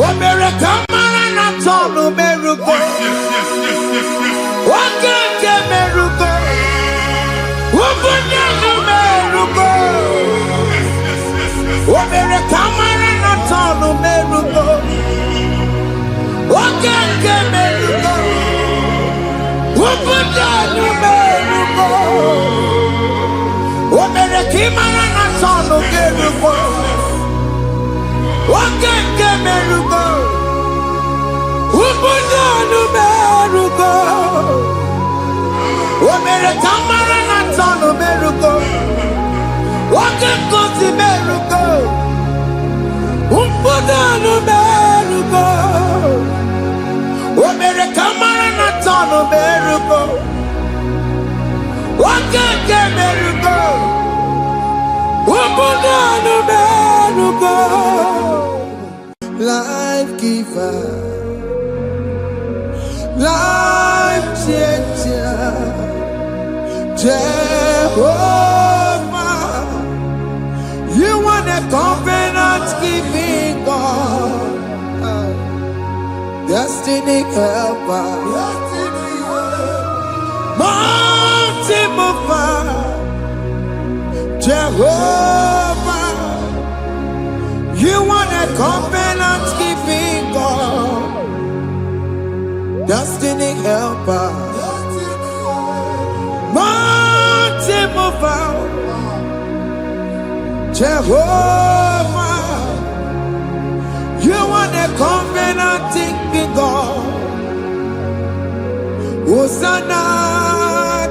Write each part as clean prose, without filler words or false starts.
America marana tonu merugo. Wakeke merugo. Ubunyanu merugo. America marana tonu merugo. Wakeke merugo. Ubunyanu merugo. America marana tonu merugo. Wakeke merugo. Ubunyanu merugo. America marana tonu merugo. Wakeke merugo. Ubunyanu merugo. America marana tonu merugo. Wakeke merugo. Ubunyanu merugo. Life giver, life changer, Jehovah, you are the covenant keeping God, destiny helper, mountain mover, Jehovah, you are the covenant keeping God, destiny helper, mountain mover, Jehovah, you are the covenant keeping God. Hosanna,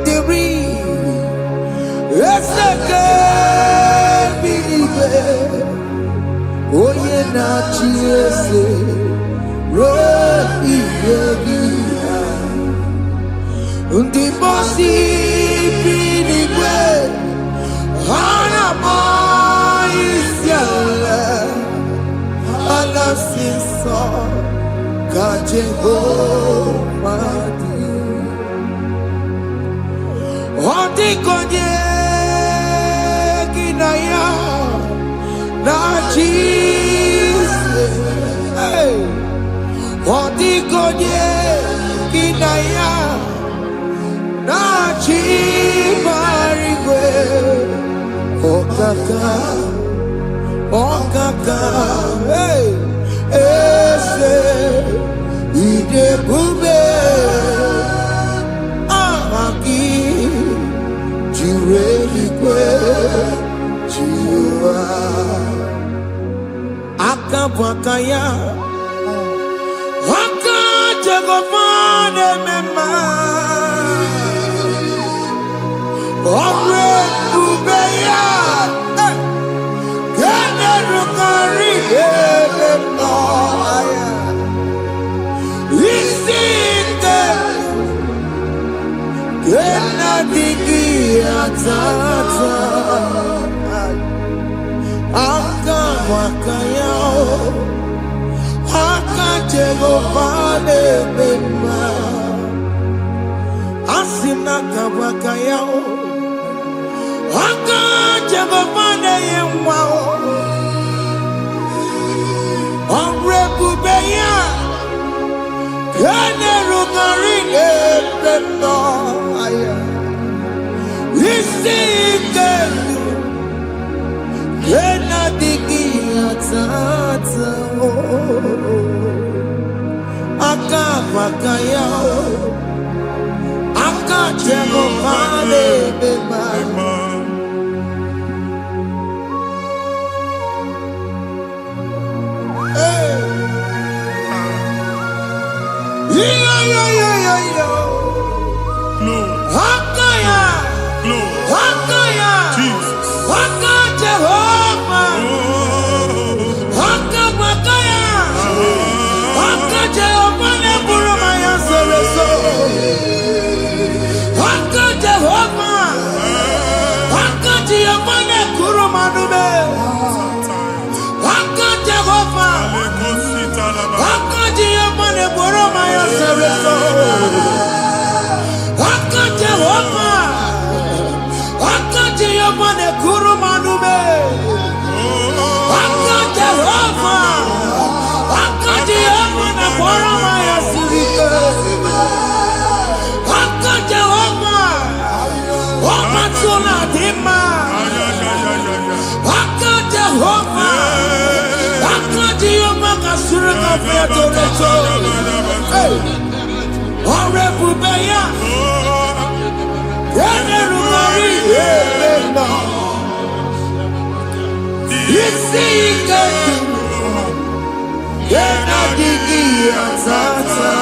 Diri, Oye na chiese Rodi yegia Undi bosi pinigwe Hana mo isyala Ala sinso Ka Jehovah di Ondi konye Kinaya Na Jesus, hey, Odigonye kinaya, na chibarigwe, okaka, hey, ese, idebube, amaki, jireligwe, jiwa. Akabwakaya Wakajagofane mema Omre kubeya Kene rukari mema Isite Kena digi atata Akabwakaya Akajegofane mema Asina kabwakaya Akajegofane yemwa Omrebubeya Kene rugarine mema Isike Kena digi atata Akabwakaya Akajegofane mema Hakaya Hakaya Jesus Jehovah Hakabwakaya Jehovah Neburumaya Sereso Jehovah Jehovah Nekurumanume Jehovah Jehovah Neburumaya Sereso Jehovah Jehovah Nekurumanume Jehovah Atuna dima. Aka Jehovah. Aka Jehovah kasura kafeto leto. Ore bubeya. Yene rumari yebena. Isi iketu. Yena digi atata.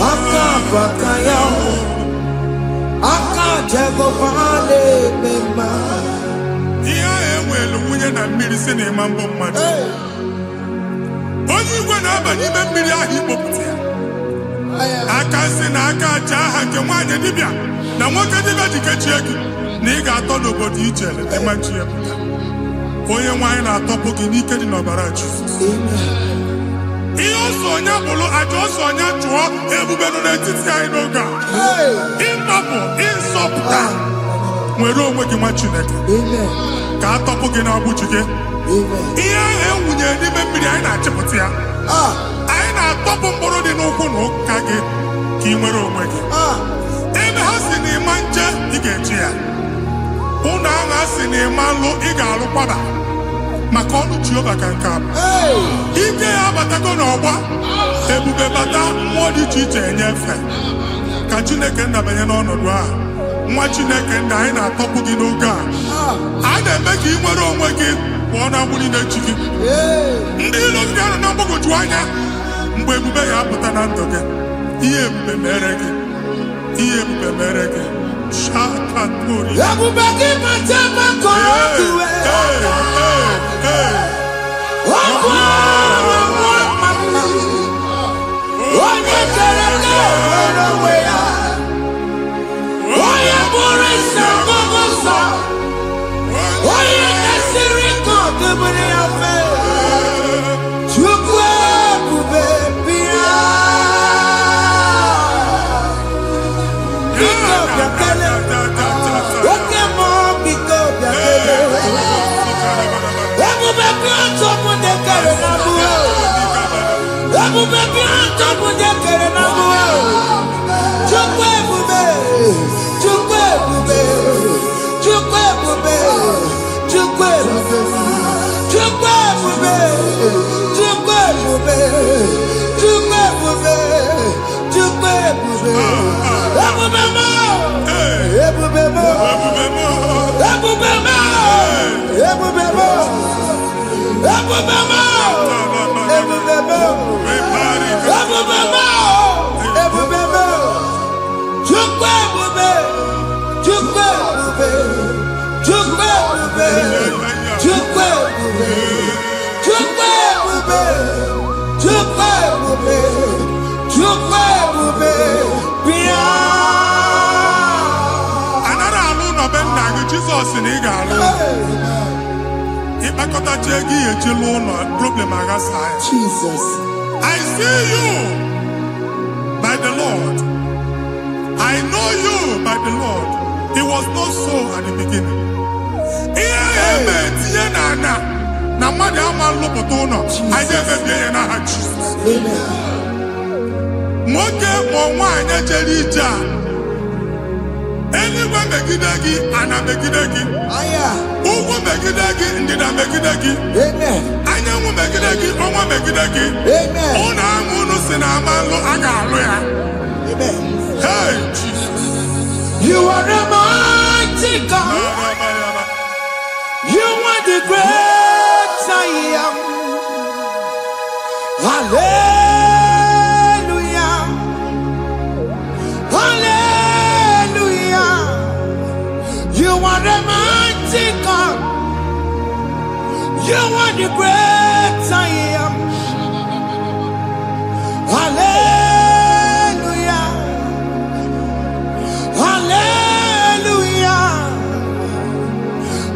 Aka bakaya. Aka Jehovah le mema. Iya enwelu nwunye na mmiri si na ịma mbọ mmadụ. Onye igwe na-aba n'ime mmiri ahụ ikpopụta ya. Aka si na aka aja aha nke nwaanyị dibịa na nwoke dibịa ji kechie gị na ị ga-atọ n'obodo ije leta machi ya pụta. Onye nwaanyị na-atọpụ gị n'ike dị n'ọbara Jizọs. Ihe ọsọ onye bụrụ aja ọsọ onye chụọ ebube nọ n'etiti anyị n'oge a. Ịtọpụ ịzọpụta nwere onwe gị nwa Chineke ka a tọpụ gị n'agbụji gị. Ihe ahụ ewunye n'ime mmiri anyị na-achịpụta ya. Anyị na-atọpụ mkpụrụ dị n'ụkwụ na ụka gị ka ị nwere onwe gị. Ebe ha si na ịma nje ị ga-eji ya. Ụlọ ahụ ha si na ịma nlụ ị ga-alụkwaba maka ọnụ Jehova ka nke a bụ. Ike ya abatago n'ọgba ebube bata mmụọ dị iche iche enyefe ka Chineke ndabanye n'ọnọdụ a. Nwa Chineke ndị anyị na-atọpụ gị n'oge a. A na-eme ka ị nwere onwe gị pụọ na agbụrụ na-echi gị. Ndị ilo gị anọ na mgbagwoju anya mgbe ebube ya apụta na ndụ gị. Ihe ebube mere gị. Ihe ebube mere gị. Shakatori. Ebube gị mata maka ọdụwe. Onye kere ka nwere onwe ya. Onye bụrụ isi ọgụgụ nsọ. Onye na-esiri ka ọdụbụrụ ya fe. Chukwu ebube bịa. Biko bịakele. Oke mmụọ biko bịakele. Ebube bịa tọpụ dekere na mbuo. Ebube bịa tọpụ dekere na mbuo. Chukwu ebube. Chukwu ebube. Chukwu ebube. Chukwu ebube. Chukwu ebube. Chukwu ebube. Chukwu ebube. Chukwu ebube. Ebube mo. Ebube mo. Ebube mo. Ebube mo. Ebube mo. Ebube mo. Ebube mo. Ebube mo. Chukwu ebube. Chukwu ebube. Chukwu ebube. Chukwu ebube. Chukwu ebube. Chukwu ebube. Chukwu ebube. Bịa. Anara alụ nọ be nna gị Jizọs na ị ga-alụ. Ịkpakọtacha ego ihe eji lụọ ụlọ problem aghasa ya. Jesus. I see you by the Lord. I know you by the Lord. It was not so at the beginning. Ihe eme tinye na ana na mmadụ ama nlụpụta ụlọ. Anyị ga-emebie ya n'aha Jizọs. Nwoke ma nwaanyị jere ije a. Eluigwe megide gị, ana megide gị. Ugwu megide gị, ndịda megide gị. Anyanwụ megide gị, ọnwa megide gị. Ụlọ ahụ unu si na ama nlụ a ga-alụ ya. Hey, Jesus. You are a mighty God. You are the great I am. Hallelujah. Hallelujah. You are a mighty God. You are the great I am. Hallelujah. Hallelujah.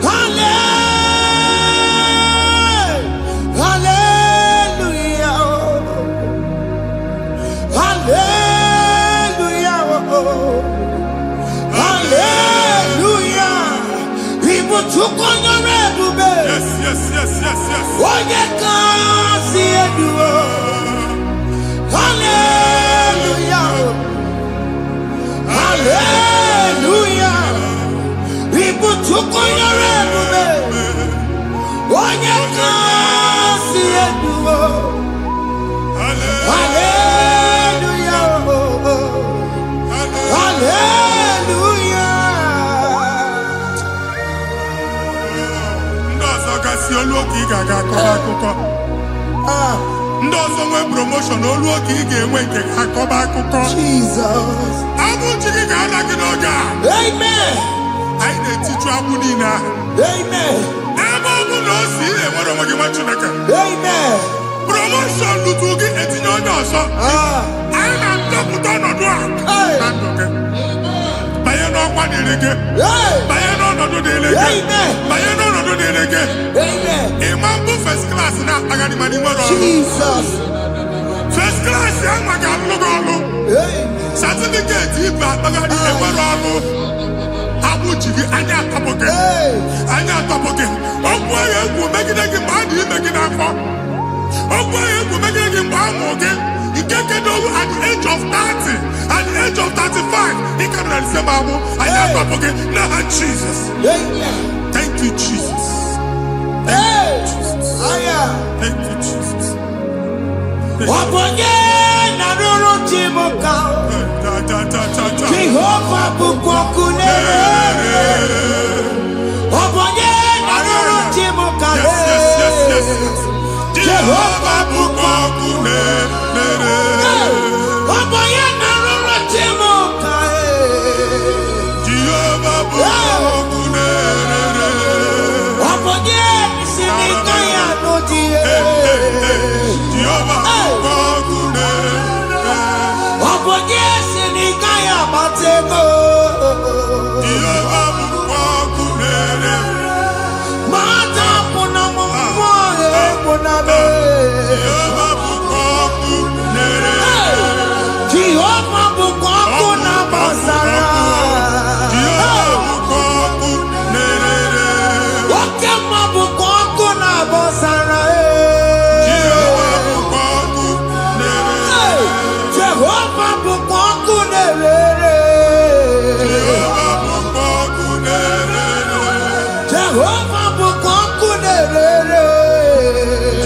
Hallelujah. Hallelujah. Hallelujah. People took on your red. Yes. Oye kasi eduo. Hallelujah. Hallelujah. ga-aga akọba akụkọ. Ndị ọzọ nwee promotion olu oge ị ga-enwe nke akọba akụkọ. Jesus. Abụ chi gị ga-ala gị n'oge a. Amen. Anyị na-etichu abụ niile ahụ. Amen. Ebe ọ bụ na o si ị na-enwere onwe gị nwa Chineke. Amen. Promotion lutu gị etinye onye ọzọ. Anyị na-adọpụta ọnọdụ a na ndụ gị. Banye n'ọkwa dịrị gị. Banye n'ọnọdụ dịrị gị. Banye n'ọnọdụ dịrị gị. Ịma mbụ first class na-akpagharị ma n'ime ọrụ. Jesus. First class ya nwa ga-alụ gị ọrụ. Certificate ibu akpagharị enwere ọrụ. Abụ ji gị anya atọpụ gị. Anya atọpụ gị. Okwu ahụ egwu megide gị mgbe a dị ime gị n'afọ. Okwu ahụ egwu megide gị mgbe a mụrụ gị. Ike kedu at the age of 30, at the age of 35, ị ka nọ n'ise ma abụ. Anya atọpụ gị n'aha Jesus. Thank you, Jesus. Thank you, Jesus. Thank you, Jesus. Wabonye na ruru chimuka. Jehovah bukokune. Wabonye na ruru chimuka. Yes. Jehovah bukokune. Wabonye na ruru chimuka. Jehovah bukokune. Wabonye sinika ya nodie. Jehovah bukokune. Wabonye sinika ya matego. Jehovah bukokune. Mata puna mumwa puna be. Jehovah bukokune. Jehovah bukokuna basara. Jehovah bukokune. Wakema bukokuna basara. Jehovah bukokune. Jehovah bukokune. Jehovah bukokune. Jehovah bukokune.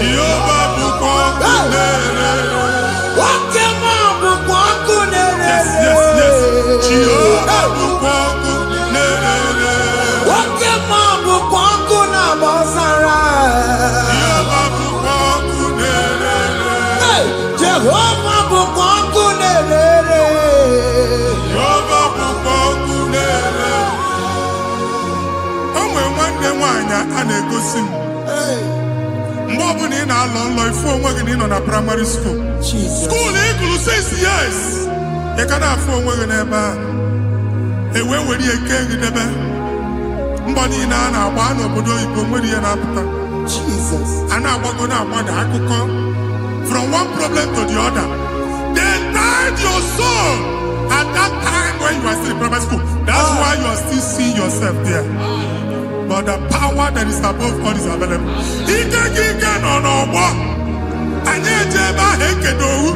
Jehovah bukokune. Wakema bukokune. Yes. Jehovah bukokune. Wakema bukokuna basara. Jehovah bukokune. Jehovah bukokune. Jehovah bukokune. O nwere nwanne nwaanyị a na-egosi m. Mgbe ọbụla ị na-alọ nlọ ifu onwe gị na ị nọ na primary school. School ị gụrụ 6 years. Ị ka na-afụ onwe gị n'ebe ahụ. Ewe were eke gị debe. Mbọ niile a na-agba n'obodo oyibo nwere ihe na-apụta. A na-agbago na-agbada akụkọ. From one problem to the other. They tied your soul at that time when you are still in primary school. That's why you are still seeing yourself there. But the power that is above all is available. Ike nọ n'ọgbọ. Anyị eje ebe ahụ ekedo owu.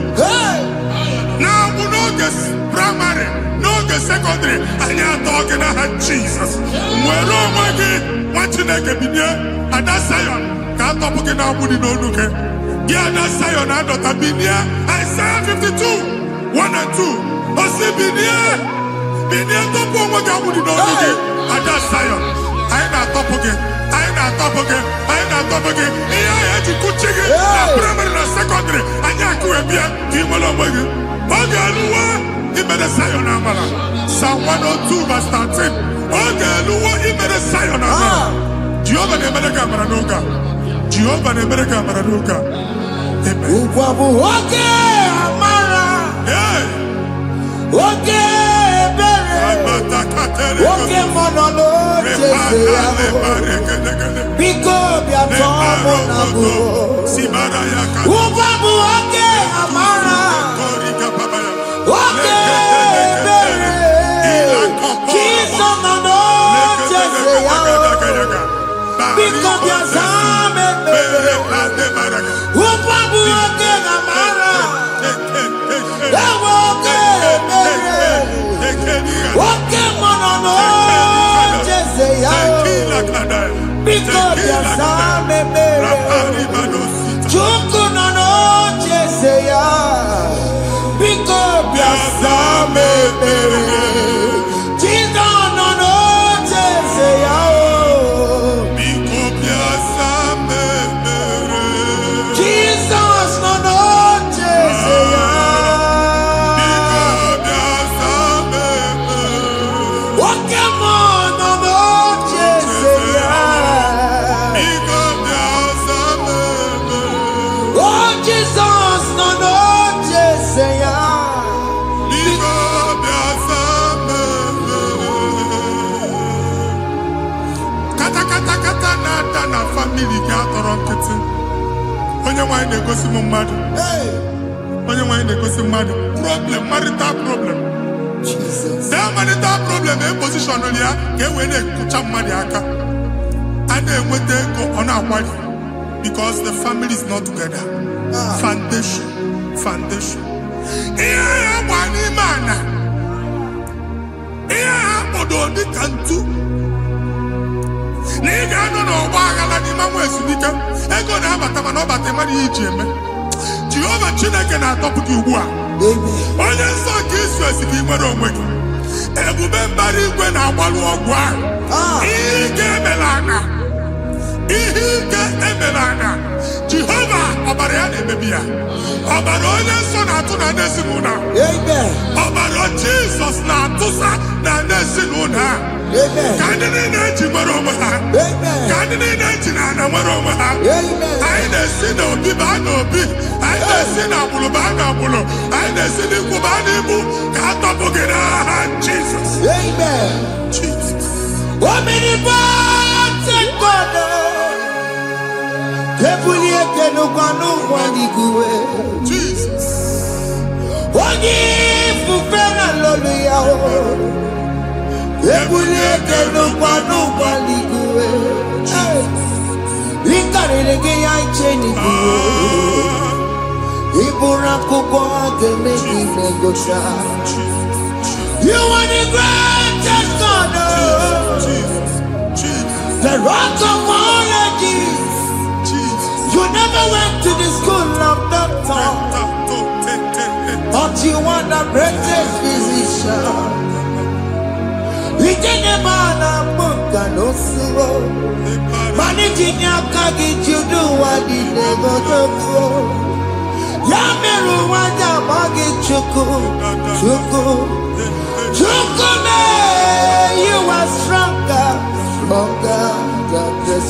Na-abụ n'oge praịmarị, n'oge sekọndịrị, anyị atọ gị n'aha Jizọs. Nwere onwe gị, nwa Chineke binie, Ada Sayọn ka atọpụ gị na-agbụ dị n'olu gị. Gị Ada Sayọn adọta binie, Isaiah 52, 1 and 2. Osi binie tọpụ onwe gị agbụ dị n'olu gị. Ada Sayọn, anyị na-atọpụ gị. Ihe anyị eji kuchi gị na praịmarị na sekọndịrị, anyị akụwebie ka ị nwere onwe gị. Oge eluwa imere Sayọn amara. Psalm 102 verse 13. Oge eluwa imere Sayọn amara. Jehova na-emere gị amara n'oge a. Jehova na-emere gị amara n'oge a. Amen. Ugwu bụ oge amara. Oge ebere. Oge mmanụ n'oche ya. Biko bịa tọọ mụ na bụ. Ugwu bụ oge amara. Oge ebere. Jizọs nọ n'oche ya. Biko bịa zaa m ekpere. Ugwu bụ oge amara. Ewe oge ebere. Oge mmanụ n'oche ya. Biko bịa zaa m ekpere. Chukwu nọ n'oche ya. Biko bịa zaa m ekpere. Jizọs nọ n'oche ya. Biko bịa zaa m ekpere. Jesus no no Jeseya. Igo biasame. Kata na family ga atọrọ nkịtị. Onye nwanyị na-egosi m mmadụ. Onye nwanyị na-egosi mmadụ. Problem, marital problem. Jesus. That marital problem in position on ya ka e wee na-ekụcha mmadụ aka. A na-enweta ego ọ na-akwado because the family is not together. Foundation. Ihe ya gba n'ime ana. Ihe ya kpọdo dị ka ntu. Na ị ga-anọ n'ọgba aghara n'ime nwa ezumike. Ego na-abata mana ọ bata mmadụ ihe iji eme. Jehova Chineke na-atọpụ gị ugbu a. Onye nsọ nke Izrel si gị nwere onwe gị. Ebube mbara igwe na-agbalụ ọgwụ ahụ. Ihe ike emela anya. Jehova ọbara ya na-emebi ya. Ọbara onye nsọ na-atụ na ndị ezinụlọ. Ọbara Jizọs na-atụsa na ndị ezinụlọ. Ka ndị niile eji nwere onwe ha. Ka ndị niile eji na ana nwere onwe ha. Anyị na-esi n'obi baa n'obi. Anyị na-esi n'agbụrụ baa n'agbụrụ. Anyị na-esi n'ikwu baa n'ikwu. Ka a tọpụ gị n'aha Jizọs. Omnipotent God. Kebulie kenu kwanu waniguwe. Jesus. Onye fufena lolu ya o. Kebulie kenu kwanu waniguwe. Inkarele ge ya icheni guwe. Ibura kuko ageme imegosha. You are the greatest God. The rock of all ages. You never went to the school of doctor, but you are the greatest physician. We didn't man a book and also managing your carriage, you do what you never do. Yameru wanda magi chuku, you are stronger,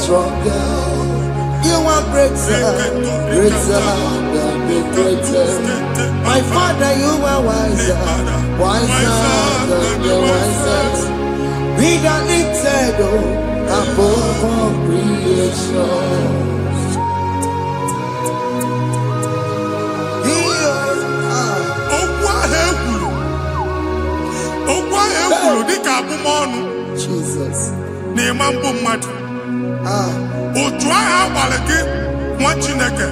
stronger. You are greater than the greatest. My Father, you are wiser than the wisest. Be the lifted above all creation. Jesus. Otu agha agbara gị nwa Chineke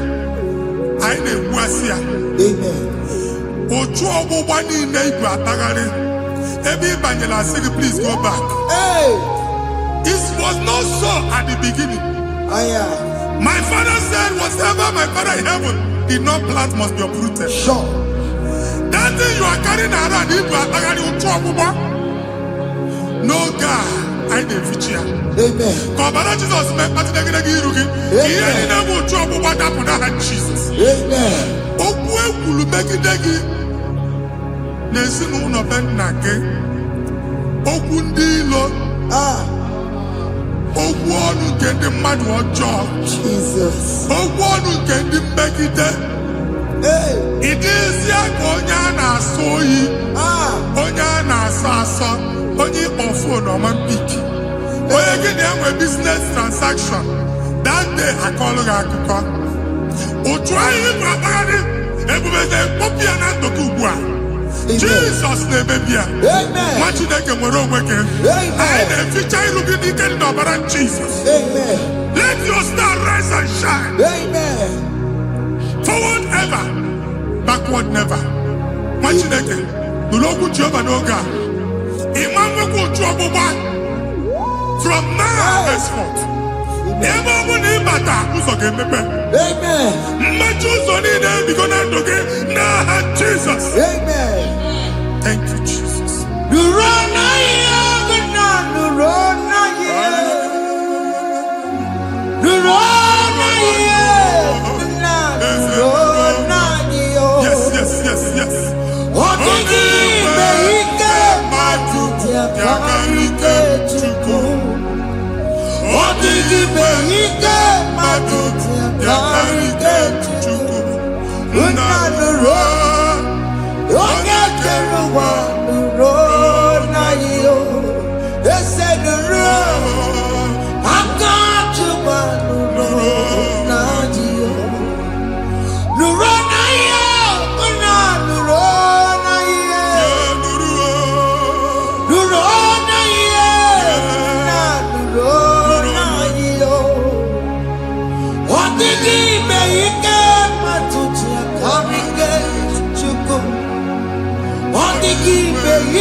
anyị na-egbu asị ya. Otu ọgbụgba niile igwe atagharị ebe ị banyere asị gị please go back. It was not so at the beginning. My father said whatever my father in heaven did not plant must be uprooted. Sure. That thing you are carrying around igwe atagharị otu ọgbụgba. No God. I didn't ya. Amen. Kọbara Jesus mee kpatị negedege iru gị. Ihe niile bụ otu ọgbụgba dapụ n'aha Jesus. Amen. Okwu ekwuru megide gị n'ezinụlọ be nna gị. Okwu ndị ilo. Okwu ọnụ nke ndị mmadụ ọjọọ. Jesus. Okwu ọnụ nke ndị mmegide. Ị dịzie ka onye a na-asọ oyi. Onye a na-asọ asọ. Onye ịkpọ phone ọma mpiki. Onye gị na-enwe business transaction. That day akọlụ gị akụkọ. Otu anyị bụ akpagharị ebube na-ekpọpụ ya na ndụ gị ugbu a. Jesus na-emebi ya. Nwa Chineke nwere onwe gị. Anyị na-eficha iru gị n'ike dị n'ọbara Jesus. Let your star rise and shine. Forward ever, backward never. Nwa Chineke nụrụ okwu Jehova n'oge a. From now henceforth, ebe ọ bụ na ịbata ụzọ ga-emepe. Mmechi ụzọ niile ebigo na ndụ gị n'aha Jesus. Thank you, Jesus. Yes.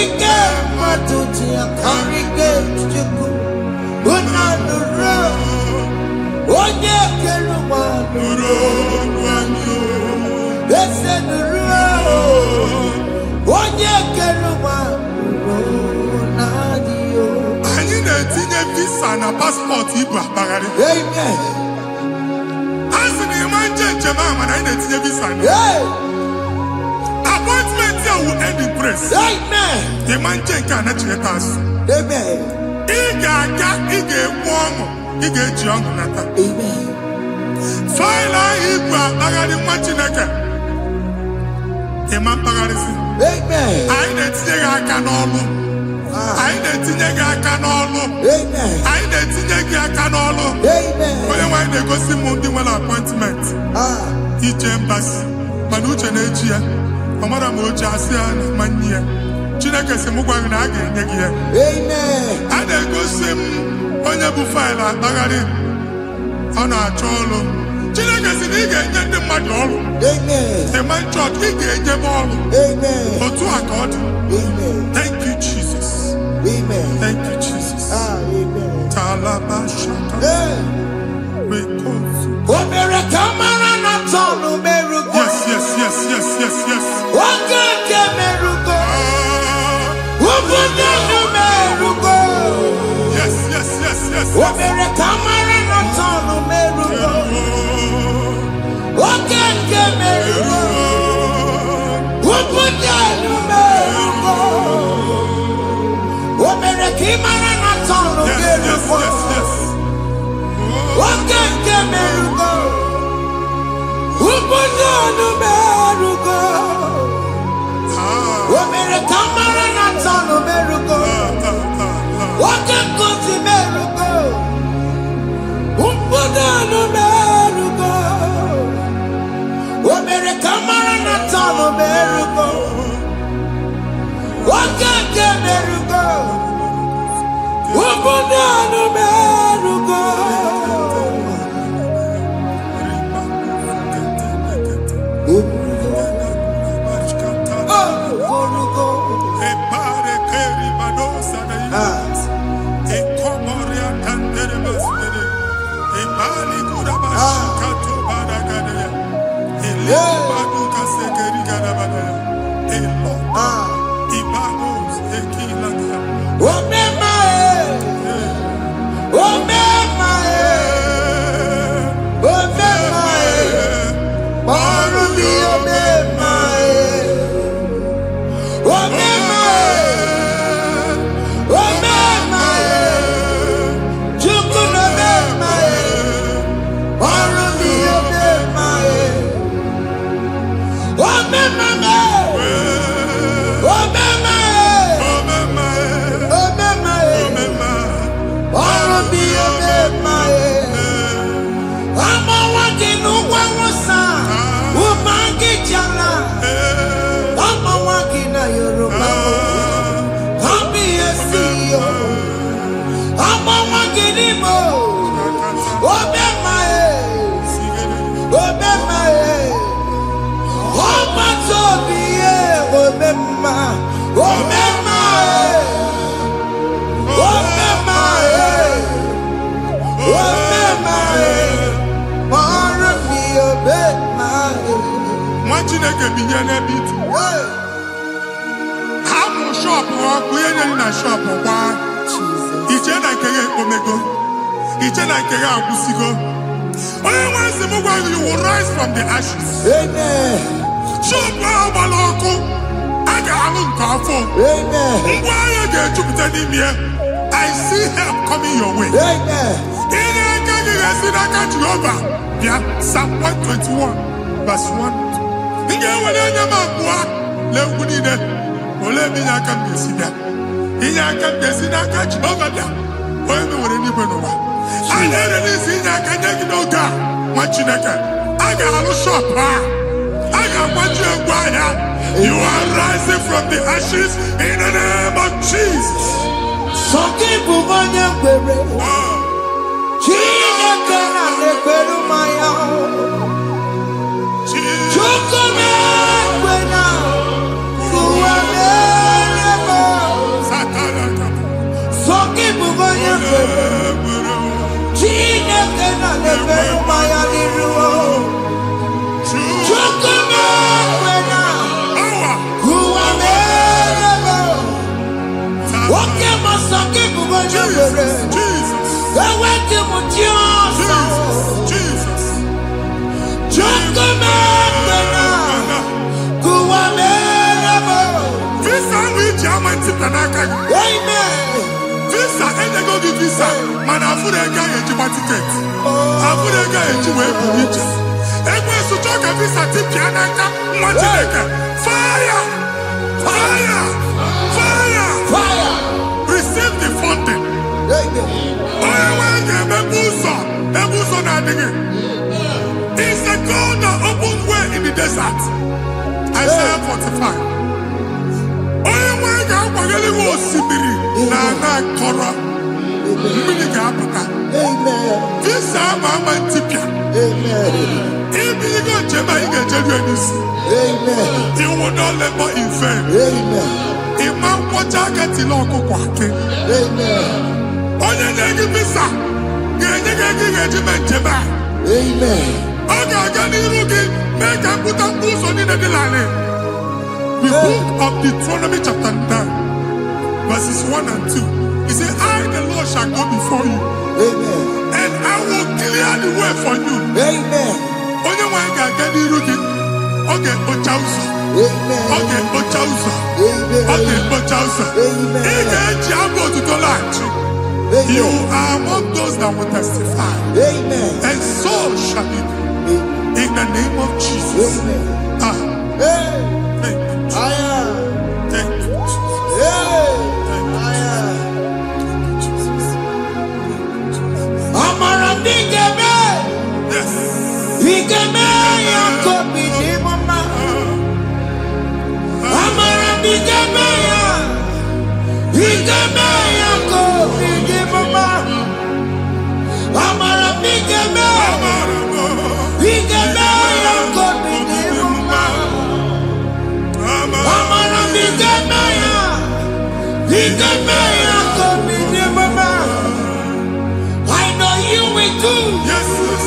ike matuti akarike chuku. Unanuro. Onye keluma nuro. Ese nuro. Onye keluma nuro nadio. Anyị na-etinye visa na passport ibu akpagharị. Amen. Asị na ịma njem ahụ mana anyị na-etinye visa na. Appointment here will end in praise. Amen. Ịma njem nke a na-echeta azụ. Amen. Ị ga-aga, ị ga-ekwu ọṅụ, ị ga-eji ọṅụ nata. Amen. Faịlụ ahụ ibu akpagharị nwa Chineke. Ịma mkpagharịsị. Amen. Anyị na-etinye gị aka n'ọlụ. Anyị na-etinye gị aka n'ọlụ. Amen. Anyị na-etinye gị aka n'ọlụ. Amen. Onye nwaanyị na-egosi m ndị nwere appointment ije mbasi mana uche na-eji ya ọ mara ma o ji asị ya na mmanyi ya. Chineke sị m gwa gị na a ga-enye gị ya. Amen. A na-egosi m onye bụ faịlụ akpagharị ọ na-achọ ọrụ. Chineke sị na ị ga-enye ndị mmadụ ọrụ. Amen. Ema chọọchị ị ga-enye m ọrụ. Amen. Otu a ka ọ dị. Amen. Thank you Jesus. Amen. Thank you Jesus. Amen. Talaba shaka. Rekosu. Obere kamara na tonu merugo. Yes, yes, yes, yes, yes, yes. Okeke merugo. Obude nu merugo. Yes, yes, yes, yes. Obere kamara na tonu merugo. Okeke merugo. Obude nu merugo. Obere kamara na tonu merugo. Yes, yes, yes. Okeke merugo. Obude nu merugo. Obere kamara na tonu merugo. Okeke merugo. Obude nu merugo. Obere kamara na tonu merugo. Okeke merugo. Obude nu merugo. Chineke binye n'ebe itu. Ha bụ shop ọkụ ihe nyere na shop kwa. Iche na nke ya ekpomego. Iche na nke ya agwụsigo. Onye nwe nsị m gwa you will rise from the ashes. Amen. Shop ahụ gbara ọkụ. A ga-alụ nke afọ. Amen. Ngwa ahịa ga-ejupụta n'ime ya. I see help coming your way. Amen. Ihe aka gị ga-esi n'aka Jehova. Bịa Psalm 121 verse 1. Ndị enwere anya m abụọ na-egwu niile ole ebe inye aka m ga-esi bịa. Inye aka m ga-esi n'aka Jehova bịa. Onye nwere n'igwe n'ụwa. A na-ere n'isi inye aka nye gị n'oge a nwa Chineke. A ga-alụ shop ha. A ga-agbaji egwu ahịa. You are rising from the ashes in the name of Jesus. Sọkị bụ onye kwere. Chineke na-ekwere mmanya. Chukwu na-ekwe na ụwa mere Visa, and they go give visa. Man, I put a guy a ticket. I put a guy a ticket. And when you talk a visa, Tipianaka, fire! Fire! Fire! Fire! Receive the funding. It's the God that opens way in the desert. Isaiah 45. This is my tipia. If you go to you will not labor in vain. Imam Pochaka Tiloko Kwake. Onye give visa. Amen. Make a put a boost on the land. The book of Deuteronomy chapter 9, verses 1 and 2. He said, I, the Lord, shall go before you. Amen. And I will clear the way for you. Amen. Onye wa ga ga ni rugi. Oge ochauso. Amen. Oge ochauso. Amen. Oge ochauso. Amen. Ige jiabo to tolanchi. You are among those that will testify. Amen. And so shall it be. In the name of Jesus. Amen. Ah. Thank you, Jesus. Thank you, Jesus. Thank you, Jesus. Amara bigeme. Yes. Bigeme ya kopi di mama. Amara bigeme ya. Bigeme ya kopi di mama. Amara bigeme. Bigeme ya kopi di mama. Amara bigeme ya. Bigeme ya kopi di mama. I know you will do. Yes, yes.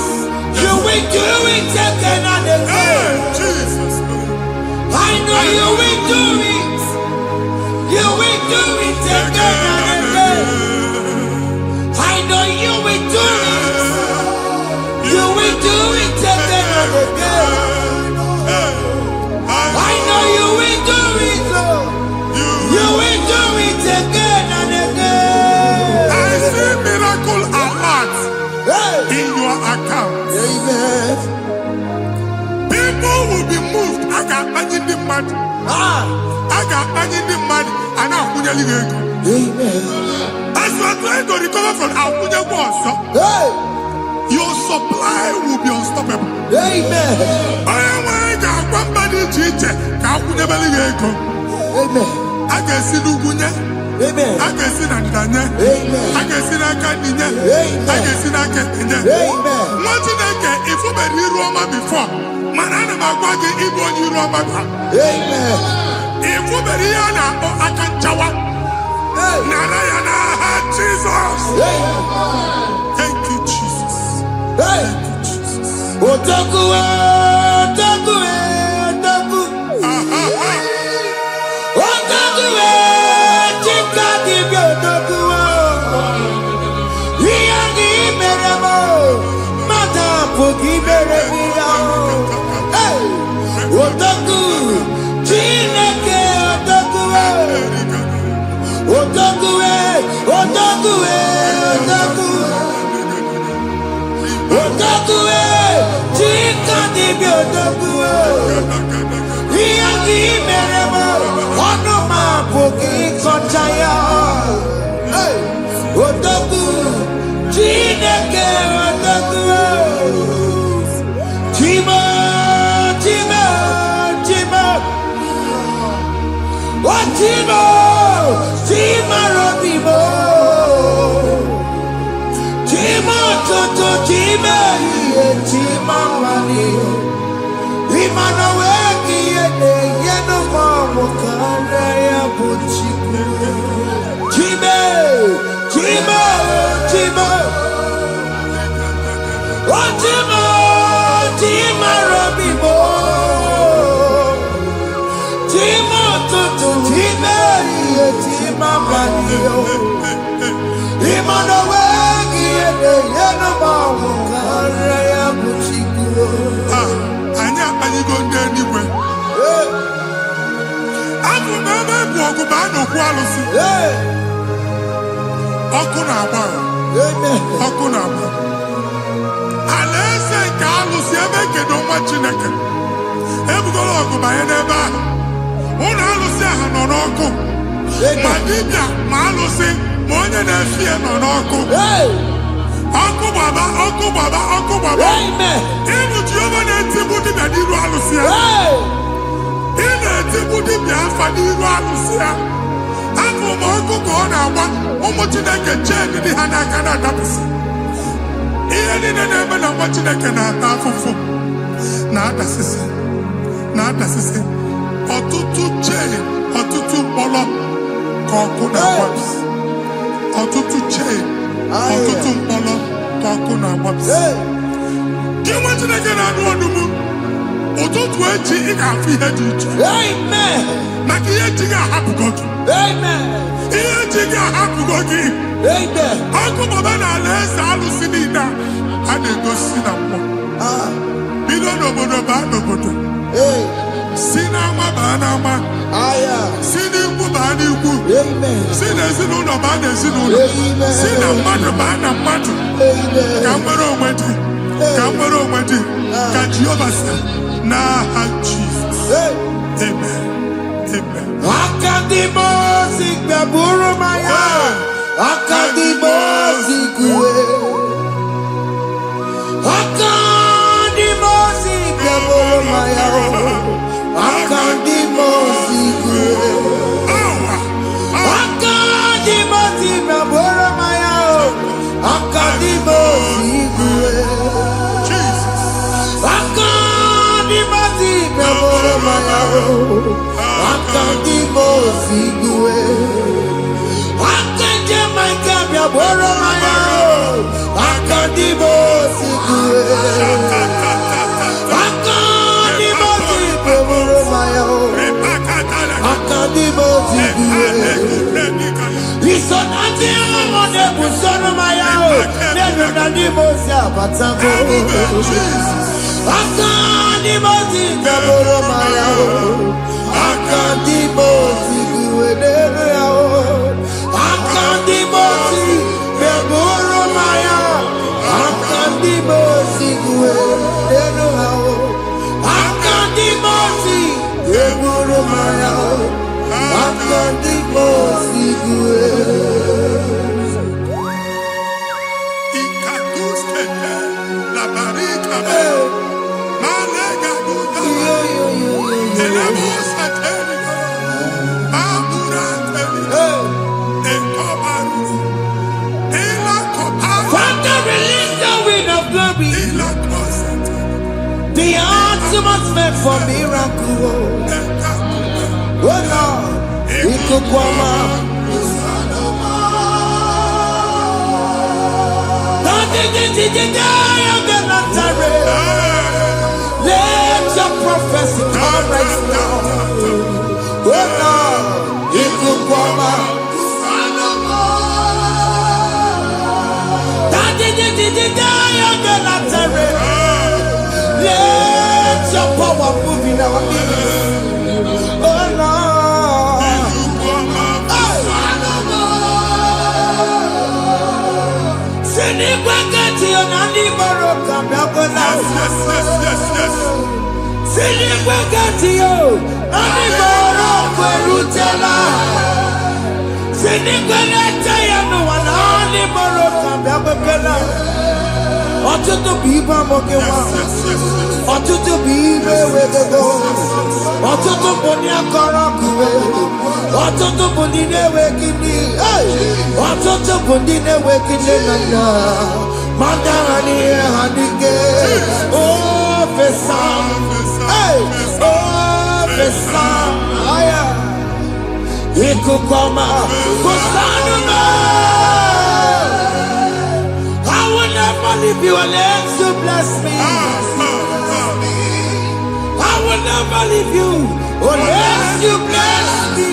You will do it again and again. Jesus. I know you will do it. You will do it again and again. I know you will do it. You will do it again and again. I know you will do it, Lord. You will do it again and again. I see miracle alert in your account. Amen. People will be moved. I got money the money. I got money the money. And I'm going to leave. Amen. As you are trying to recover from Abuja Boss, your supply will be unstoppable. Amen. I am one body teacher. Amen. I can see Lugunya. Amen. I can see Nandanya. Amen. I can see Nakaninya. Amen. I can see Nakaninya. Amen. What did I get if you were in Roma before? Manana Magwagi, Igbo, you Roma. Amen. If you were here, I can Jawa. Narayana, Jesus. Thank you, Jesus. Thank you, Jesus. Otaku, otaku, otaku. Otaku, chika di otaku. Iya di meremo, mata pogi meremia. Otaku, chineke otaku. Otaku, otaku, otaku. Otaku, chika di otaku. Iya di meremo, ono ma pogi kochaya. Otaku, chineke otaku. Chima, chima, chima. Chima, chima robimo. Chima toto, chima iye, chima mani. Imana weki yene, yeno mamu kanda ya buchiku. Chima, chima, chima. ligo ndị eluigwe. Abụ m ebe bụ ọgụ ma a na-okwu alụsị. Ọkụ na-agba. Ọkụ na-agba. Alaeze nke alụsị ebe kedu nwa Chineke. Ebugoro ọgụ banye n'ebe ahụ. Ụlọ alụsị ahụ nọ n'ọkụ. Ma dibịa ma alụsị ma onye na-efi ya nọ n'ọkụ. Ọkụ gbaba, ọkụ gbaba, ọkụ gbaba. Ịbụ Jehova na-etigbu dibịa n'iru alụsị ya. Ị na-etigbu dibịa afa n'iru alụsị ya. Afọ m ọkụ ka ọ na-agba ụmụ Chineke chee dị ha n'aka na-adapụsị. Ihe niile na-eme na nwa Chineke na-ata afụfụ na-adasịsị na-adasịsị. Ọtụtụ chee, ọtụtụ mkpọrọ ka ọkụ na-agbapụsị. Ọtụtụ chee, ọtụtụ mkpọrọ ka ọkụ na-agbapụsị. Gị nwa Chineke na-anụ ọdụmụ ụtụtụ echi ị ga-afụ ihe dị iche. Maka ihe echi ga-ahapụgo gị. Ihe echi ga-ahapụgo gị. Ọkụ baba na alaeze alụsị niile a na-egosi na mmụọ. Bido n'obodo baa n'obodo. Si n'ama baa n'ama. Si n'ikwu baa n'ikwu. Si n'ezinụlọ baa n'ezinụlọ. Si na mmadụ baa na mmadụ. Ka nwere onwe dị. Ka nwere onwe dị. Ka Jehova sị n'aha Jizọs. Amen. Amen. Akadimosi gbaburu maya. Akadimosi kuwe. Akadimosi gbaburu maya. Akadimosi kuwe. Akadimosi gbaburu maya. Akadimosi kuwe. Akadimosi gbaburu maya. Akadimosi kuwe. Akadimosi gbaburu maya. Akadimosi kuwe. Akadimosi gbaburu maya. Akadimosi kuwe. Isonati amone busono maya. Nenu nadimosi abatago. Akadimosi gbaburu maya. Akadimosi kuwe. Akadimosi gbaburu maya. Akadimosi kuwe. Akadimosi gbaburu maya. Akadimosi kuwe. Ikaduskete la barika. Malega duda. Elamusa terigo. Abura terigo. Ekobaru. Ela koparu. Father, release the wind of glory. Ela kosete. The atmosphere for miracle. Oh Lord, Ikukwama. Let your prophecy come right now. Oh Lord, Ikukwama. Let your power move in our midst. Oh Lord. Sinikwakati onani moroka mekona. Sinikwakati yo ani moroka rutela. Sinikwakati yo no ani moroka mekona. Ọtụtụ bụ ibe amụghị nwa. Ọtụtụ bụ ibe ewegego. Ọtụtụ bụ ndị akọrọ ọkụwe. Ọtụtụ bụ ndị na-enweghị nne. Ọtụtụ bụ ndị na-enweghị nne na nna. Ma ndị agha n'ihe ha n'ike. O fesa. O fesa. Ikuku ọma. Kụsanụ m. I will never leave you unless you bless me. I will never leave you unless you bless me.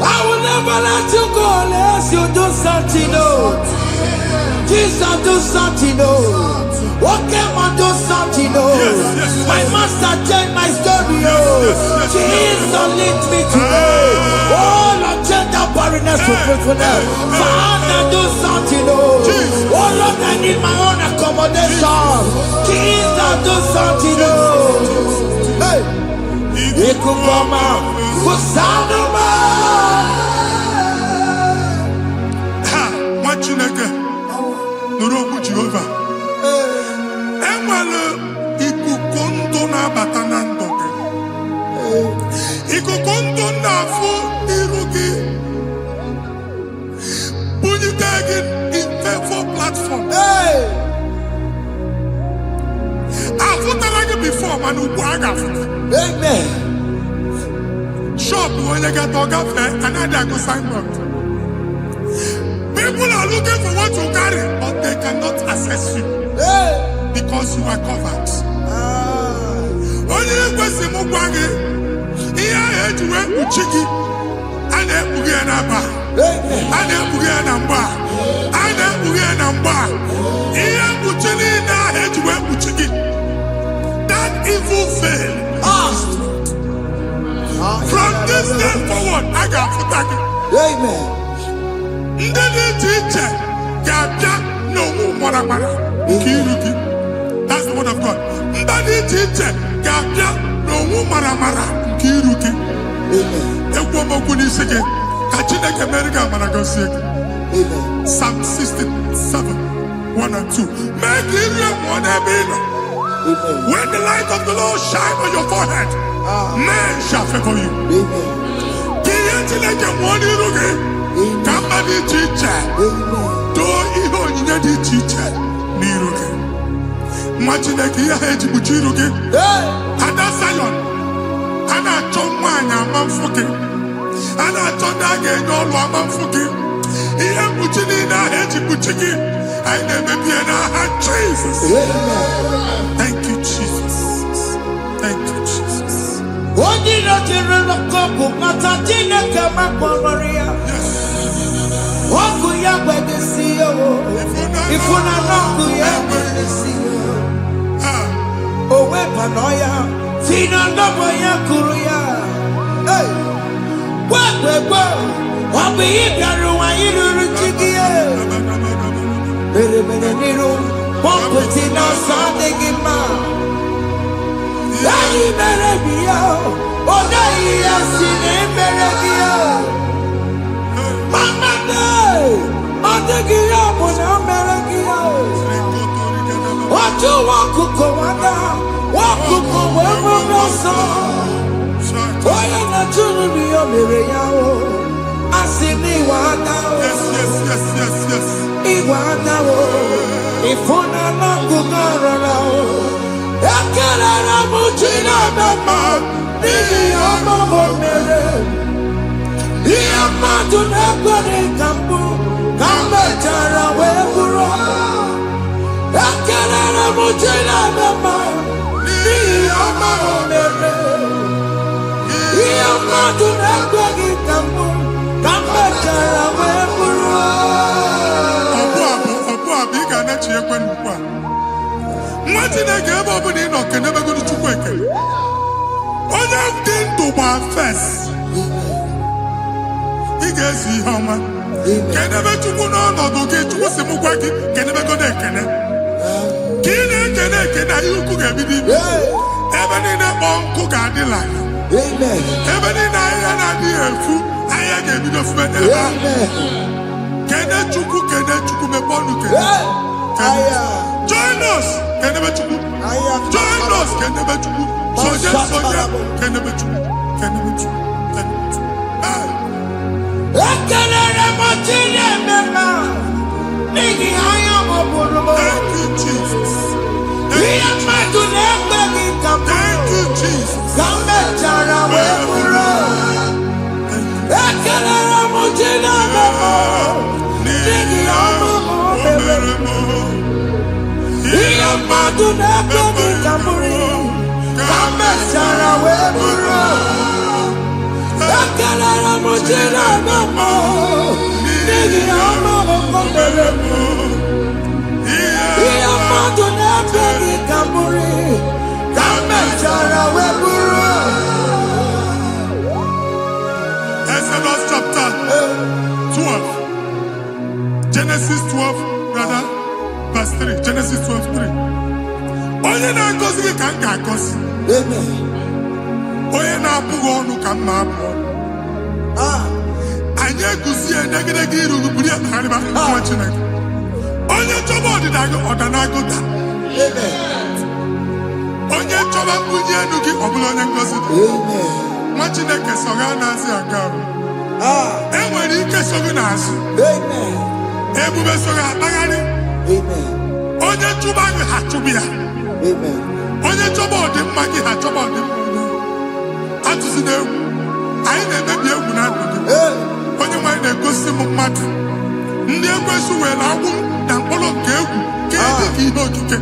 I will never let you go unless you do something, no. Jesus, do something, no. What came on do something, oh. My master changed my story, oh. Jesus lift me today. Oh, Lord, change that barrenness to fruitfulness. Father, do something, oh. Oh, Lord, I need my own accommodation. Jesus, do something, oh. Hey. Ikukoma, Kusanoma. Ha, Machineke, Nuroku Jehovah. Emalo, Ikukondo na batanando. Ikukondo na fu irugi. Bunitagin in favor platform. Hey. I've like before, man, who Amen. Shop when you get to cafe, another go sign up. People are looking for what you carry, but they cannot access you because you are covered. Only if you see Mugwangi, here I had to work with Chiki, and then Bugianaba, and then Bugianamba, and then Bugianamba. Here Buchini, I had to work with Chiki. That evil fail. From this day forward, I got for tagging. Amen. Teacher, no more. That's the word of God. Teacher, no more. Kiruki. Amen. Psalm 67, 1 and 2. Make it one every. When the light of the Lord shine on your forehead, men shall favor you. Jesus. Thank you, Jesus. Thank you, Jesus. Join us. onye na-agọzi gị ka m ga-agọzi. Onye na-abụghị ọnụ ka m na-abụ ọnụ. Anyị eguzie negedege iru buru ya kpagharịba nwa Chineke. Onye chọba ọdịda gị ọda na-agụta. Onye chọba mbunye elu gị ọ bụla onye ngọzi dị. Nwa Chineke so gị na-azị aga ahụ. Enwere ike so gị n'azụ. Ebube so gị akpagharị. Onye chụba gị ha chụba ya. Onye chọba ọdịmma gị ha chọba ọdịmma onye. Atụzina egwu. Anyị na-emebi egwu na ndụ gị. Onye nwanyị na-egosi m mmadụ. Ndị ekwensu were agwụ na mkpụrụ nke egwu kee dị ka ihe okike.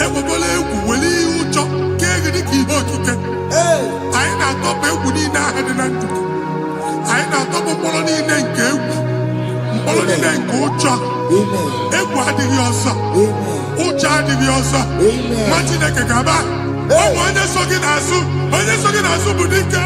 Ekwebola egwu were ihe ụjọ kee gị dị ka ihe okike. Anyị na-atọpụ egwu niile ahụ dị na ndụ gị. Anyị na-atọpụ mkpụrụ niile nke egwu. Mkpụrụ niile nke ụjọ. Egwu adịghị ọzọ. Ụjọ adịghị ọzọ. Nwa Chineke gaba. Ụmụ onye so gị n'azụ. Onye so gị n'azụ bụ dike.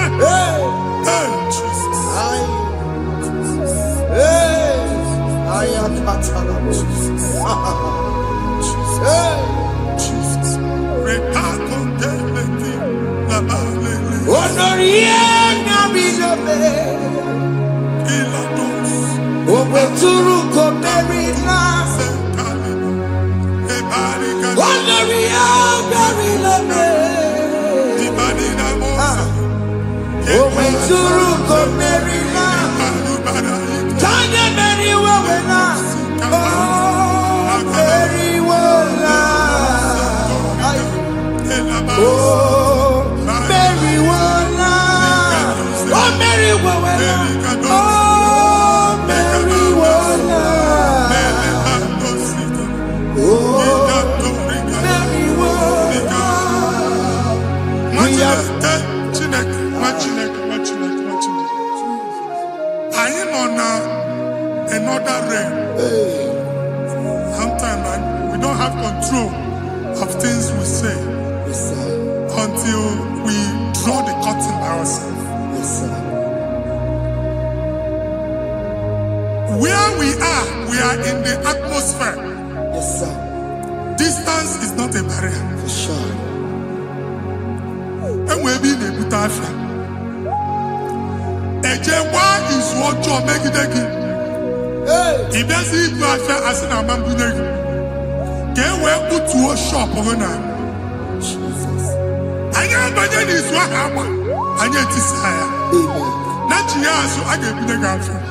Another realm. Sometimes we don't have control of things we say until we draw the curtain by ourselves. Where we are in the atmosphere. Distance is not a barrier. For sure. And we'll be in a butafia. Ejewa is what you make it again. If there's a butafia, as in a man, get where put to a shop or not. I never did this one. I get this higher. Not years, so I get the girlfriend.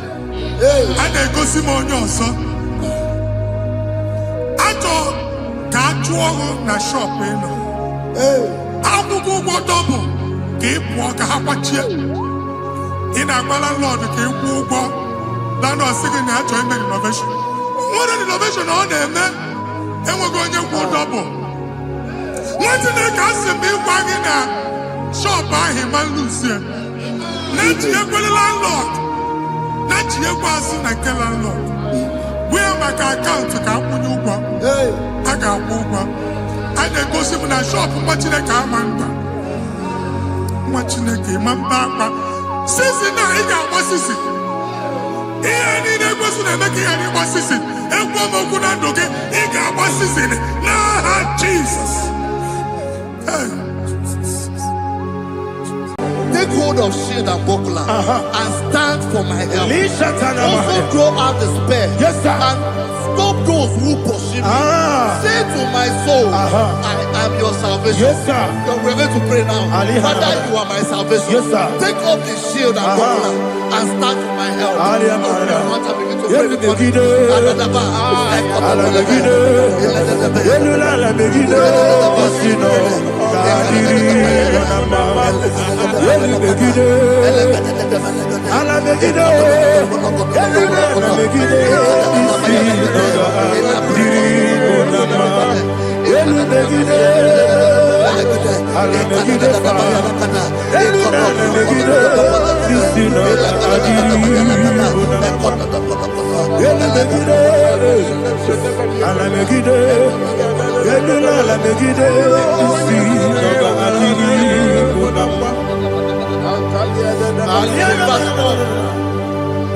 And I go see more son. I thought that you na shop. I will go double. Keep walk a half in a landlord, keep walk. Landlord second year join the innovation. What an innovation on there, man. And we're going to go double. What did they cast me wagging a shop by him and Lucian? Not yet with the landlord. Not yet was in a landlord. Where my account to come when you go? I got over. And they go see when I shop watching a car man. Watching a game and papa. Since now he got what is it? He ain't a person making any what is it? And one more good and okay, he got what is it? Nah, Jesus. Take hold of shield and buckler and stand for my help. Also throw out despair and stop those who pursue me. Say to my soul, I am your salvation. We're going to pray now. Father, you are my salvation. Take off the shield and buckler and stand for my help.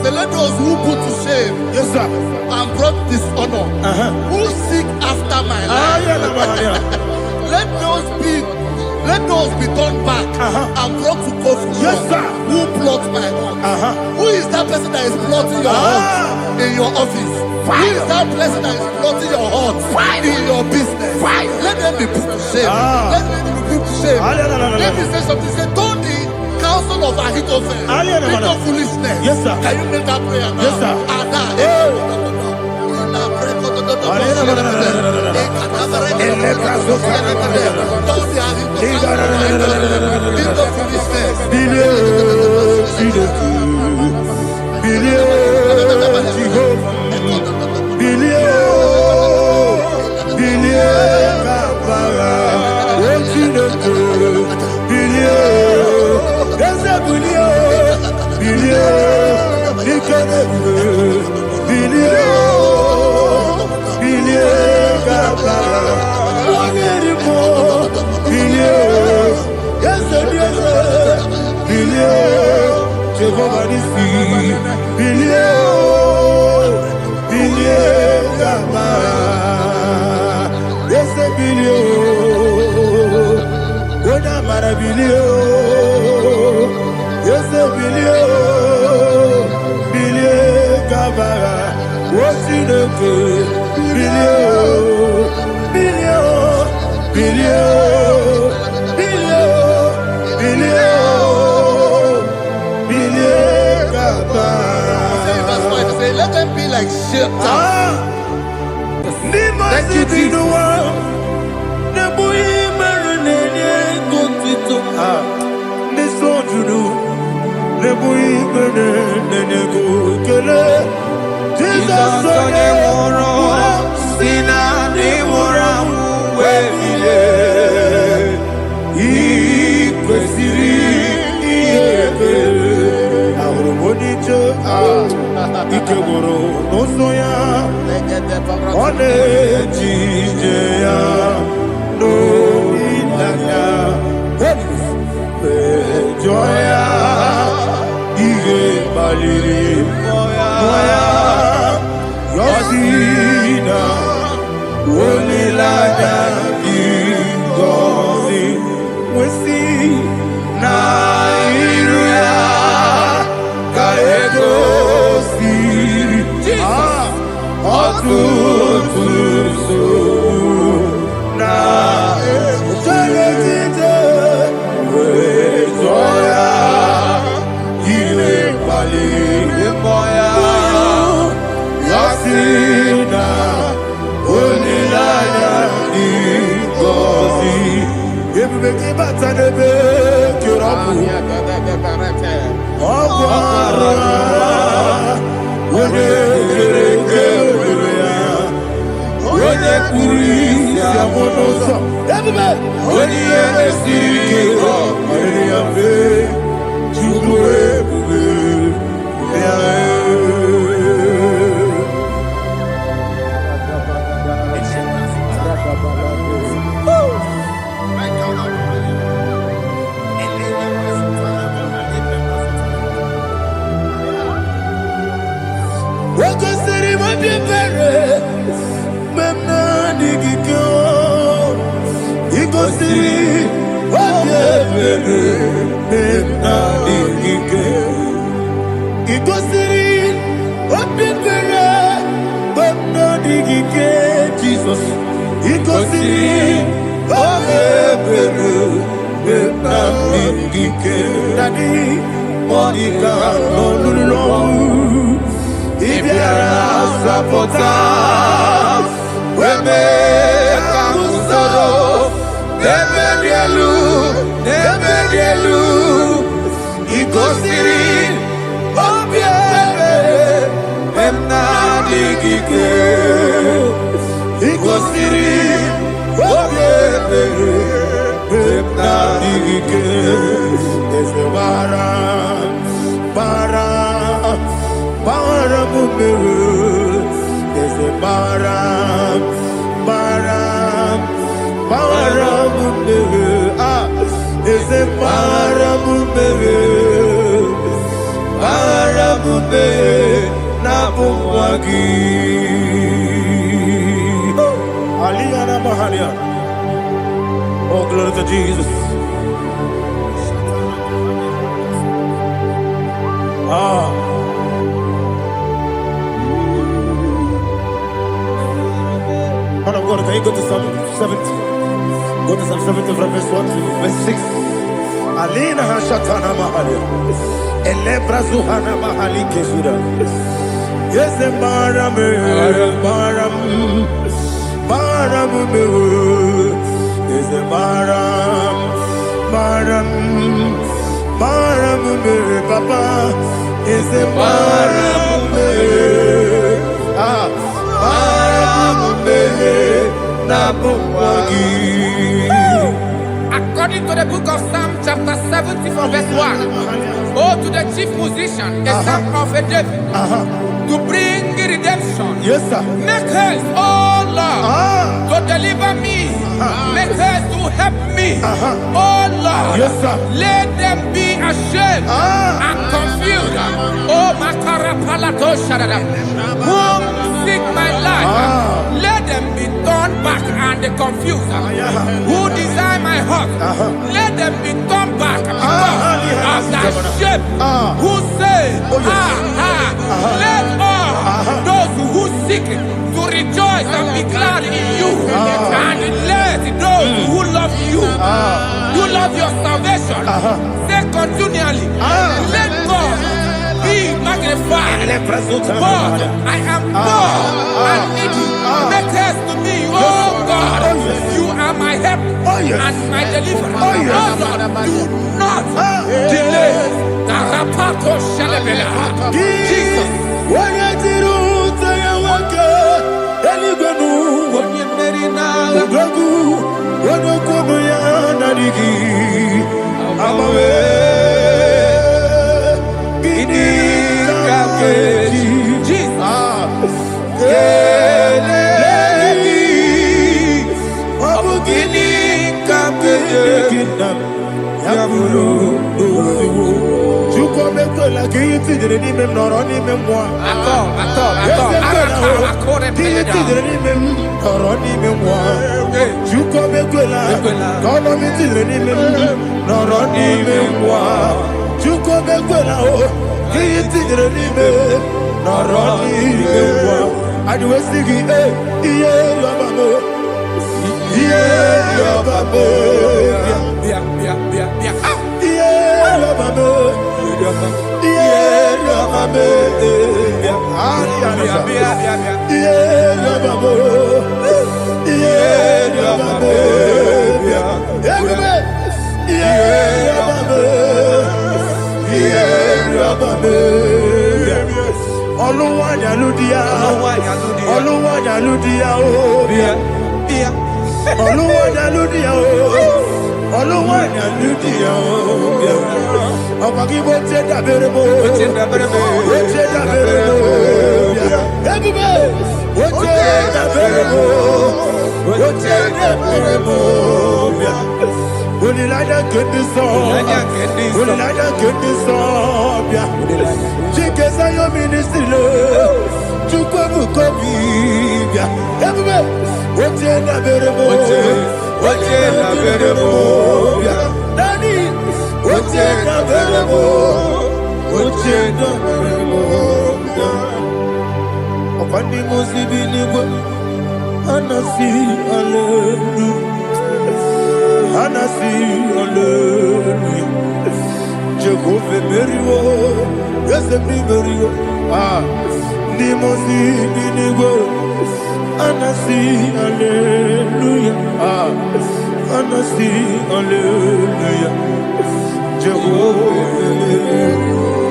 Let those who put to shame and brought dishonor, who seek after my life, arrows be turned back and brought to court for Yes, sir. who plot my hunt? Who is that person that is plotting your hunt in your office? Who is that person that is plotting your hunt in your business? Let them be put to shame. Let them be put to shame. Let me say something. Say, don't the counsel of Ahithophel think of foolishness. Yes, sir. Can you make that prayer now? Yes, sir. Let them be like shelter. Thank you, Jesus. Oh, glory to Jesus. 70. Go to Psalm 70 from verse 1 to verse 6. Alina Hashatana Mahalia. Elebra Zuhana Mahali Kesuda. Yes, the Maram, Maram, Maram, is the Maram, Maram, Maram, Papa, is the Maram, According to the book of Psalm chapter 70 from verse 1, oh, to the chief musician, a psalm of a David, to bring redemption. Yes, sir. Make haste, oh Lord, to deliver me. Make haste to help me. Oh Lord, yes, sir. Let them be ashamed and confused. Oh, Makarapalato Shadada, whom seek my life, let them be turned back and confused. Who desire my heart, let them be turned back because of that shape. Who say, let all those who seek to rejoice and be glad in you, and let those who love you, who love your salvation, say continually, let God be magnified. God, I am poor and needy. Make haste to me, oh God. You are my help and my deliverer. Oh Lord, do not delay. Tarapato Shalabela. Jesus.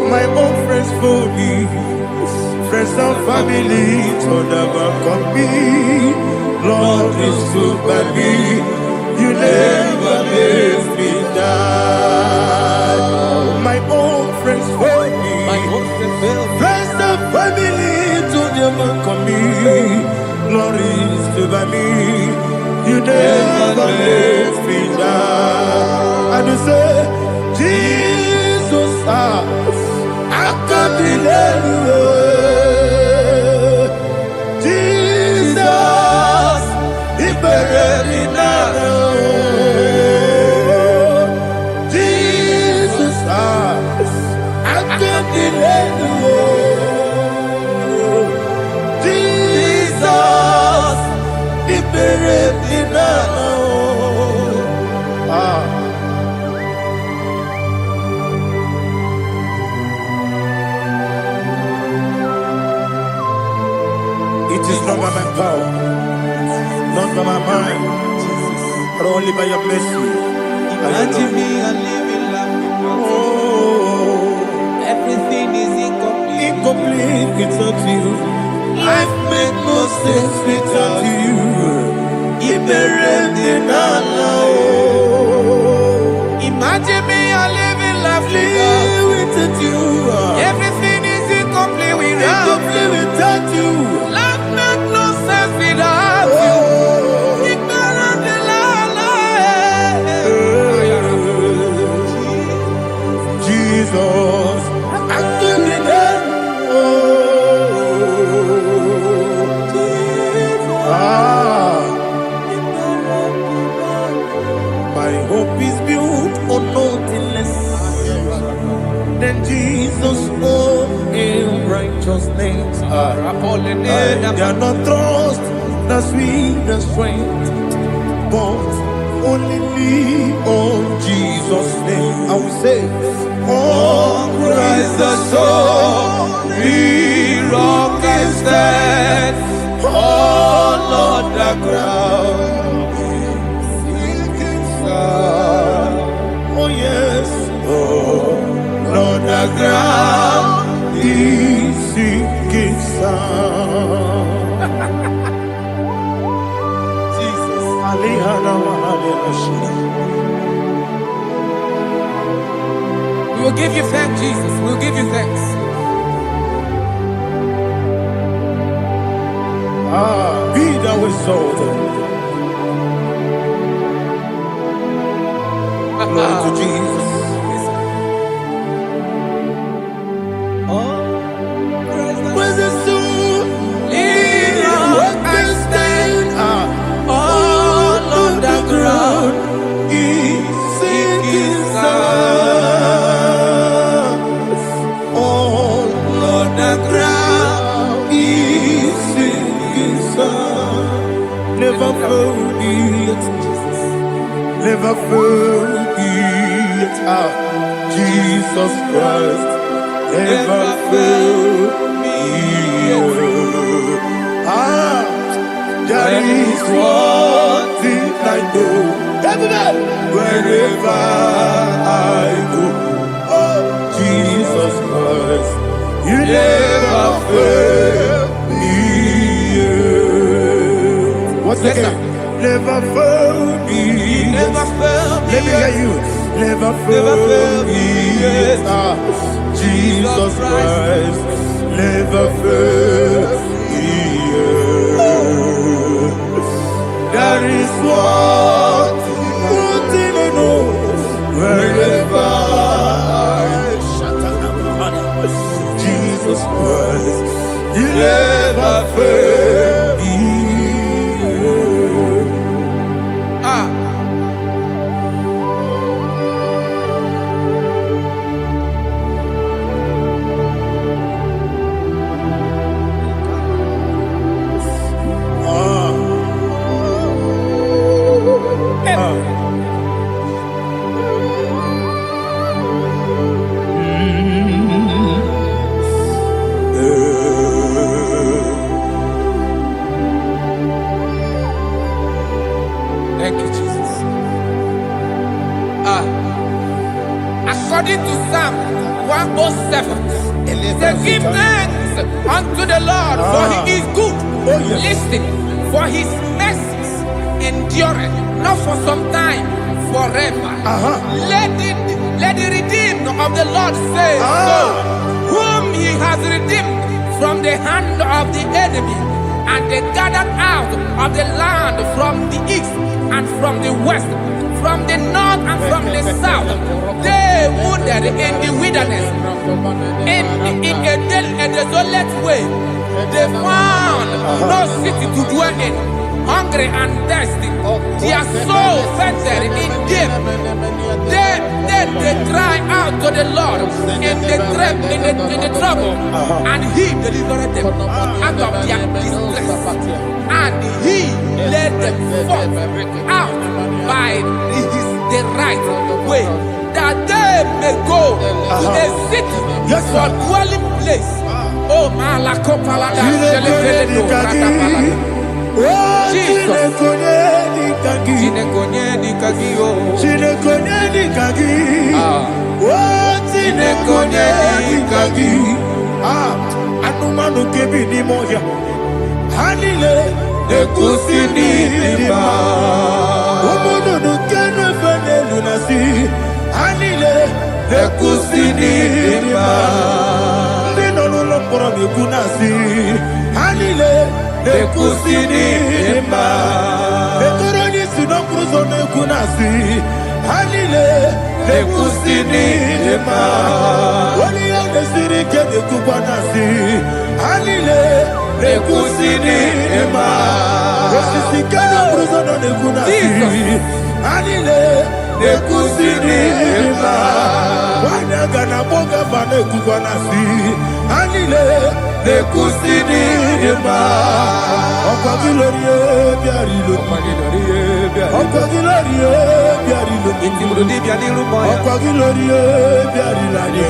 My own friends for me, friends and family to never come me. Lord is good by me, you never let me die. My own friends for me, friends and family to never come me. Lord is good by me, you never let me die. And you say, Jesus, I can't believe you. Jesus, He buried me now. Jesus, I can't believe you. Jesus, He buried me now. only by your mercy. Imagine me a living life. Oh, Everything is incomplete. incomplete without you. Life makes no sense without you. Imagine me a living life Without you. Everything is incomplete without you. Life makes no sense without you. Ignorant de la Jesus, I give it up. My hope is built on nothing less than Jesus' own in righteousness. I cannot trust the sweetest strength, but only lean on Jesus' name. I will say, Oh, Christ the solid rock and stand. Oh, Lord, the ground is sinking sun. oh yes, oh Lord, the ground is sinking sound. Jesus. We will give you thanks, Jesus. We will give you thanks. Be thou exalted. Glory to Jesus. Where's the soul? Rock and stand. All on the ground is sinking sound. All on the ground is sinking sound. Never forget, never forget, Jesus Christ. Never forget. There is one thing I know. Everybody, wherever I go, oh Jesus Christ, you never fail me. What's Yes, again? Never fail me. Never fail me. Let me hear you. Never fail me. Jesus Christ, never fail me. There is one thing I know. Wherever Jesus Christ, you never fail me. Thank you, Jesus. According to Psalm 107, say, give thanks unto the Lord, for he is good. Listen, for his mercies endureth, not for some time, forever. Let the redeemed of the Lord say so, whom he has redeemed from the hand of the enemy, and they gathered out of the land from the east and from the west, from the north and from the south. They wandered in the wilderness, in a desolate way. They found no city to dwell in, hungry and thirsty. Their soul fainted in deep. Then they cry out to the Lord in the trouble, and he delivered them out of their distress, and he led them forth out by the right way, that they may go to a city for dwelling place. Oh, Malakopalada, Jesus. Anumanu kebi ni moya. Hanile ekusi ni lima. Umudu nukene fene lunasi. Hanile ekusi ni lima. Nino nulompora mikunasi. Hanile ekusi ni lima. Etoroni sinokruzo nekunasi. Hanile ekusi ni lima. Nesirike de kubanasi, Hanile, Nekusini, Emma, Nesikana Bruzono de Kunasi, Hanile, Nekusini, Emma, Wanagana Boga Bane Kubanasi, Hanile, Nekusini, Emma, Okagilorie, Biarilo, Okagilorie, Biarilo, Okagilorie, Biarilani.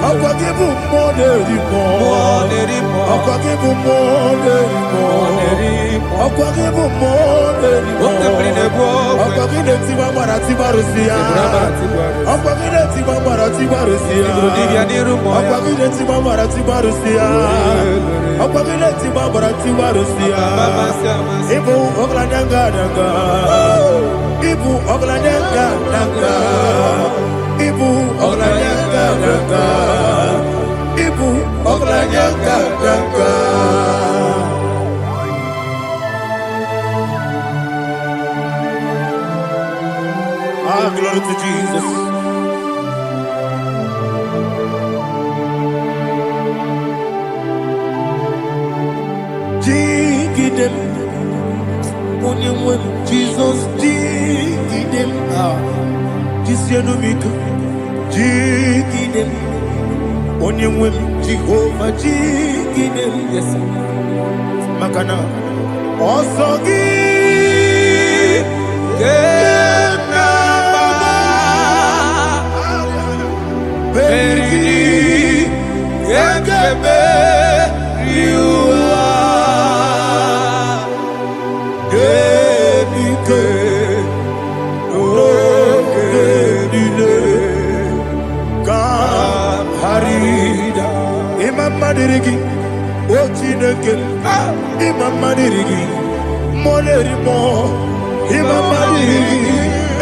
Akwagibu monerimo, akwagibu monerimo, akwagibu monerimo, akwagine tiba marati barusia, akwagine tiba marati barusia, akwagine tiba marati barusia, akwagine tiba marati barusia. Ibu oglanyanga nanga, ibu oglanyanga nanga. Ibu oglanyanga nanga, Ibu oglanyanga nanga. Ah, glory to Jesus. Jigidem, onye Jesus, jigidem. Ah, jisienumika. Jigidem, onyemwem Jehovah jigidem, yes, makana osogi kenaba berigi yekebe riwa genike harida Imam Madirigi Ochineke Imam Madirigi Molerimo Imam Madirigi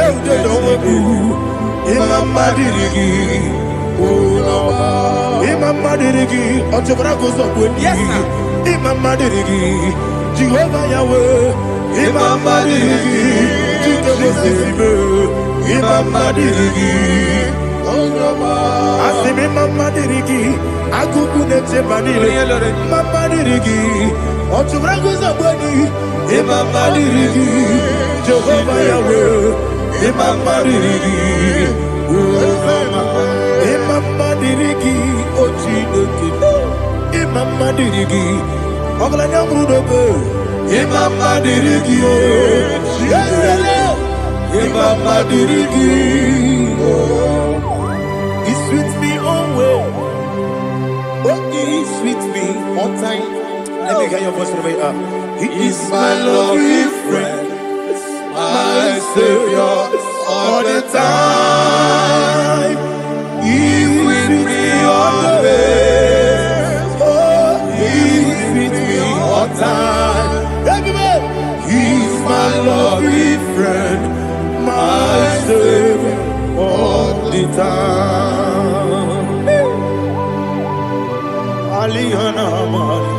Eudedowebu Imam Madirigi Imam Madirigi Ochobrako Zobweni Imam Madirigi Jehovah Yahweh Imam Madirigi Jikebosime Imam Madirigi Asimi mama dirigi, akuku neche banile. Mama dirigi, ochubrangu zabweni. Mama dirigi, Jehovah Yahweh. Mama dirigi, Mama dirigi, ochineke. Mama dirigi, oglanya brudobe. Mama dirigi, yesele. Mama dirigi, He's with me always. Oh, he's with me all time. Let me hear your voice from way up. He is my lovely friend, my Savior all the time. He's with me always. Oh, he's with me all time. Everybody, he's my lovely friend, my Savior all the time. Aliyana Mari.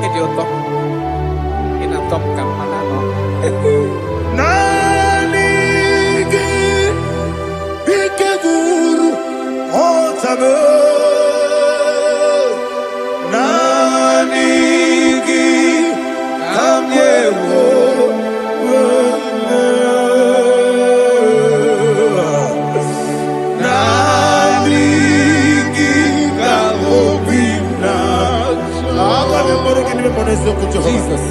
Idiota. Inatom kampana. Nani Ike Guru Otame. Nani Kamyewo. Jesus.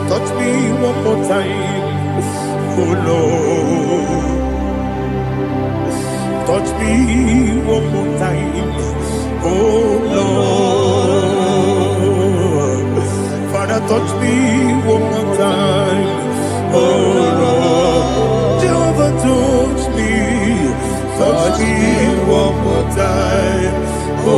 Touch me one more time. one more time. Oh Lord, Father, touch me one more time. Oh Lord, Jehovah, touch me one more time. Oh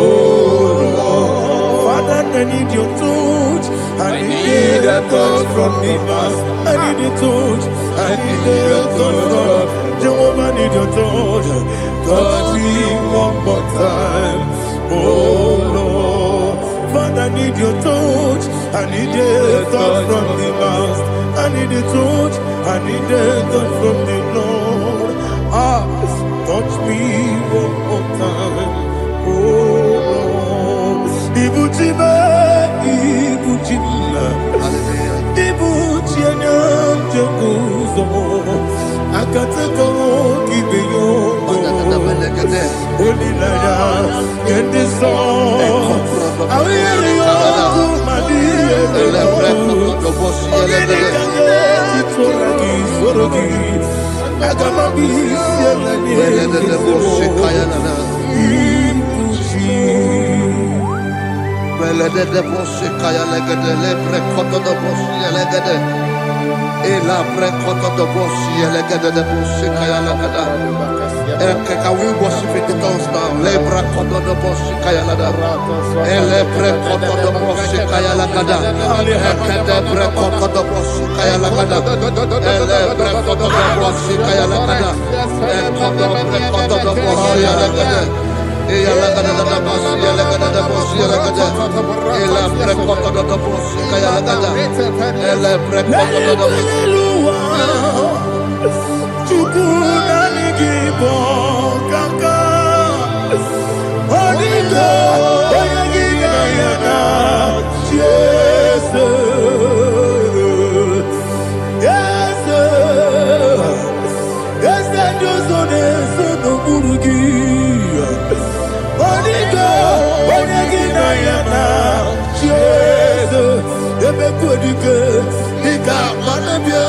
Lord, Father, I need your touch. I need a touch from the Master. I need a touch. I need a touch from Jehovah. I need your touch. Touch me one more time. Oh Lord, Father, I need your touch. I need a touch from the Master. I need a touch. I need a touch from the Lord. Touch me one more time. Oh Lord, Ibuchima, Ibuchima, Ibuchina, Jaguzo, Akatako, Kibiyo, Holy Nada, get this song. I hear you, my dear. Can we worship in the tongues now? Lebra kodo do boshi kaya lada. Elebre kodo do boshi kaya lada. Elebre kodo do boshi kaya lada. Elebre kodo do boshi kaya lada. Kodo do boshi lada. Eya lada da boshi lada da boshi lada. Elebre kodo do boshi kaya lada. Elebre kodo do boshi. Igbo kaka Onigo Oyagiga yana Jesus Yes Josone sono burugi Onigo Oyagiga yana Jesus Ebe kodike Nika manabia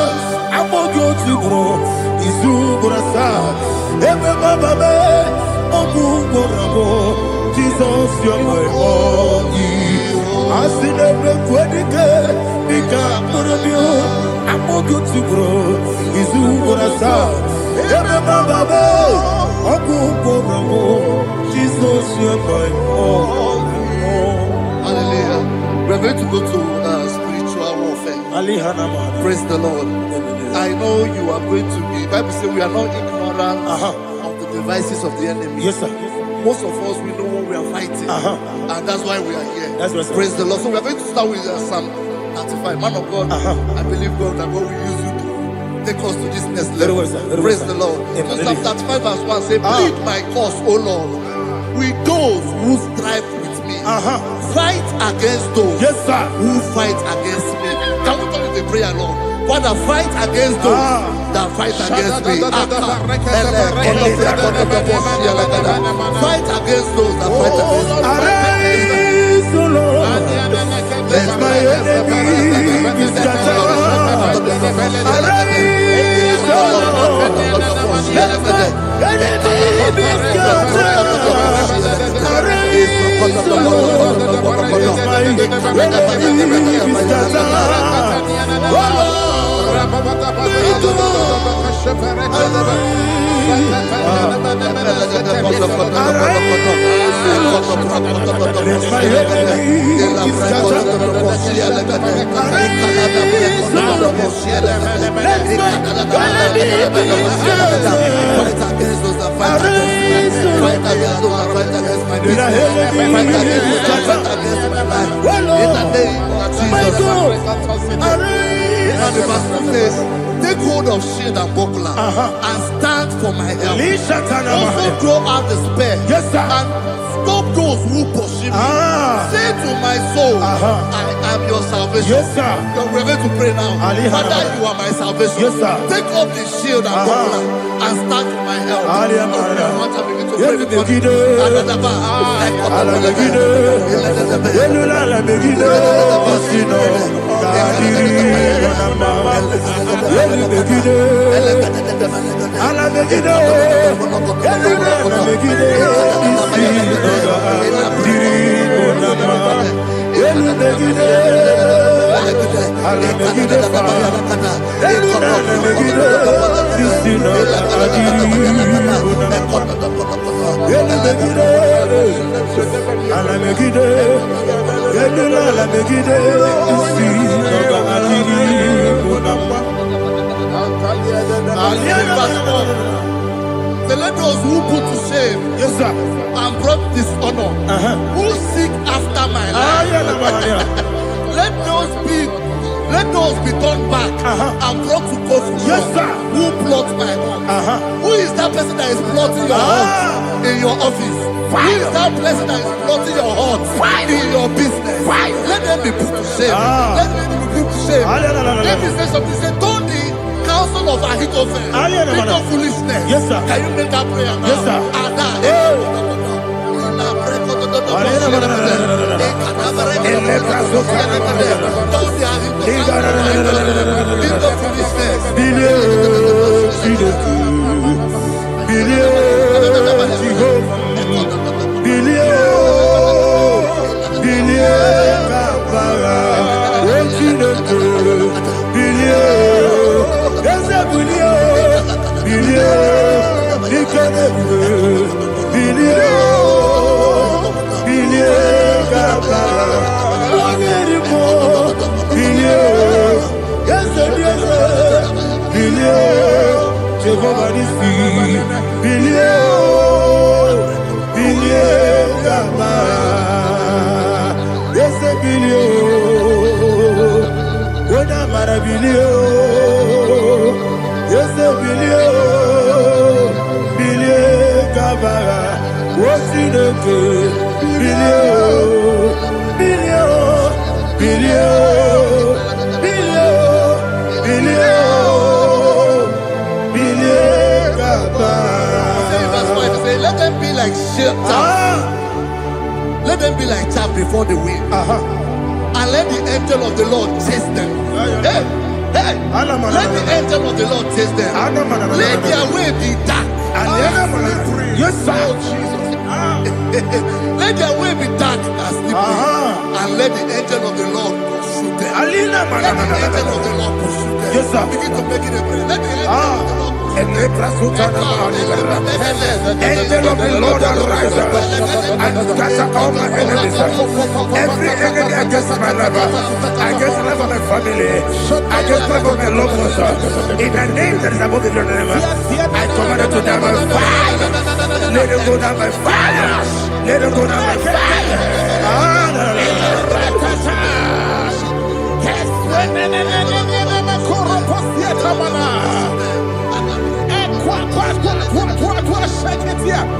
Amogo tibro Izu burasa Ebe bababe Ogu borabo Jesus you're my only Asinebe kwedike Nika burabio Amogo tibro Izu burasa Ebe bababe Ogu borabo Jesus you're my only. Hallelujah. We're going to go to spiritual warfare. Praise the Lord. I know you are going to be. Bible says we are not ignorant of the devices of the enemy. Yes, sir. Most of us, we know what we are fighting, and that's why we are here. That's right, sir. Praise the Lord. So we are going to start with Psalm 35. Man of God, I believe God that God will use you to take us to this next level. Very well, sir. Very Praise well, the sir. Lord. Amen. So Psalm 35 verse 1 say, plead my cause, O Lord, with those who strive with me. Fight against those who fight against me. Can we call it a prayer, Lord? Father, fight against those that fight against me. Fight against those that fight against me. Arise, O Lord, let my enemy be scattered. Arise, O Lord, let my enemy be scattered. Arise, O Lord, let my enemy be scattered. Oh Lord, take hold of shield and buckler and stand for my help. Also throw out the spear and stop those who pursue me. Say to my soul, I am your salvation. We're going to pray now. Father, you are my salvation. Take up the shield and buckler and stand for my help. Let those who put to shame, yes, sir, and brought dishonor, who seek after my life, let those be turned back and brought to court. Yes, sir. Who plot my home? Who is that person that is plotting your heart in your office? Who is that person that is plotting your heart in your business? Let them be put to shame. Let them be put to shame. Let me say something. Say, don't the counsel of Ahithophel, think of foolishness. Yes, sir. Can you make that prayer now? Yes, sir. Let them be like let them be like chaff before the wind, and let the angel of the Lord chase them. Hey, let the angel of the Lord chase them. Let their way be dark. Yes, sir. Let their way be dark and slippery, and let the angel of the Lord pursue them. Let the angel of the Lord pursue them. Yes, sir. Begin to make it a prayer. Let the angel of the Lord. Angel of the Lord arise and scatter all my enemies. Every enemy against my life, against the life of my family, against the life of my loved ones. In the name that is above the name, I command it to die by fire. Let it go down by fire. Let it go down by fire.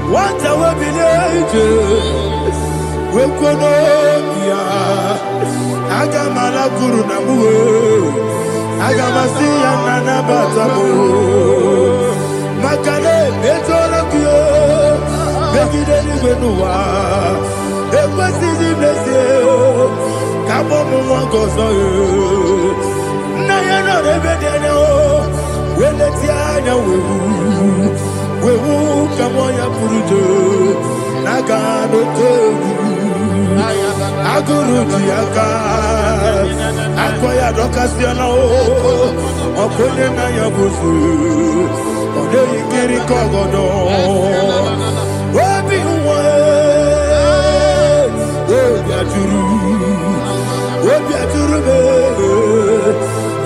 What I will be we could Agamala Guru Namu Agamasi and Nanabatamu Makane Betolakio Begideni Benua Equasi Blessio Kabomu Wankoso Nayano Rebedeno Weletiana Wewu Kamoya Purujo Nagano Tewu Aguru Diaka Akoya Dokasiana Okone Nayabusu Ode Ikiri Kogodo Obi Uwe Obi Aturu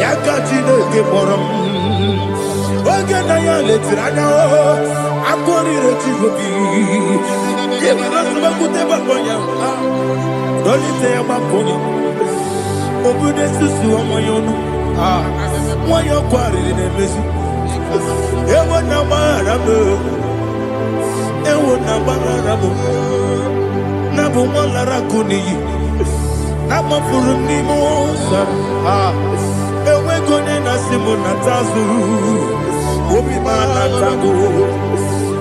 Yakachine Keporam Oge Nayale Tirana Akori Rechigobi Yemanasubakute Bakoya Dolite Bakoya Obude Susu Amoyono Moyo Kwari Nemesi Ewo Namarabu Ewo Namarabu Nabu Malarakuni Nama Furuni Mosa Ewe Gone Nasimu Natazu Obi Malatago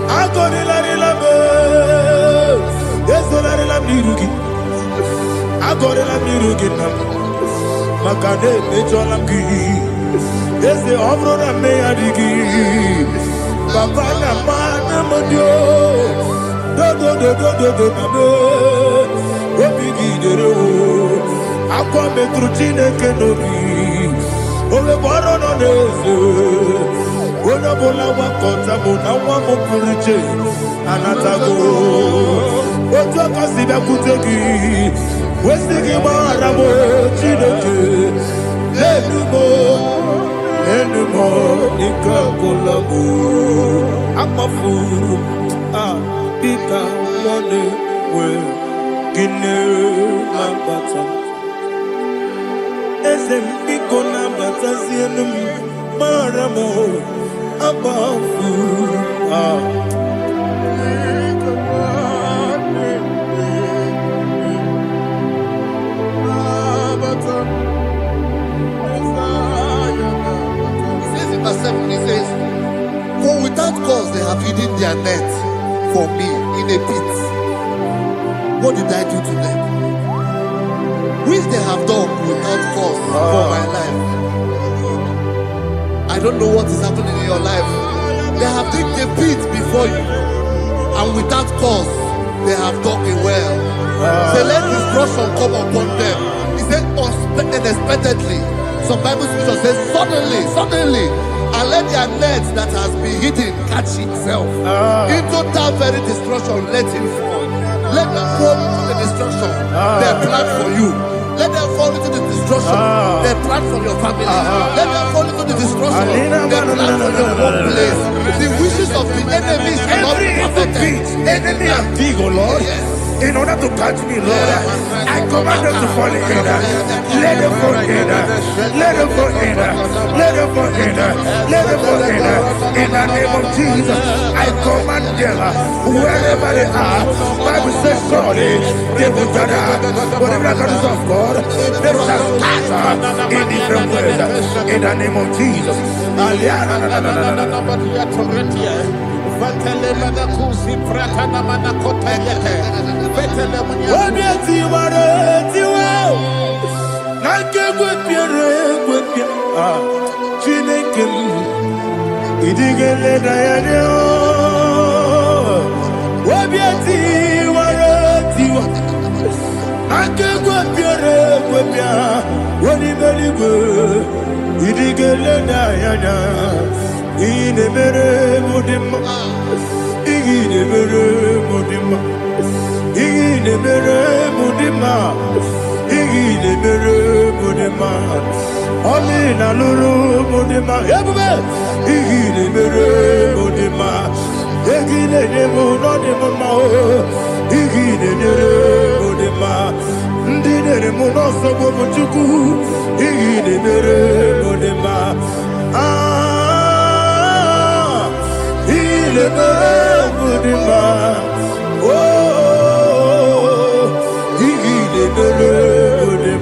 Agori Larilabe Yesolari Lamirugi Agori Lamirugi Nam Makade Mejolamki ese obro na me adigi papa na mana modio do na me obigi dero akwa metru Chineke nobi owe boro no neze ona bola wakota bona wa mo puriche anatago otu akasi bia kutegi wesigi mara mo Chineke Enumo nikakolabu amafu bika mone we gine mabata ezem biko na bata zienum maramo abafu He says, for without cause they have hidden their net for me in a pit. What did I do to them? Which they have done without cause for my life. I don't know what is happening in your life. They have digged a pit before you, and without cause they have dug a well. Say, let destruction come upon them. He said, unexpectedly. Some Bible scripture says, suddenly. And let their net that has been hidden catch itself. Into that very destruction, let it fall. Let them fall into the destruction they plan for you. Let them fall into the destruction they plan for your family. Let them fall into the destruction they plan for your workplace. The wishes of the enemy shall not be perfected. Enemy and dig, oh Lord. Yes. In order to catch me, Lord, I command them to fall in. Let them fall in. Let them fall in. Let them fall in. Let them fall in. In the name of Jesus, I command them wherever they are. Bible says, surely they will gather. Whatever that is of God, they shall scatter in different ways. In the name of Jesus. Olina luru mudima ebube igile mere mudima egile demo no demo ma igile mere mudima ndine demo no sobo buchuku igile mere mudima igile mere mudima igile mere mudima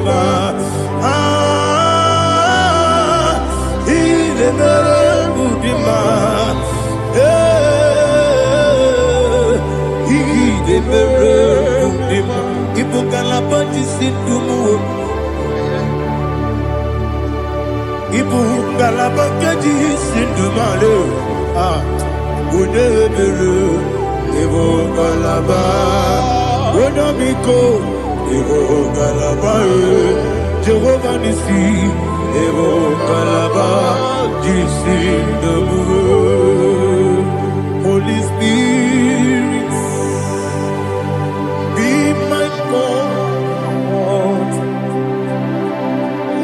Jehovah Nissi, Evo Kalaba, Jesus the Holy Spirit, be my God.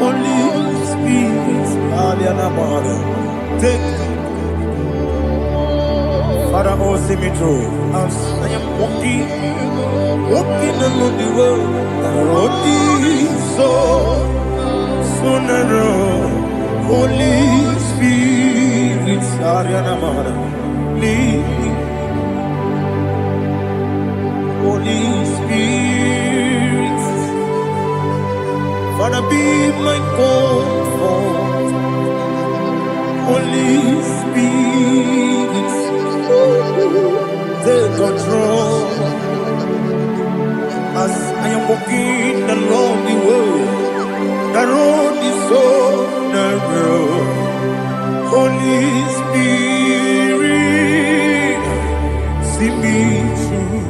Holy Spirit, take Father, oh, see me through. As I am walking along the road, the road is so narrow. Holy Spirit, lead me. Holy Spirit, Father, be my comfort. Holy Spirit, take control. As I am walking along the way, the road is so narrow. Holy Spirit, see me through.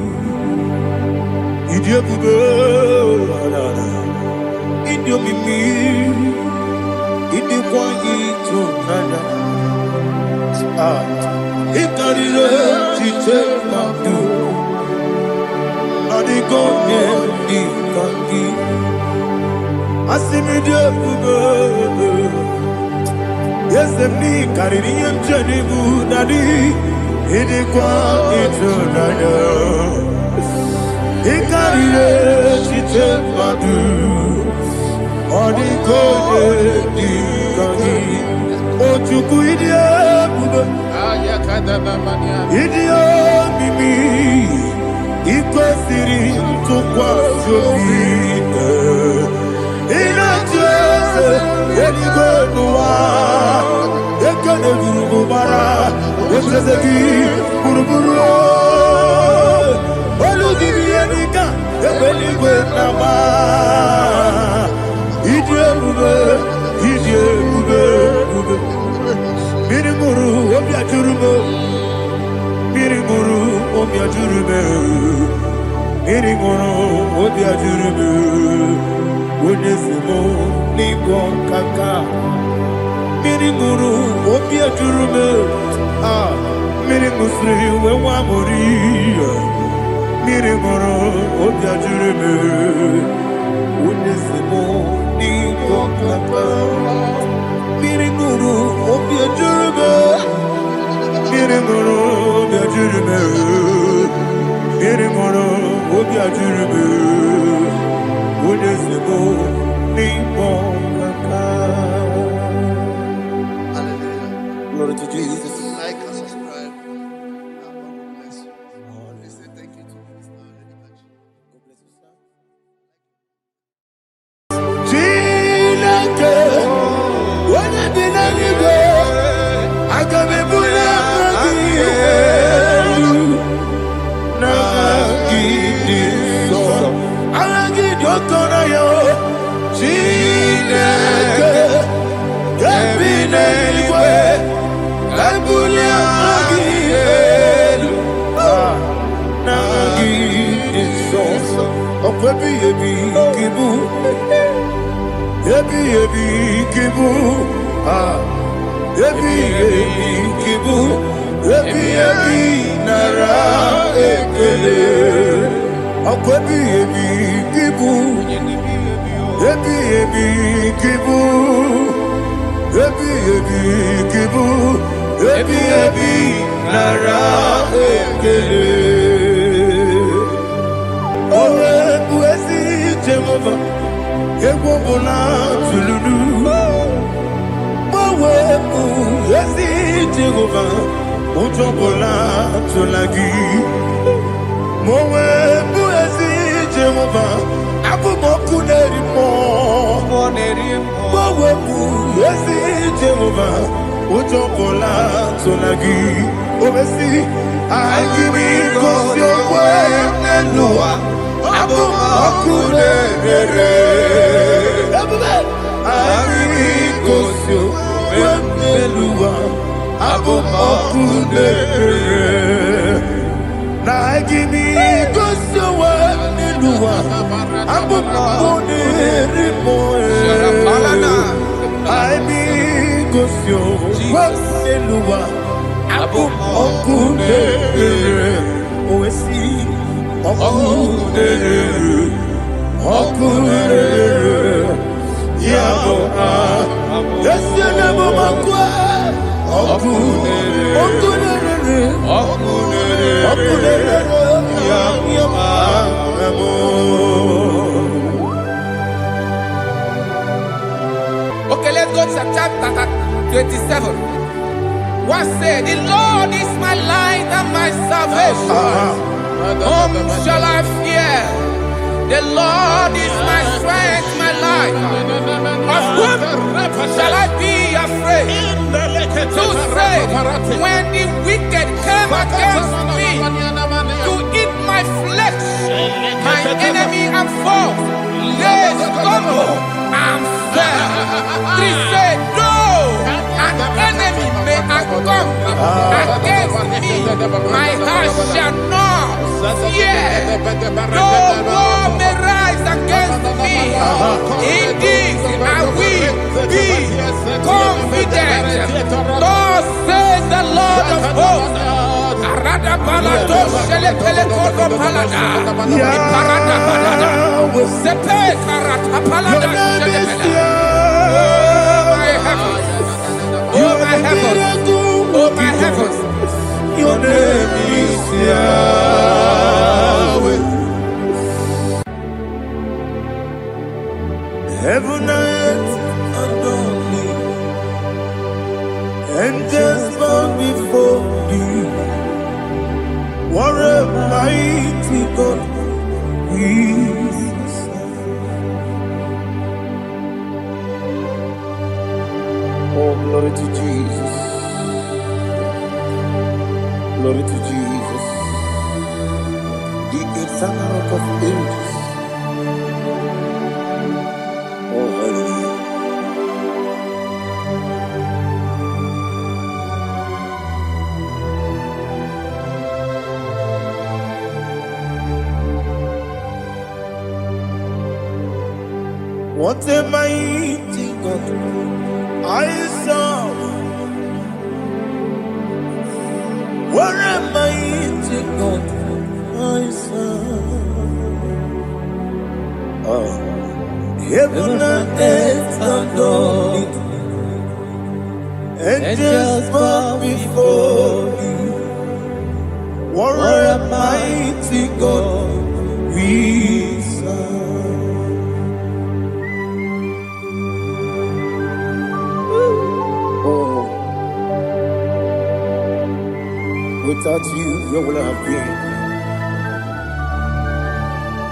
Idiobube, Idiomimi, Idikwanito Nana. Ikarire Chiche Madu, Adigonye Ikangi. Asimidiobu, yes, the me Caribbean Janibu Nadi, Idikwa Itunada, Ikarire Chiche Madu, Adigonye Ikangi, Ochuku Idiobu, Idiomimi, Ikwesiri Tukwa Jovine. Anigwenua, ekene gurubara, esezegi buruburu. Olugiri enika, ebeligwe nama. Idiebube, idiebube. Mirimuru, obiajurume. Mirimuru, obiajurume. Mirimuru, obiajurume. Onesimo nigo kaka Miringuru opia jurume Miringusri wewa mori Miringuru opia jurume Onesimo nigo kaka Miringuru opia jurume Miringuru opia jurume Miringuru opia jurume Glory to Jesus. Like and subscribe. And God will bless you. Please say thank you to Mr. Lady. God bless you, sir. Chineke, when I did not go, I can be put Okay, let's go to chapter 27. What said, the Lord is my light and my salvation. Whom shall I fear? The Lord is my strength, my life. Of whom shall I be afraid? Who said, when the wicked came against me to eat my flesh, my enemy and foe, they stumble and fell. Three said, no, an enemy come against me, my heart shall not fear. No war may rise against me. In this I will be confident. Thus says the Lord of hosts. Arada balado shele pele kodo palada. Iparada balada. Sepe karata palada shele pele. Oh my heavens. Oh my heavens. Your name is Yahweh. Heaven and earth adore me, angels bow before thee. What a mighty God we serve. Oh, glory to Jesus. Glory to Jesus, the eternal rock of ages. Oh, hallelujah. What a mighty God I serve. What a mighty God I serve. Heaven and earth adore it. Angels bow before you. What a mighty God we serve. Oh. Without you, where would I have been?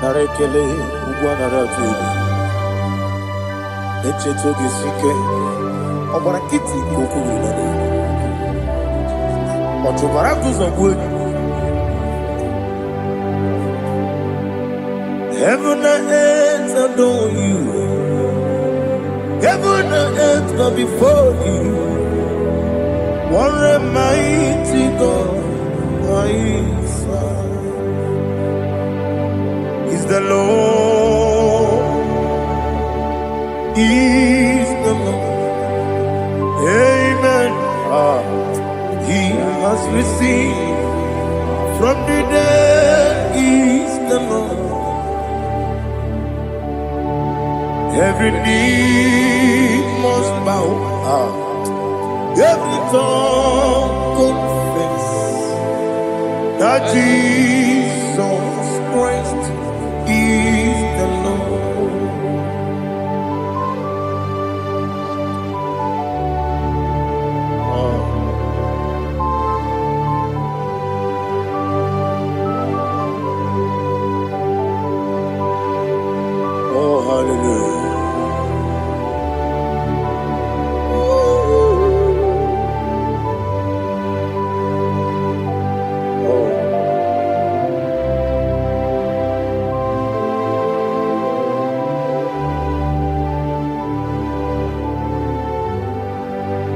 Narekele, Ugwanaratu, Echetoge Sike, Obarakiti, Kokuru, Otobarakus of wood. Heaven and earth adore you. Heaven and earth bow before you. What a mighty God I serve. Is the Lord, is the Lord. Amen. He has received from the dead, is the Lord. Every knee must bow. Every tongue confess that Jesus Christ is the Lord. Oh, hallelujah.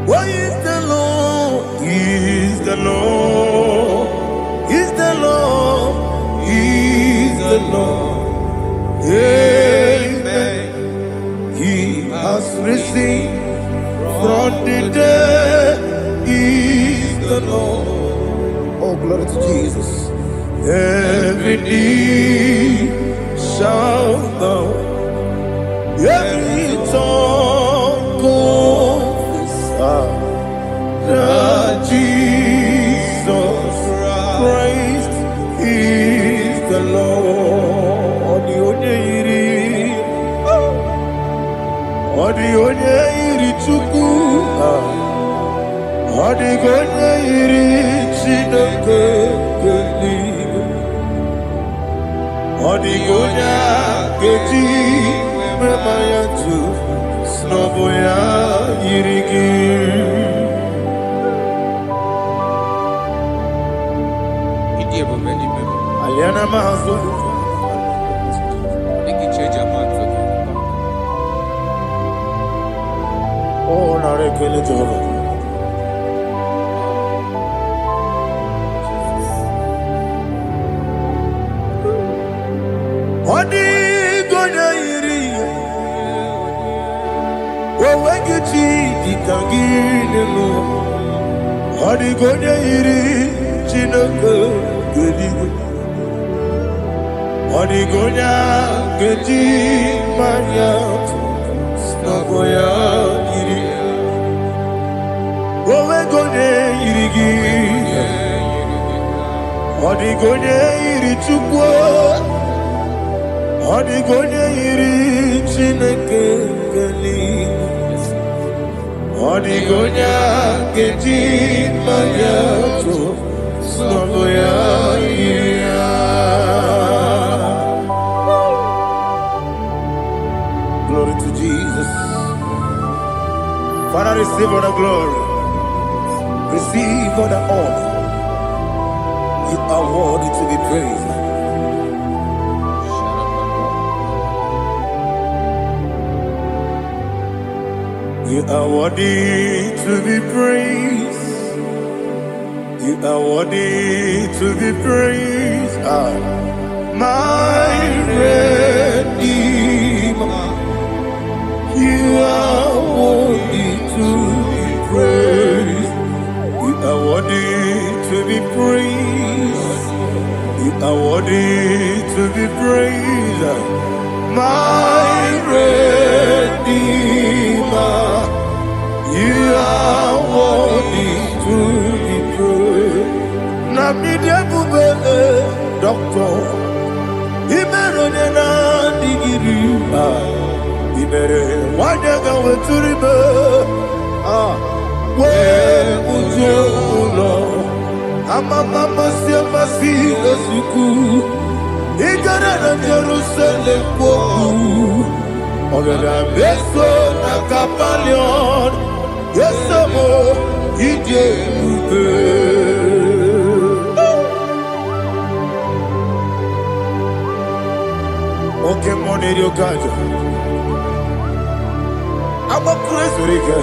Why is the Lord? He is the Lord. He's the Lord. He's the Lord. Amen. He has risen from the dead. He's the Lord. Oh, glory to Jesus. Every knee shall bow. Every tongue confess that Jesus Christ is the Lord. The onye iri Chukwu, the onye iri Chineke keligwe, the onye keji mema ya tu snobo ya iri gị. Aliana mazo. Oh, narekele Jehovah. Owegiti Ditangino Hadigonya Iri Chinaka Gedigo Hadigonya Gedi Maya Snagoya Iri Owegonya Irigi Hadigonya Iri Chukwa Hadigonya Iri Chinaka Gedigo Hadigonya Gedi Maya Snagoya Iri. Glory to Jesus. Father, receive all the glory. Receive all the honor. You are worthy to be praised. You are worthy to be praised. You are worthy to be praised. My Redeemer. You are worthy to be praised. You are worthy to be praised. You are worthy to be praised. My Redeemer. You are worthy to be praised. Namidebube, Doctor. Imeronena digiri. Ibere wanyaga weturibe we ujulo amama siamasi esuku igara na Jerusalem kwoku ogada beso na kapalion yesamo ije ube oke moneri okaja I'm a crazy rigger.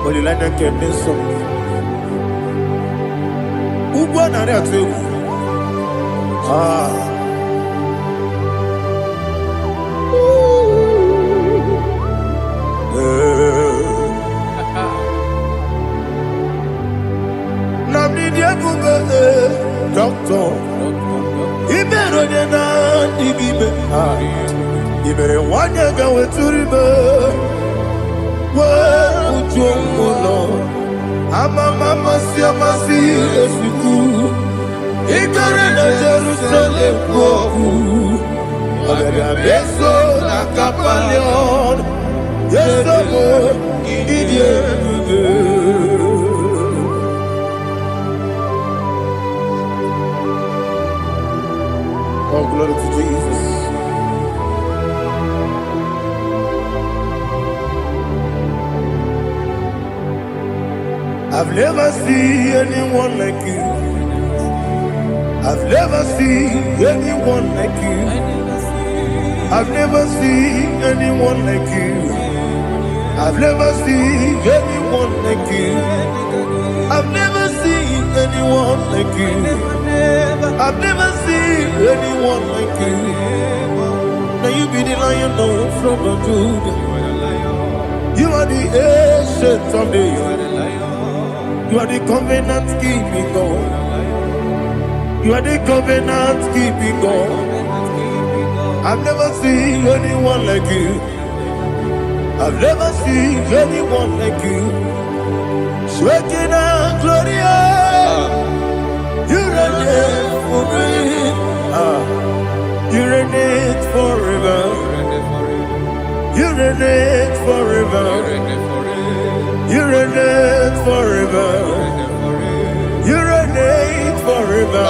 But you like that getting some. Who won on that too? Namibia Doctor. He better than I. You better want to go to river. Well, Lord, I'm a mama, see as we go. He got in Jerusalem, go. I'm a beso, like a palion. Yes, oh, glory to Jesus. I've never seen anyone like you. I've never seen anyone like you. I've never seen anyone like you. I've never seen anyone like you. I've never seen anyone like you. I've never seen anyone like you. Now you be the lion from the Judah. You are the ancient of days. You are the covenant keeping God. You are the covenant keeping God. I've never seen anyone like you. I've never seen anyone like you. Shaking and glorious. You reign for me. You reign forever. You reign forever. You reign forever. You reign forever.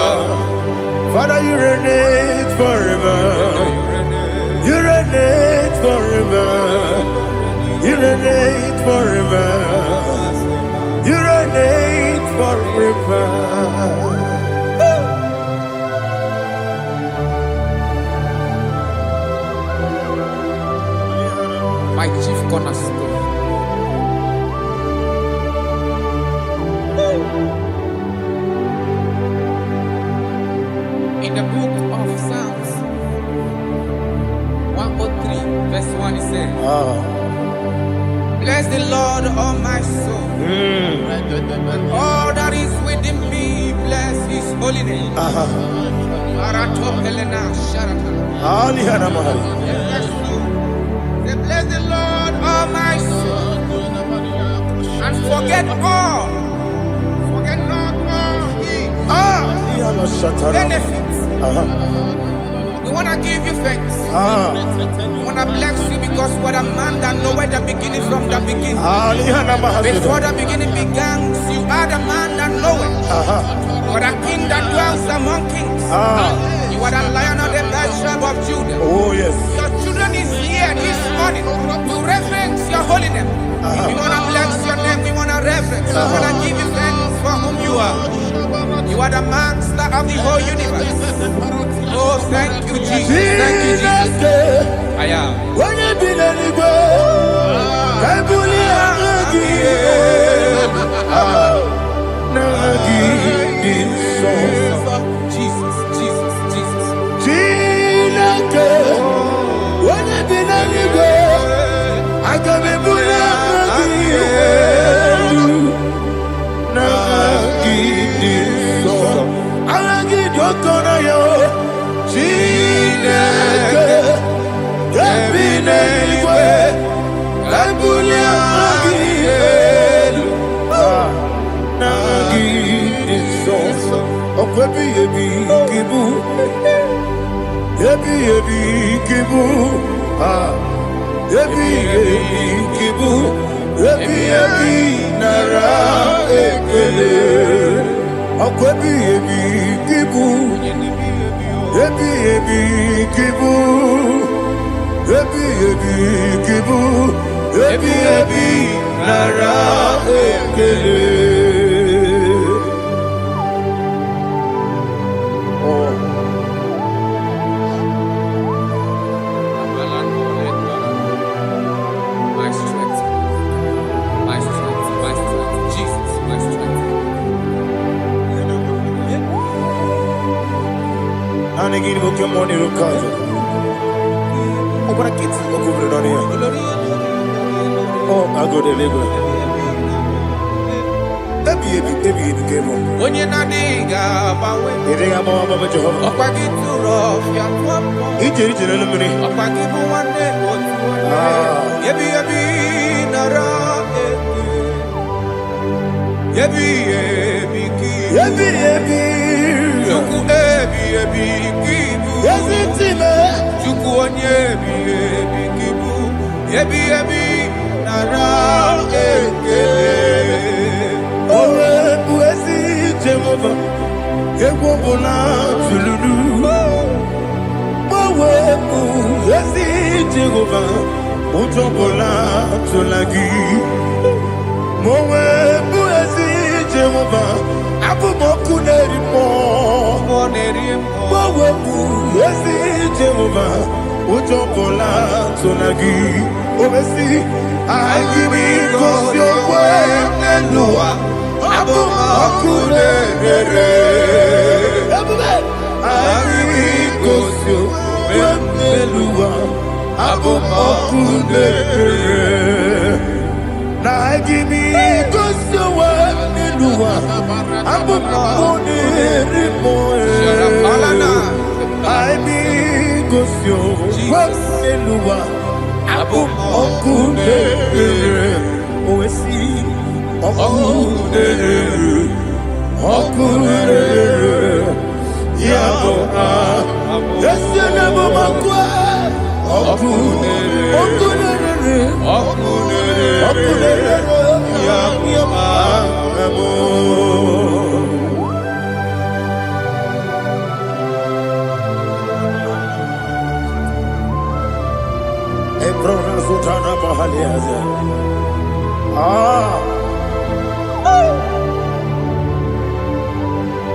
Father, you reign forever. You reign forever. You reign forever. You reign forever. My chief cornerstone. In the book of Psalms 103, verse 1, it says, Bless the Lord, oh my soul. All that is within me, bless His holy name. Bless the Lord, oh my soul, and forget not all His benefits. We want to give you thanks. We want to bless you because what a man that knoweth the beginning from the beginning. Before the beginning began, you are the man that knoweth. What a king that dwells among kings. You are the Lion of the tribe of Judah. Oh yes. Your children is here this morning to reverence your holy name. We want to bless your name. We want to reverence. We want to give you thanks for whom you are. You are the master of the whole universe. Oh, thank you, Jesus. Thank you, Jesus. I am. When you be the igbo, I Jesus, Jesus, Jesus. When you be the igbo, I can be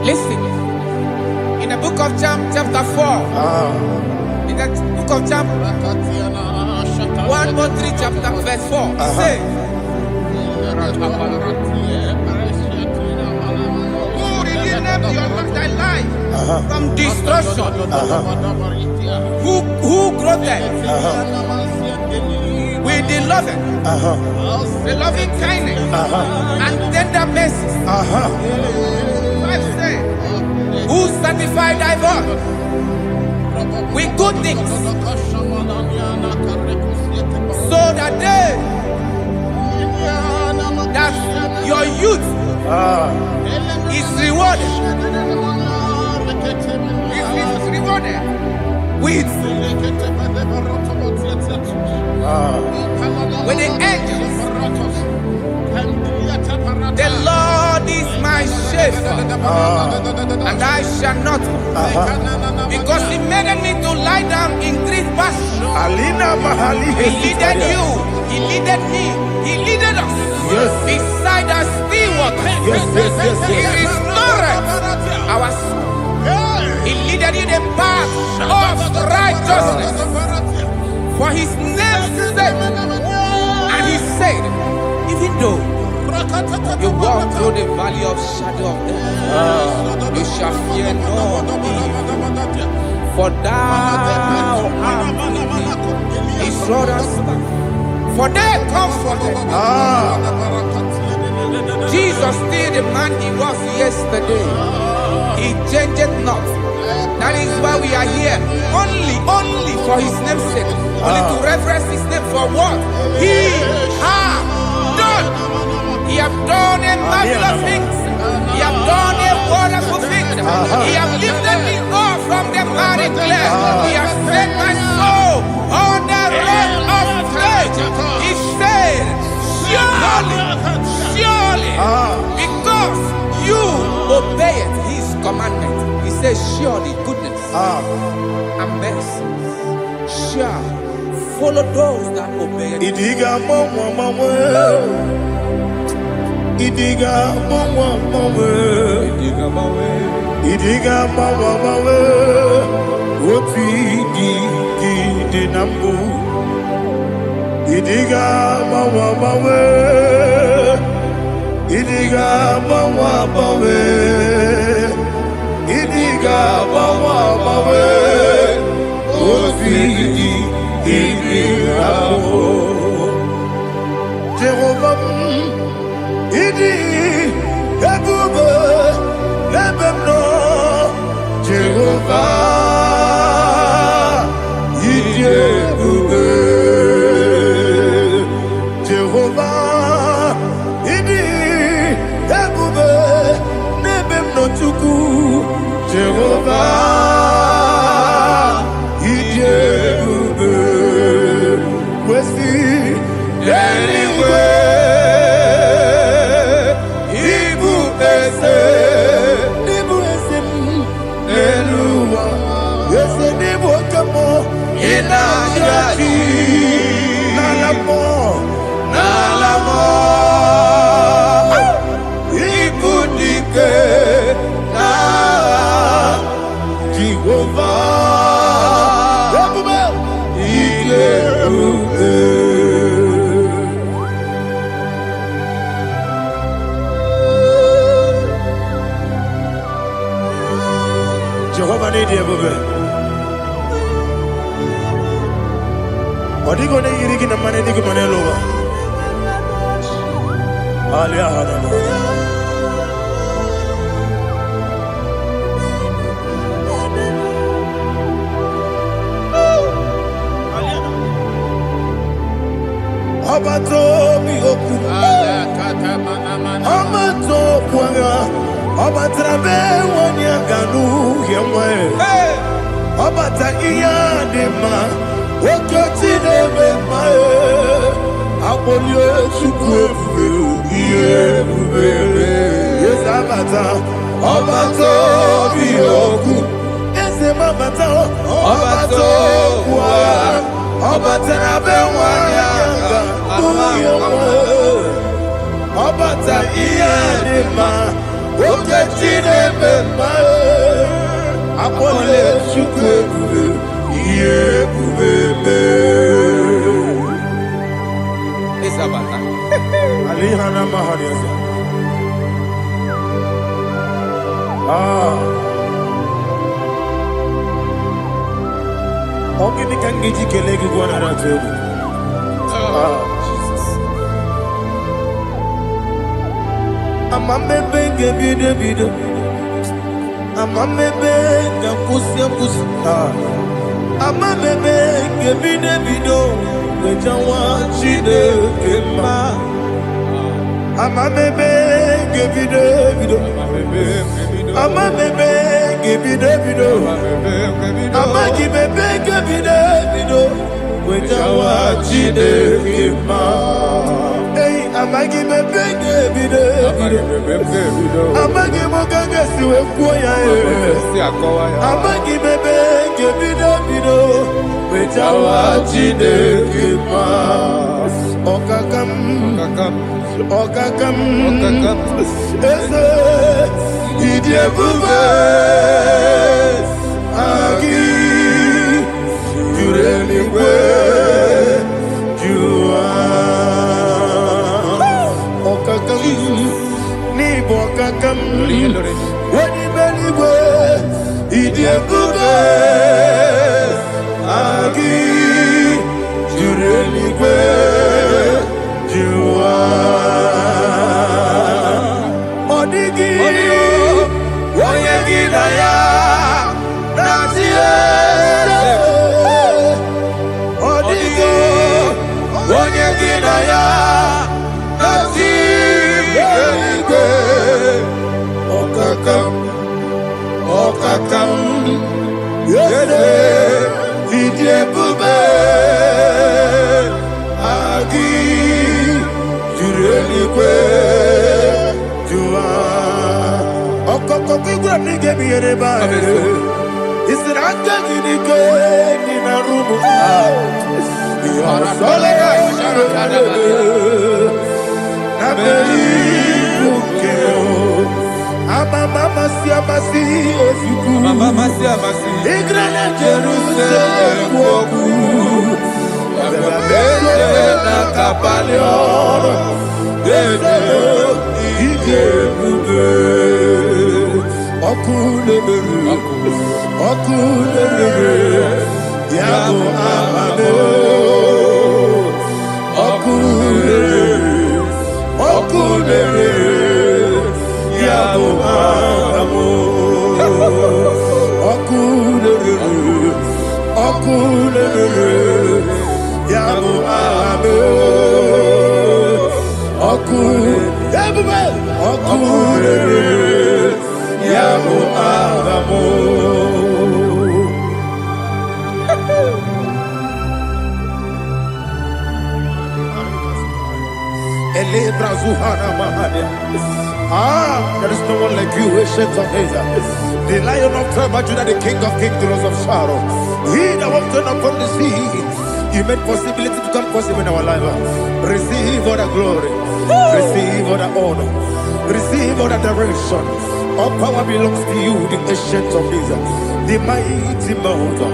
Listen, in the book of John, chapter 4, in the book of John 1:3, chapter verse 4, it says, who redeemed thy life from destruction, who groweth with with the loving, the loving kindness, and tender mercies. 5 say, who satisfy thy voice with good things, so that your youth is rewarded. Is rewarded with the angels. The Lord is my shepherd, and I shall not want, because He made me to lie down in green pastures. He leaded you, He leaded me, He leaded us beside the still waters. He restored our soul. He leaded you the path of righteousness for His name's sake. And He said, even though you walk through the valley of shadow of death, you shall fear no evil, for thou art with me. His rod and staff, for they comforted. Jesus still the man He was yesterday. He changed not. That is why we are here. Only for His name's sake. Only to reverence His name for what He has done. He has done a marvelous things. He has done a wonderful thing. He has lifted me up from the miry clay. He has set my soul on the road of faith. He said, surely, because you obeyed His commandment. He says, surely goodness and mercy shall follow those that obey Him. Idiga mama, Idiga mama, what we did nambu. Idiga mama, Idiga mama, Idiga mama, what we did Jehovah, Idi, Ebube, Ebemno, Jehovah, Idi, Ebube, Jehovah, Idi, Ebube, Ebemno Chuku, Jehovah, Idi, Ebube, Wesi, anyway. Jehovah need you, baby. What are you going to eat in the money? You can over. Abato mi oku, Abato kwanga, Abatrabe wanya ganu yemwe, Abata iya dema, Okoti deme mae, Abolio chukwe iye bubele, Yes Abata, Abato mi oku, Ese mabata, Abato kwa. Obatana wanya Obata iyanima Okechine bema Apole chukwe Iye kubebe Isabata Alihana mahariyaza Ogini kangiji kelegi gwana ratogu I'm a baby, give you the video. I'm a baby, the pussy. I'm a baby, give me the video. Which I want you to give me. I'm a baby, give me the video. I'm a baby, give me the video. I'm a baby, give me the video. Which I want you to give me. Hey, I'm a give me the video. I'm a give me the I'm a give me the video. Which I want you to give me. Okakam. Idie bube agi jureli we jua okakam ni bokakam wadi beli we idie bube agi jureli we jua odigi oyegi daya natie odigi oyegi daya natie okakam yede idie bube agi jureli kwe jua okoko kigura nige biyereba isiranga ginike nina rumu solega na beri bukeo mama siamasi ofiku igrana Jerusalem woku na kapalion ije bube okulere yabo amado okulere yabo amamo okulere yabo amamo okulere yabo amamo. There is no one like you, ancient of days. The Lion of tribe of Judah, the King of kings, the Rose of Sharon. He that walked upon the sea, you made possibility to come possible in our life. Receive all the glory, receive all the honor, receive all the direction. All power belongs to you, the ancient of days, the mighty mountain.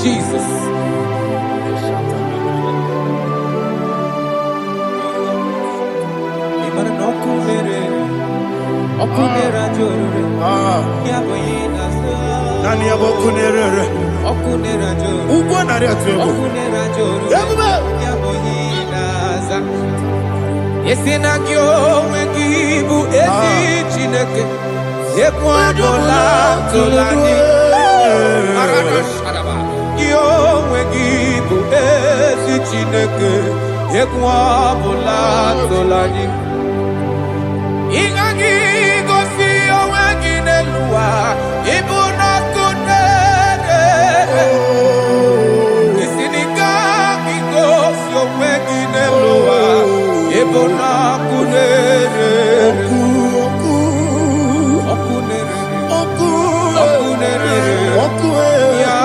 Jesus. Nani abokunere ugbo nari atuego Yesina kyo wengibu ezi chineke Yekwa dola tolani Kyo wengibu ezi chineke Yekwa dola tolani Ingagi gosi owengi nelua Ibuna kunere Isinika gosi owengi nelua Ibuna kunere Okunere Ya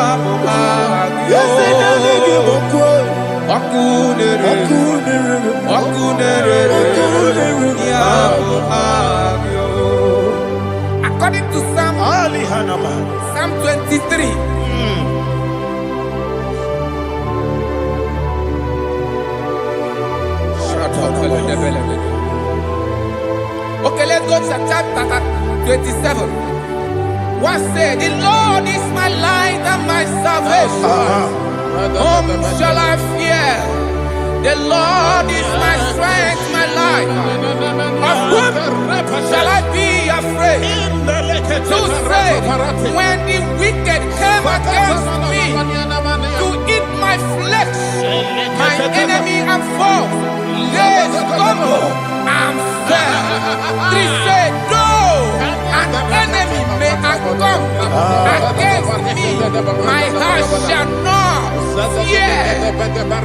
Agyo Okunere According to Psalm 23. Okay, let's go to chapter 27. What said? The Lord is my light and my salvation. Whom shall I fear? The Lord is my strength, my life. Of whom shall I be afraid? To say, when the wicked came against me to eat my flesh, my enemy and foe, they stumble and fell. They said, though an enemy may have come against me, my heart shall not fear.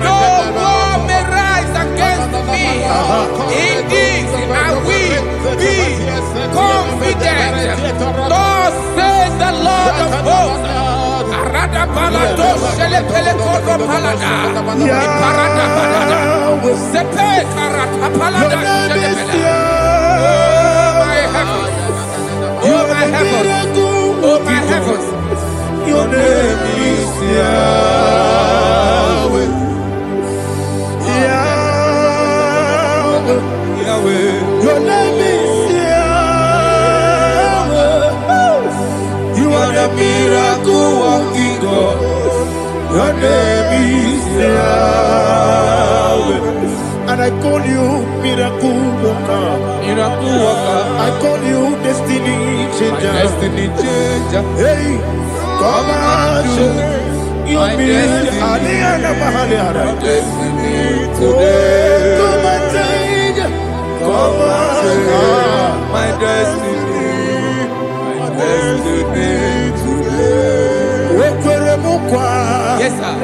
Though war may rise against me, in this I will be confident. Thus says the Lord of hosts. Oh my heavens, oh my heavens, your name is Yahweh. Yahweh, Yahweh, your name is Yahweh. You are the miracle working God. Your name is Yahweh. And I call you miracle worker. miracle worker. I call you destiny changer. Destiny changer. Hey, come on, My destiny. Destiny today. Come on, change. Come on, My destiny. My destiny today. Yes, sir.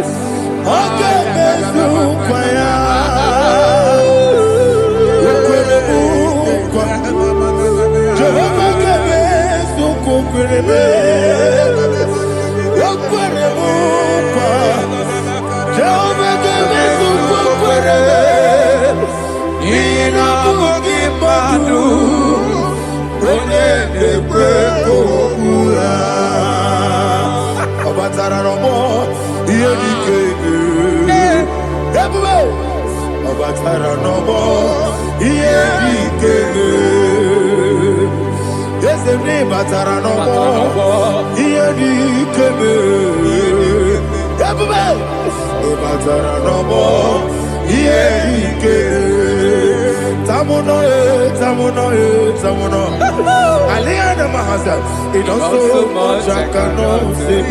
It also much I cannot say.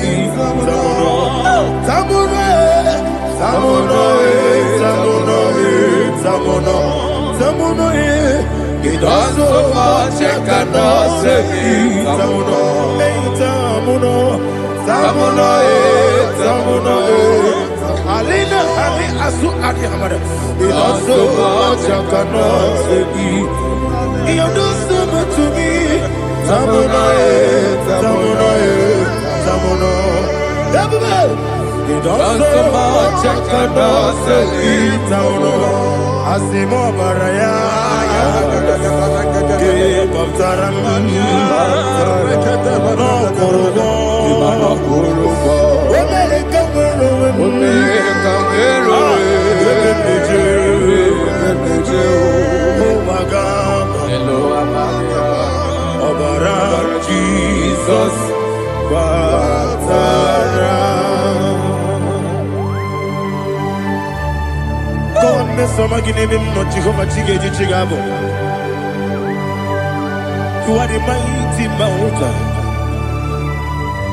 It also much I cannot say. Alina Ali Asu Adi Hamada. It also much I cannot say. You do so much to me. Tamuno. It also much I cannot say. Tamuno. Asimo Baraya. Give up Taramani. No Kurubo. Jesus, God, me some again in no Jehovah Chigabo. You are the mighty mountain,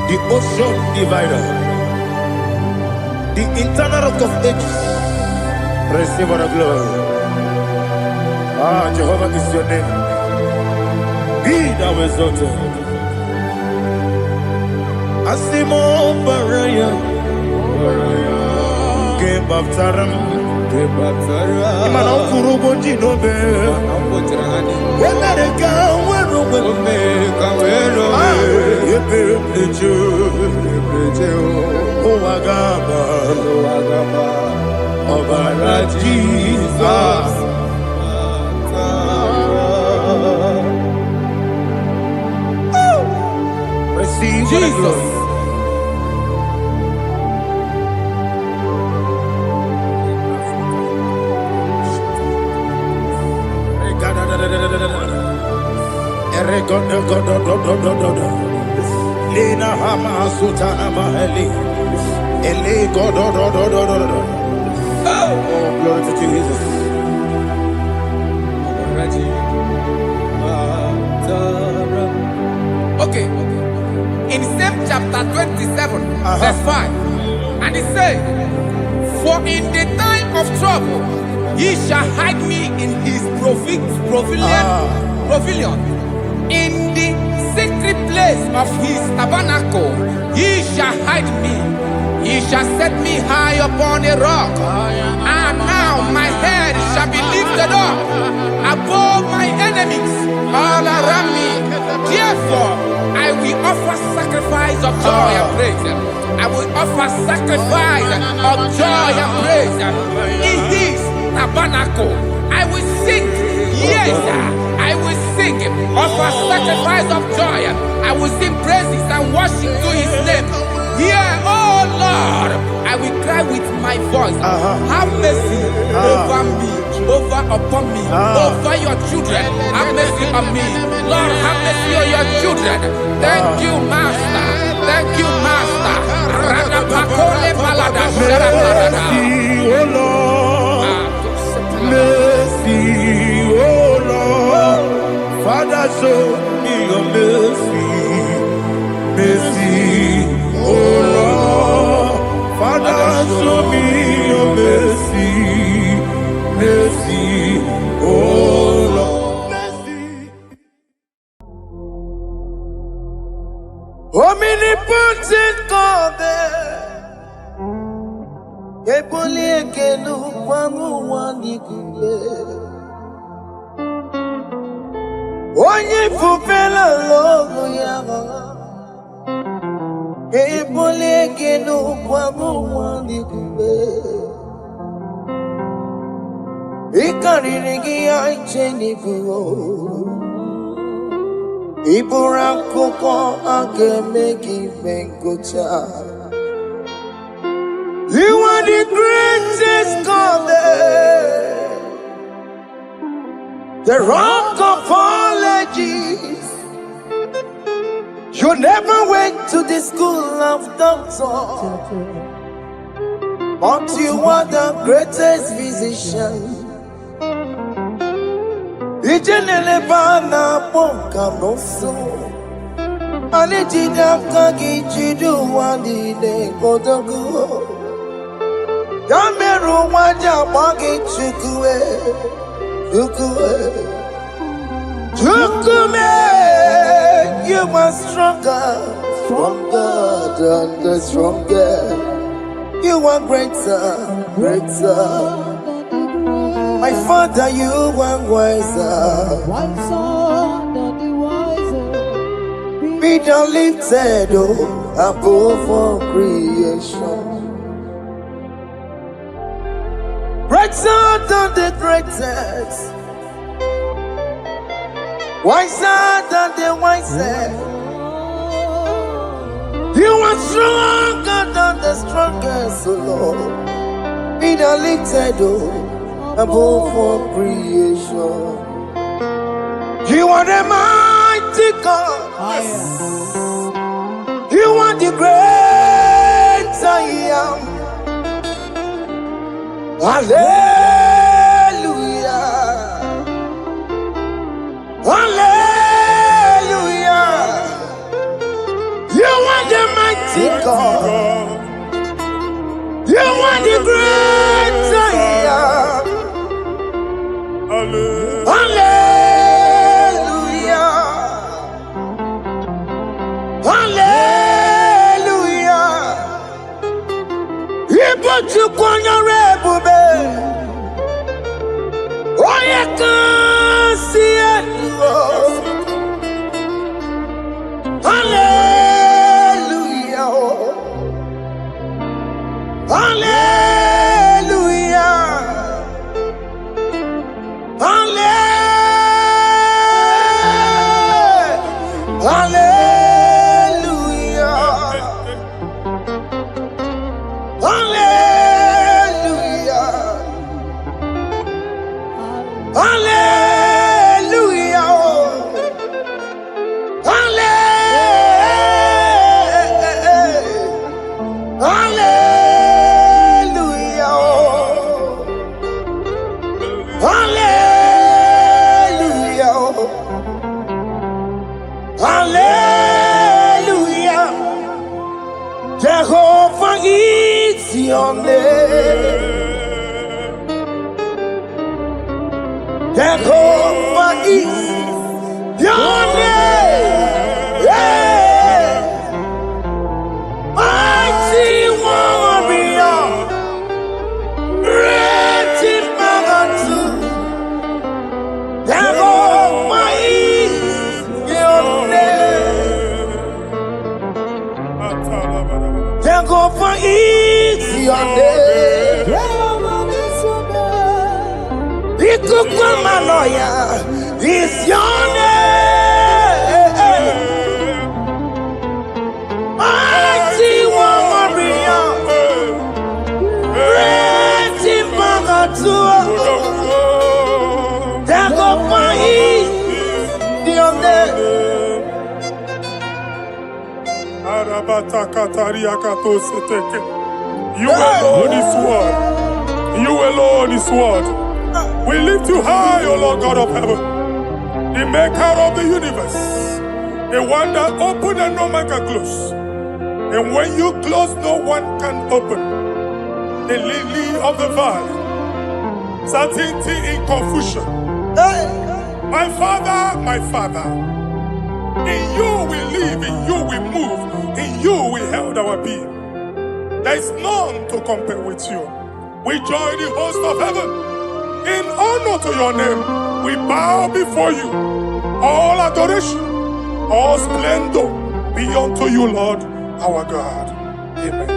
the ocean divider, the internal rock of ages. Receive our glory. Ah, Jehovah is your name. Be thou exalted. Asimo Baraya, Game of Taram, Imano Kurubo Jinobe, when I come, Jesus. Receive Jesus. Lina Hama Sutana Mahali Oh, glory to Jesus. Okay. In same chapter 27, verse 5. And it says, for in the time of trouble, he shall hide me in his pavilion. In the secret place of his tabernacle, he shall hide me. He shall set me high upon a rock. And now my head shall be lifted up above my enemies all around me. Therefore, I will offer sacrifice of joy and praise. I will offer sacrifice of joy and praise in his tabernacle. I will sing, yes, I will sing, offer sacrifice of joy. I will sing praises and worship to his name. Yeah, oh Lord, I will cry with my voice. Have mercy over me, upon me, over your children. Have mercy on me. Lord, have mercy on your children. Thank you, Master. Thank you, Master. Mercy, oh Lord. Mercy, oh Lord. Father, show me your mercy. Mercy, oh Lord. Father, show me your mercy. Mercy, oh Lord. Mercy. Omnipotent God, Eboli ekelu kwangu wanikule. Onye fupela logo yaga. Eboli ekelu kwangu wanikule. Ikarigi aicheni buo. Iburakoko akemeki bengocha. You are the greatest God, the rock of all ages. You never went to the school of doctor, but you are the greatest physician. Ijenelebana ponka noso, anijidaka gijidu wandine kodogo. Yameru waja wagi chukue, chukume. You are stronger than the strongest. You are greater. My Father, you are wiser. Be thou lifted above all creation. Greater than the greatest. Wiser than the wisest. You are stronger than the strongest, O Lord. Be thou lifted above all creation. You are the mighty God. You are the great I am. Hallelujah. Hallelujah. You are the mighty God. You are the great I am. Hallelujah. Hallelujah. You put you on your rebube. Oh, you can see it. Hallelujah. Hallelujah. Hallelujah. Hallelujah. Hallelujah. Hallelujah. Hallelujah. Hallelujah. Jehovah is your name. Jehovah is your name. Yeah. Mighty warrior. Great in magnitude. Jehovah is your name. Jehovah is your name. Ikukwamanoya is your name. Mighty warrior. Great in magnitude. Jehovah is your name. You alone is word. You alone is word. We lift you high, O Lord God of heaven, the maker of the universe, the one that opened and no man can close. And when you close, no one can open. The lily of the valley, certainty in confusion. My Father, in you we live, in you we move, in you we held our being. There is none to compare with you. We join the host of heaven. In honor to your name, we bow before you. All adoration, all splendor be unto you, Lord, our God. Amen.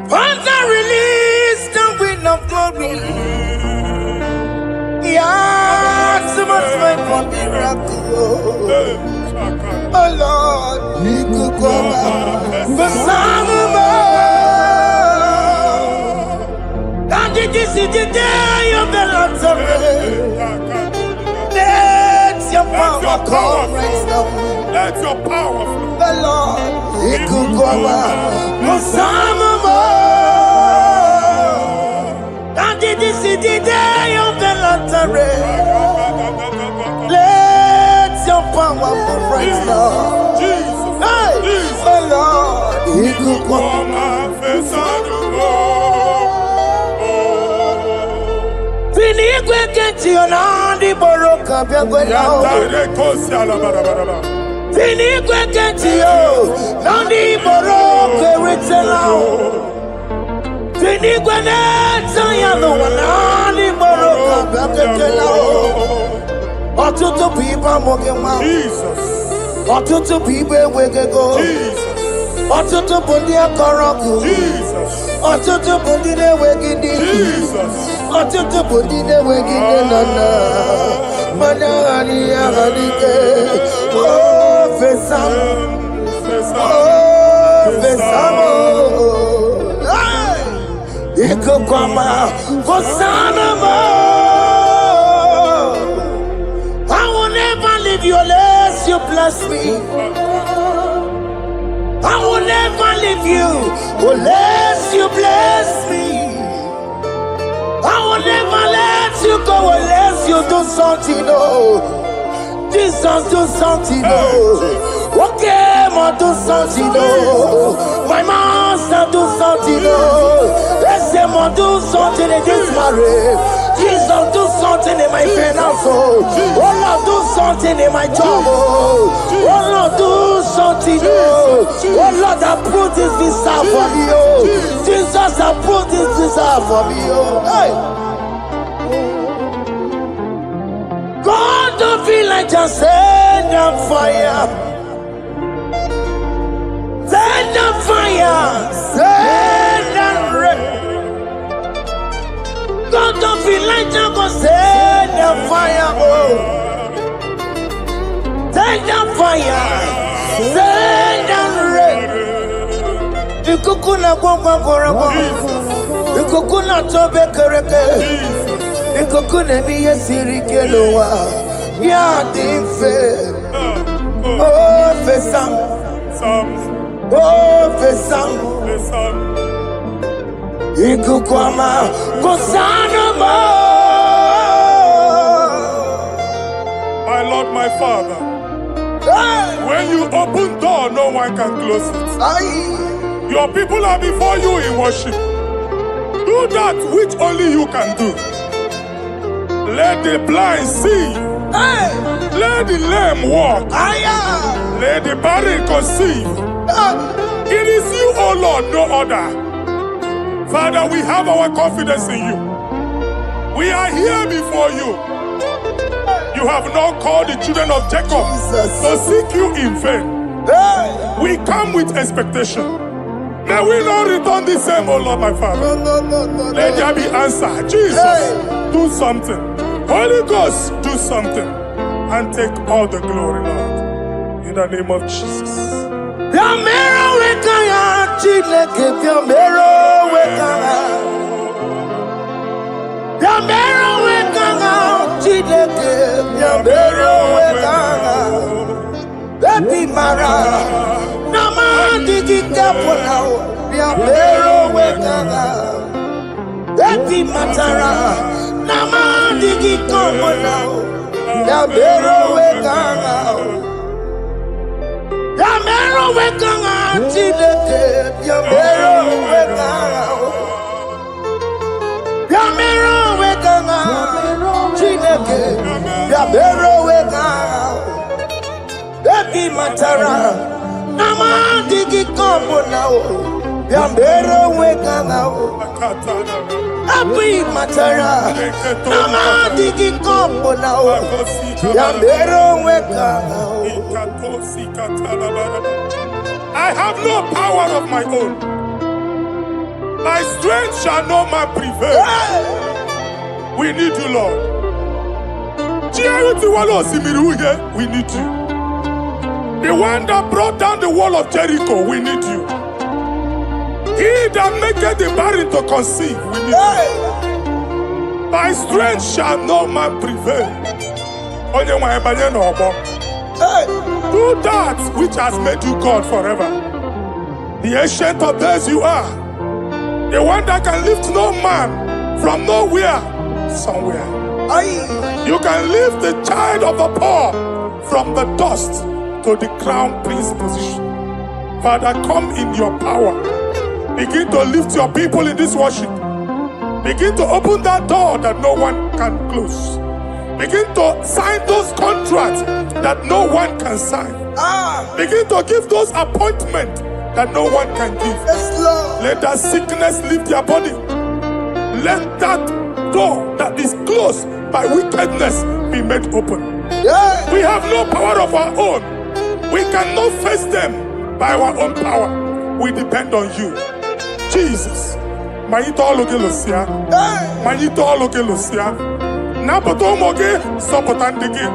Father, release the wind of glory. Yeah, so much time for miracle. Oh Lord, you could come out. The Son of God, this is the day of the Lord's array. Let your power come right now. Let your power flow. The Lord, you could come out. The Son of God, this is the day of the Lord's array. Let your power come right now. Jesus, Hey, Jesus. the Lord, you could come out. Finigwe kenti onandi boroka biagwelao. Finigwe kenti yo nandi boroka ritelao. Finigwe neta yano wanandi boroka biagwelao. Otutu pipa mogema. Jesus, Otutu pipe wegego. Jesus, Otutu bundi akoroku. Jesus, Otutu bundi ne wegidi. Jesus. Otutu bundi ne wegidi nana. Mana ani agadike. Oh fesam. Oh fesam. Iko kwama kosanama. I will never leave you unless you bless me. I will never leave you unless you bless me. I will never let you go unless you do something, oh. Jesus, do something, oh. Okay, ma do something, oh. My master, do something, oh. Let's say, ma do something in this marriage. Jesus, do something in my finance, oh. Oh Lord, do something in my job, oh. Oh Lord, do something, oh. Oh Lord, approve this visa for me, oh. Jesus, approve this visa for me, oh. Hey. God, don't feel like just send the fire. Send the fire. Send the rain. God, don't feel like just go send the fire. Oh. Send the fire. Send the rain. The kukuna gwangwa gwangwa. The kukuna tobe kereke. Ikokune miye sirikelowa ya dimfe. Oh fesam, oh fesam. Ikukwama kosana ma. my Father. When you open door, no one can close it. Your people are before you in worship. Do that which only you can do. Let the blind see. Let the lame walk. Let the barren conceive. It is you, O Lord, no other. Father, we have our confidence in you. We are here before you. You have not called the children of Jacob to seek you in vain. We come with expectation. May we not return the same, O Lord, my Father. Let there be answer. Jesus, do something. Holy Ghost, do something. And take all the glory, Lord. In the name of Jesus. Baby Mara, Nama digi kapona, Yamero wekanga. Baby Matara, Nama digi kapona, Yamero wekanga. Yamero wekanga, Chileke, Yamero wekanga. Yamero wekanga, Chileke, Yamero wekanga. Baby Matara, Nama digi kombo now, Yambero weka now. Baby Matara, Nama digi kombo now, Yambero weka now. I have no power of my own. My strength shall not man prevail. We need you, Lord. We need you. The one that brought down the wall of Jericho, we need you. He that maketh the barren to conceive, we need you. By strength shall no man prevail. Do that which has made you God forever. The ancient of days you are. The one that can lift no man from nowhere, somewhere. You can lift the child of the poor from the dust to the crown prince position. Father, come in your power. Begin to lift your people in this worship. Begin to open that door that no one can close. Begin to sign those contracts that no one can sign. Begin to give those appointments that no one can give. Let that sickness leave their body. Let that door that is closed by wickedness be made open. We have no power of our own. We cannot face them by our own power. We depend on you. Jesus. Manito ologelosia. Manito ologelosia. Napoto moge sopotandege.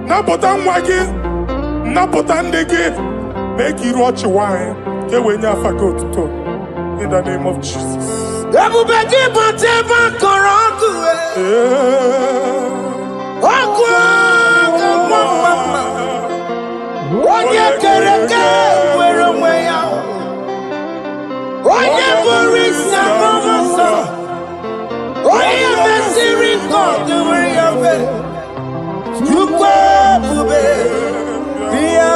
Napotan wage. Napotandege. Make you watch wine. Get when you forgot to talk. In the name of Jesus. Everybody but ever corrupt. Oye kereke wero mweya, oye borisa momoso, oye mesiri kodu weriyawe, yukwe bube biya,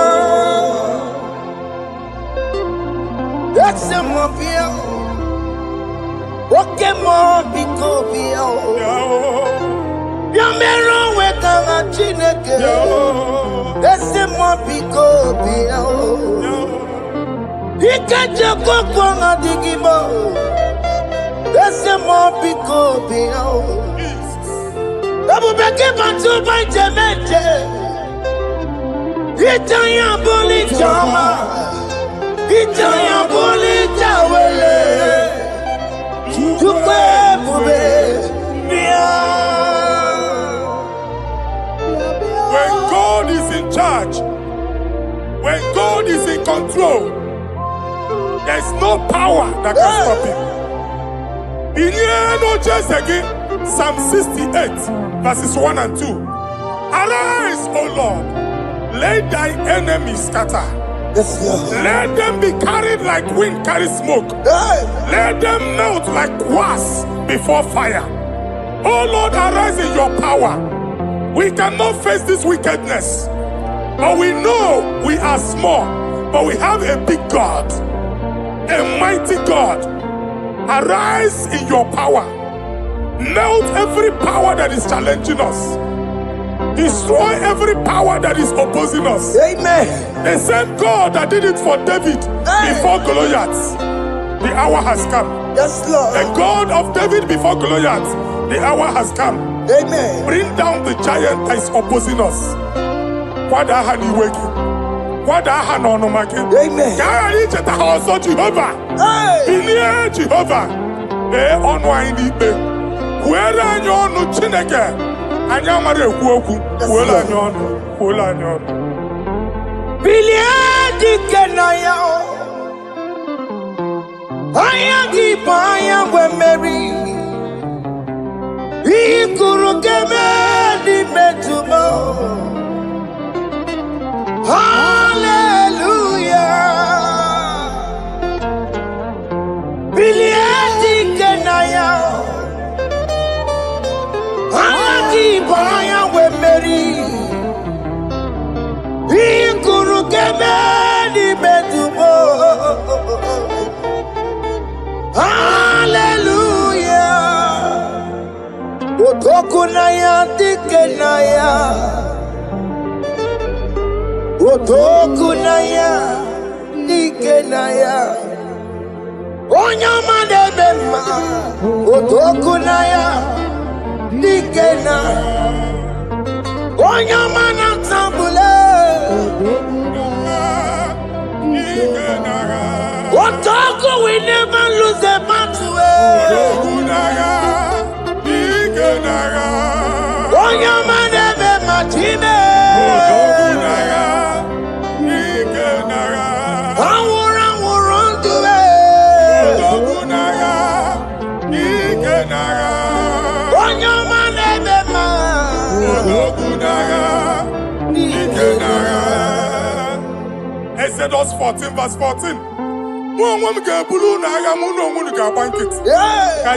ese mo biya, oke mo biko biya, yamero wekanga chineke. Ese mo biko biya o, ikaje koko nga digimo. Ese mo biko biya o, abu beke bantu baije meje. Itanya boli jama, itanya boli jawele. Chukwe bube biya. When God is in charge, when God is in control, there's no power that can stop him. In no just again, Psalm 68, verses 1 and 2. Arise, O Lord, let thy enemies scatter. Let them be carried like wind carries smoke. Let them melt like wax before fire. O Lord, arise in your power. We cannot face this wickedness. But we know we are small, but we have a big God, a mighty God. Arise in your power. Melt every power that is challenging us. Destroy every power that is opposing us. Amen. The same God that did it for David before Goliath, the hour has come. Yes, Lord. The God of David before Goliath, the hour has come. Amen. Bring down the giant that is opposing us. Amen. Jehovah. Hey. Jehovah. Where are you no Chineke? Anyamare kuoku. Where are you? Where are you? Biliadi kenaya. Ayagi paya we Mary. Ikuru keme di metumo. Hallelujah. Biliadi kenaya. Ayagi paya we Mary. Ikuru keme di metumo. Hallelujah. Otokunaya dikenaya. Otokunaya dikenaya. Onyamade bema. Otokunaya dikena. Onyamana tambule. Otoku, we never lose the battle. Onyamade bema time. Exodus 14 verse 14.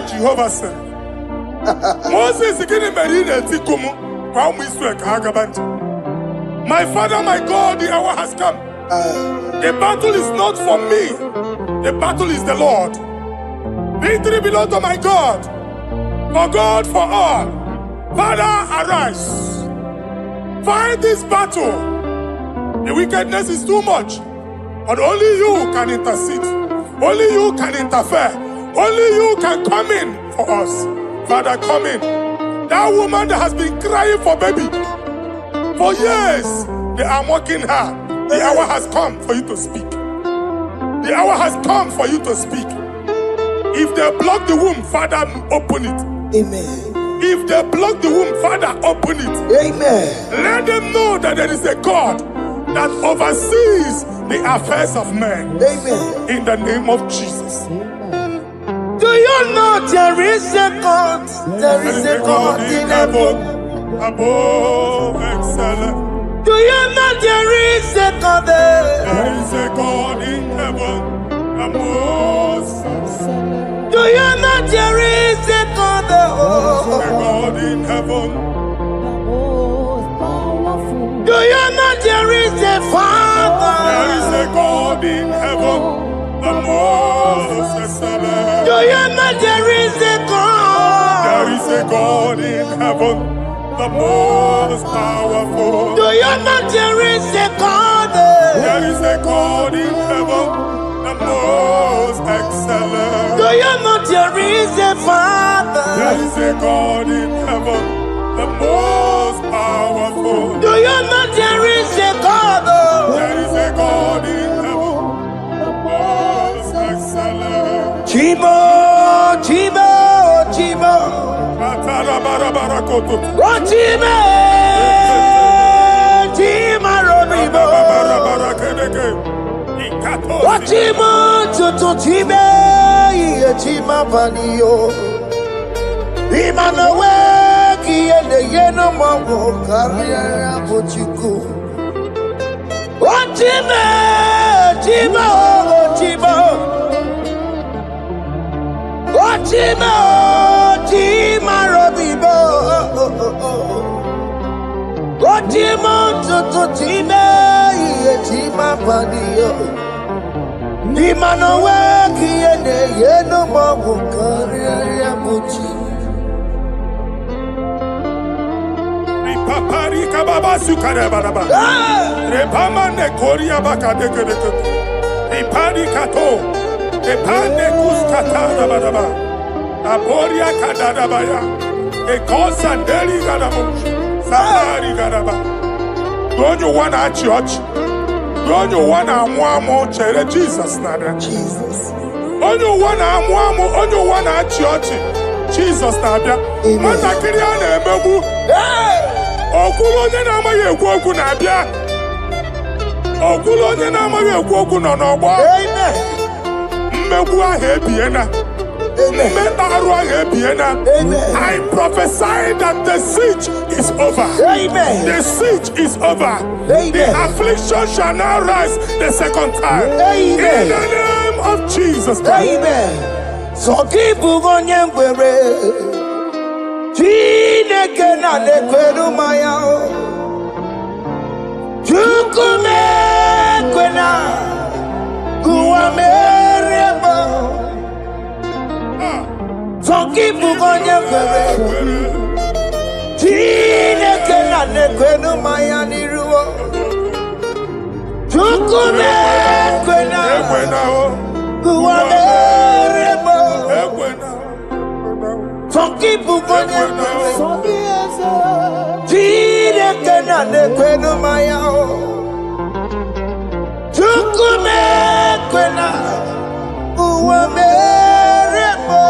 Jehovah said, Moses my father, my God, the hour has come. The battle is not for me. The battle is the Lord. Victory belongs to my God. For God, for all. Father, arise. Fight this battle. The wickedness is too much. But only you can intercede. Only you can interfere. Only you can come in for us. Father, come in. That woman that has been crying for baby for years, they are mocking her. The hour has come for you to speak. The hour has come for you to speak. If they block the womb, Father, open it. Amen. If they block the womb, Father, open it. Amen. Let them know that there is a God that oversees the affairs of men. Amen. In the name of Jesus. Do you know there is a God? There is a God in heaven. Above excellent. Do you know there is a God there? There is a God in heaven. Above excellent. Do you know there is a God there? There is a God in heaven. Do you know there is a Father? There is a God in heaven, the most excellent. Do you know there is a God? There is a God in heaven, the most powerful. Do you know there is a God? There is a God in heaven, the most excellent. Do you know there is a Father? There is a God in heaven, the most powerful. Do you know there is a God? There is a God in heaven, the most excellent. Chimo, Chimo, Chimo. Oh, Chimo, Chimo, Robibo. Oh, Chimo, Chutu, Chimo, Chimo, Panio. Imanowe, Kiene, Yeno, Mamo, Karia, Pochiku. Oh, Chimo, Chimo, Chimo. Chimo, Chimo, Robibo. Chimo, Chimo, Chimo. chima padio. Ni mano weki ene yeno mawu kariya muchi. Papari kababa sukare baraba. Repama ne koria baka deke deke. Repari kato. Repane kuskata baraba. Aboria kadada baya. E kosa deli gadamu. Safari gadaba. Don't you wanna church? Don't you wanna amu chere Jesus nada? Jesus. Don't you wanna amu? Don't you wanna church? Jesus nada. Mata kiriane emebu. Okulo onye na-amaghị ekwu okwu na-abịa. Okulo onye na-amaghị ekwu okwu nọ n'ọgbọ. Mmegbu ahụ ebiena. Mmeta arụ ahụ ebiena. I prophesy that the siege is over. Amen. The siege is over. Amen. The affliction shall now rise the second time. Amen. In the name of Jesus Christ. Amen. So keep onye ngwere. Chineke na nekweru maya o. Chukume kwena kuwa merebo. Zonkipu onye kwere. Chineke na nekweru maya niruo. Chukume kwena kuwa merebo. Some people go there. Chineke na nekwenu maya o. Chukume kwena uwa merebo.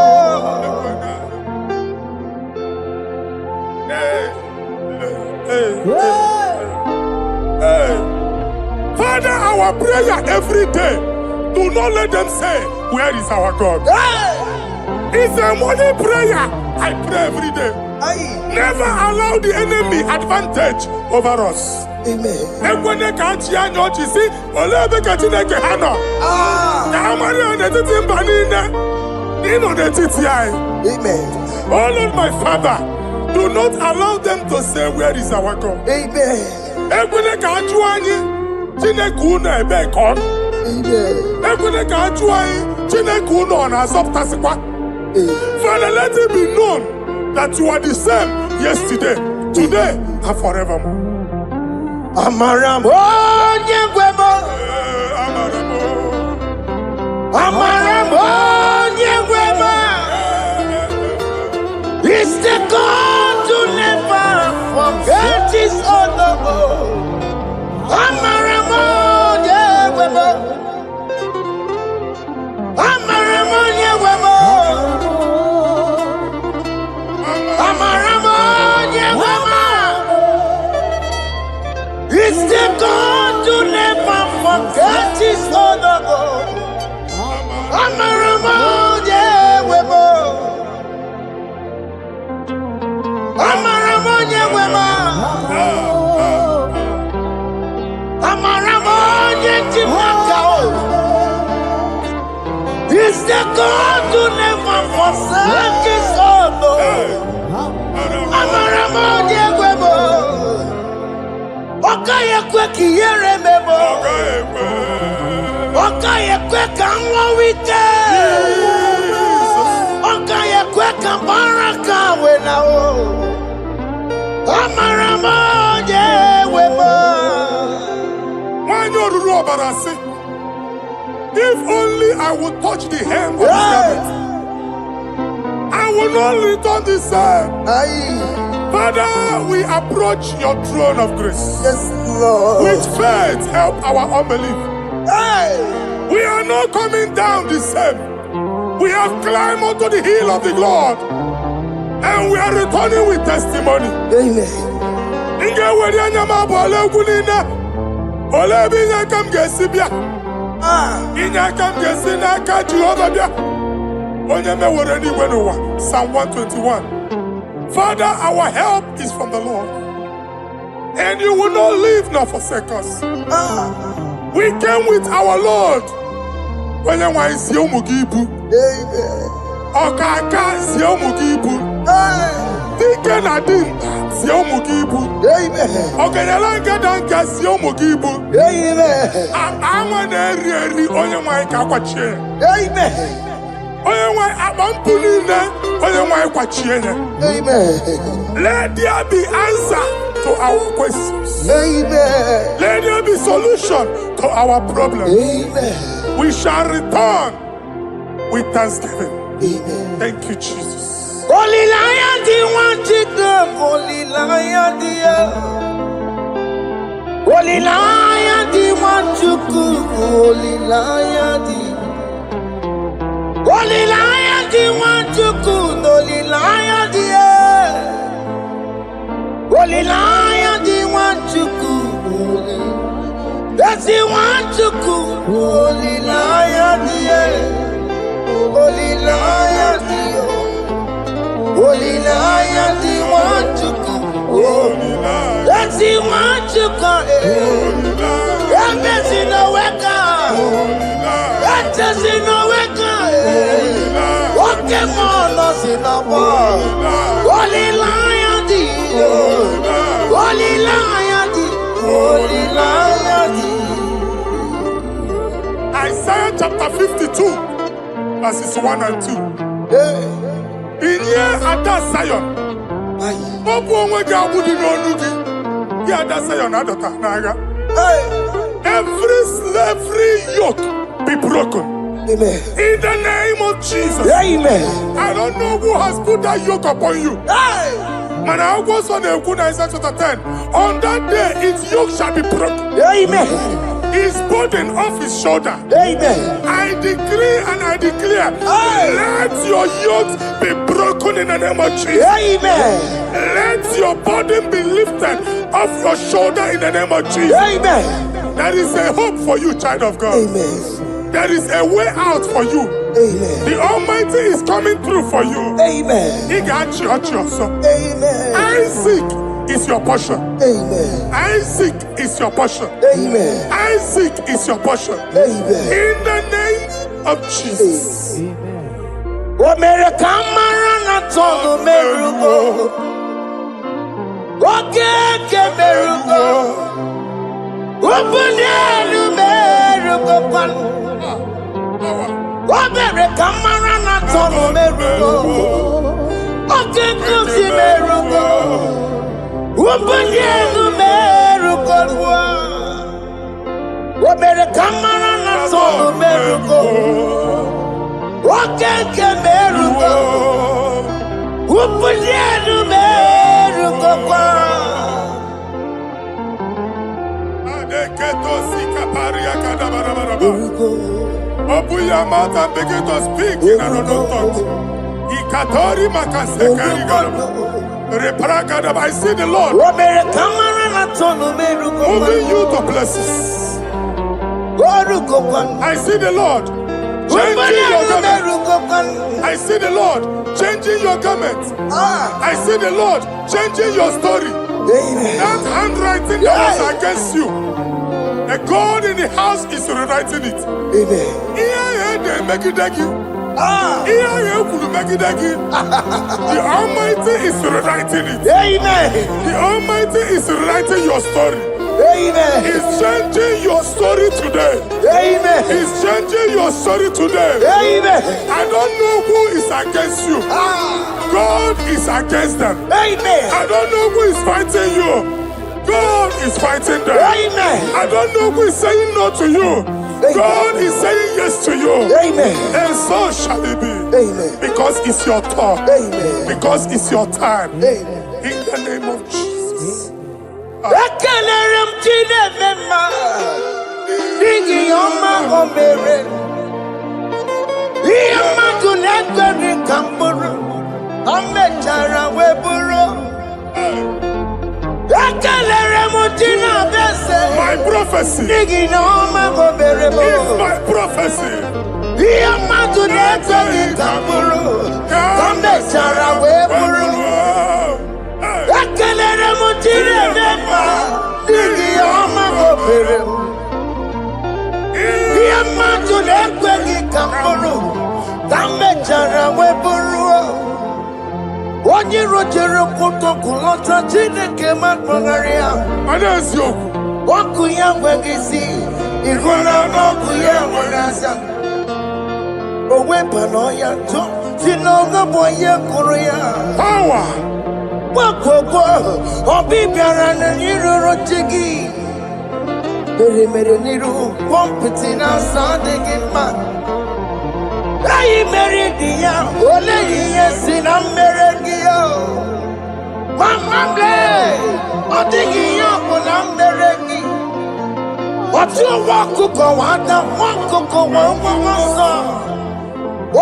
Father, our prayer every day. Do not let them say, where is our God? It's a morning prayer. I pray every day. Never allow the enemy advantage over us. Amen. Amen. Oh Lord, my Father, do not allow them to say, where is our God? Amen. Father, let it be known that you are the same yesterday, today, and forevermore. Amaramo nyegwemo. Amaramo nyegwemo. It's the God to never forget his honor. Amaramo nyegwemo. Amaramo nyegwemo. Amaramo nyegwemo. It's the God to never forget his honor. Amaramo nyegwemo. Amaramo nyegwemo. Amaramo nyegwemo. It's the God to never forsake his honor. Amaramo nyegwemo. Okaye kwe kiyere mebo. Okaye kwe kanwa wite. Okaye kwe kambaraka wena o. Amaramo nyegwemo. If only I would touch the hem of his garment, I will not return the same. Father, we approach your throne of grace. Yes, Lord. With faith, help our unbelief. We are not coming down the same. We have climbed onto the hill of the Lord, and we are returning with testimony. Amen. Psalm 121. Father, our help is from the Lord, and you will not leave nor forsake us. We came with our Lord. Amen. Okaka si omugibu. Dike na Adi, Siomugibu. Amen. Oganalanga Danka, Siomugibu. Amen. I'm an area on your mic, Aquache. Amen. On my Abampulina, on your mic, Aquache. Amen. Let there be answer to our questions. Amen. Let there be solution to our problems. Amen. We shall return with thanksgiving. Amen. Thank you, Jesus. Holy Lion, the one to come. Holy Lion, the Holy Lion, the one to come. Holy Lion, the Holy Lion, the one to come. Holy Lion, the Holy Lion, the one to come. That's the one to come. Holy Lion, the Holy Lion, the Holy Lion, the one to come. That's the one to come. That's in the wake. That's in the wake. Walking on us in the world. Holy Lion, the Holy Lion, the Holy Lion, the Isaiah chapter 52, verses 1 and 2. In here at that Zion, every slavery yoke be broken. Amen. In the name of Jesus. Amen. I don't know who has put that yoke upon you. And I was on the Isaiah chapter 10. On that day, its yoke shall be broken. Amen. His burden off his shoulder. Amen. I decree and I declare, let your yokes be broken in the name of Jesus. Amen. Let your burden be lifted off your shoulder in the name of Jesus. Amen. There is a hope for you, child of God. Amen. There is a way out for you. Amen. The Almighty is coming through for you. Amen. He got you, also. Amen. Isaac is your portion. Amen. Isaac is your portion. Amen. Isaac is your portion. Amen. In the name of Jesus. O mere kamara na tono merugo. O ke merugo. O bunelu merugo pan. O mere kamara na tono merugo. O ke merugo. O bunelu merugo. O mere kamara na tono merugo. Wakeke merugo, upulienu merugo kwa. Adeketo sikaparia kadabarabaraba. Open your mouth and begin to speak in another tongue. Ikatori makasekari gadaba. Repragadaba. I see the Lord moving you to places. I see the Lord changing your garment. I see the Lord changing your garment. I see the Lord changing your story. That handwriting that was against you, the God in the house is rewriting it. The Almighty is rewriting it. The Almighty is rewriting your story. Amen. He's changing your story today. Amen. He's changing your story today. Amen. I don't know who is against you. God is against them. Amen. I don't know who is fighting you. God is fighting them. Amen. I don't know who is saying no to you. God is saying yes to you. Amen. And so shall it be. Amen. Because it's your turn. Amen. Because it's your time. Amen. In the name of Jesus. Ekelere m Chineke mma, n'ihi ọma o mere. Ihe mmadụ na-ekweghị ka m bụrụ, o mechara wee bụrụ. Ekelere m Chineke eze, My prophecy n'ihi na ọma o mere m. is my prophecy. Ihe mmadụ na-ekweghị ka m bụrụ, o mechara wee bụrụ. Ekelere m Chineke mma, n'ihi ọma o mere m. Ihe mmadụ na-ekweghị ka m bụrụ, ka m mechara wee bụrụ. Onye onye rojere kwụtọkwụlọta Chineke makpọgharịa ọkụ ya nweghị isi ịhụla n'ọkụ ya nwere asa o weba n'ọya tụ si n'ọga bụ onye kụrụ ya gbakọkọ ọbịbịara na iroro chi gị mere n'iru kọmpụti na-asa adịghị mma anyị mere dị ya ole ihe si na mmere gị ya mamamle ọ dịghị ihe ọ bụ na mmere gị otu nwa ọkụkọ nwata nwa ọkụkọ nwa nwa nsọ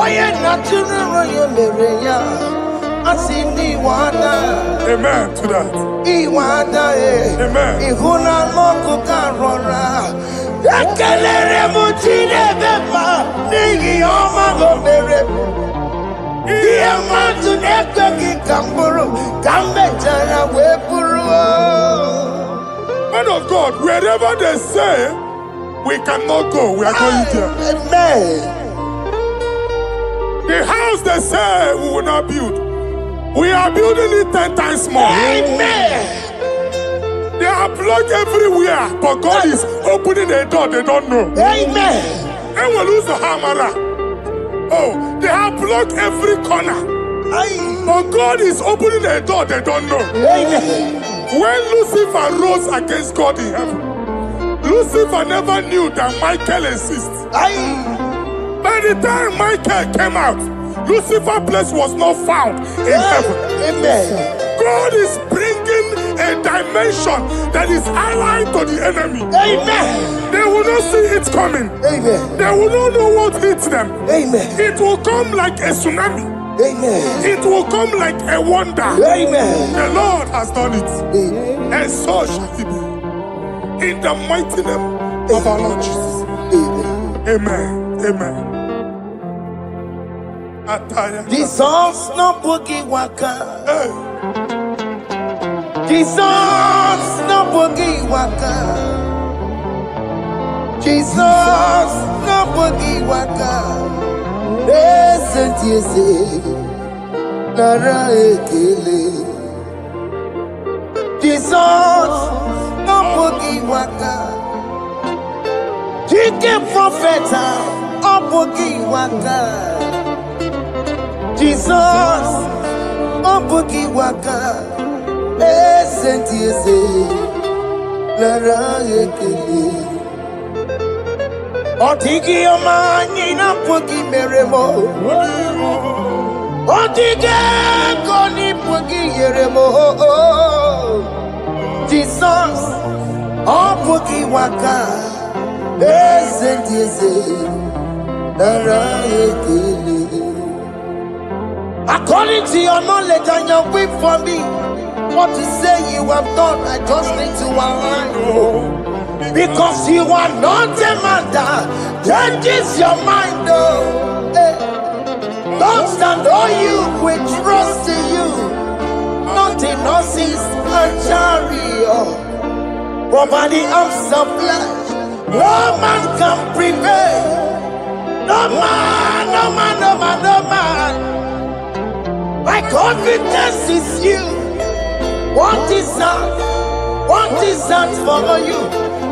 onye na-atụrụ ya mere ya asị n'iwe ada amen to that iwe ada ịhụ na anụ ọkụkọ arọra ekelere m Chineke ma n'ihi ọma o mere ihe mmadụ na-ekweghị ka m bụrụ ka m mechara wee bụrụ. Man of God, wherever they say we cannot go, we are going there. Amen. The house they say we will not build, we are building it 10 times more. Amen. They are blocked everywhere, but God is opening a door they don't know. Amen. And we lose the hammer. Oh, they have blocked every corner, but God is opening a door they don't know. Amen. When Lucifer rose against God in heaven, Lucifer never knew that Michael exists. By the time Michael came out, Lucifer's place was not found in heaven. Amen. God is bringing a dimension that is allied to the enemy. Amen. They will not see it coming. Amen. They will not know what hits them. Amen. It will come like a tsunami. Amen. It will come like a wonder. Amen. The Lord has done it. Amen. And so shall it be. In the mighty name of our Lord Jesus. Amen. Amen. Jesus no boogie waka. Hey. Jesus no boogie waka. Jesus no boogie waka. Listen to you say, Nara ekele. Jesus no boogie waka. Jike profeta no boogie waka. Jesus no boogie waka. Listen to you say, Nara ekele. Otigi omani na pogi meremo. Otige koni pogi yeremo. Jesus, oh pogi waka. Esentiese, nara ekele. According to your knowledge and your will for me, what you say you have done, I just need to align. Because you are not a man that changes your mind, oh. Hey. Don't stand on you, we trust in you. Not in horses and chariot, but by the arms of flesh, no man can prevail. No man, no man, no man, no man. My confidence is you. What is that? What is that for you?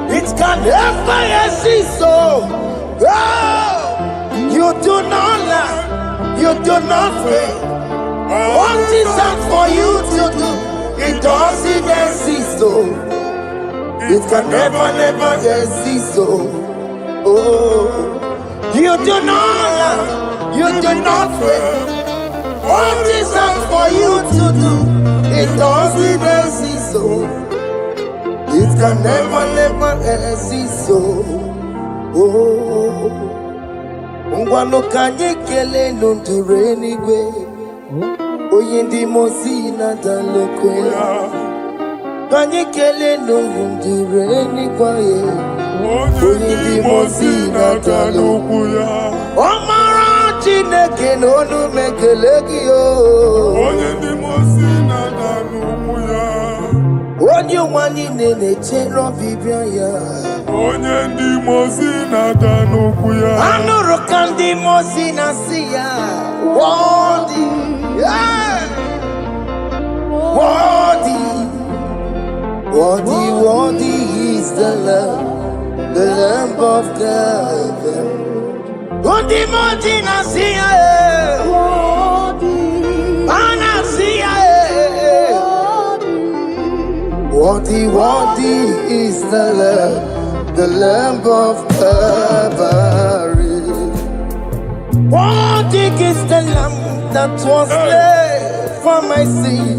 It can never exist, so you do not lie, you do not fail. What is that for you to do? It doesn't exist, so it can never, never exist, so you do not lie, you do not fail. What is that for you to do? It doesn't exist, so it can never, never exist, so ngwano kanye kele nundure nigwe oyindi mosi na dalokwe kanye kele nundure nigwe oyindi mosi na dalokwe omara Chineke n'onu mekele gị o oyindi mosi na dalokwe onye nwanyị na-echere ọbịbịa ya onye ndị mozi na-ada n'okwu ya anụrụ ka ndị mozi na-asị ya wọdị Worthy is the Lamb of God. Worthy Nasia, Anasia. Worthy is the Lamb of Calvary. Worthy is the Lamb that was slain for my sin.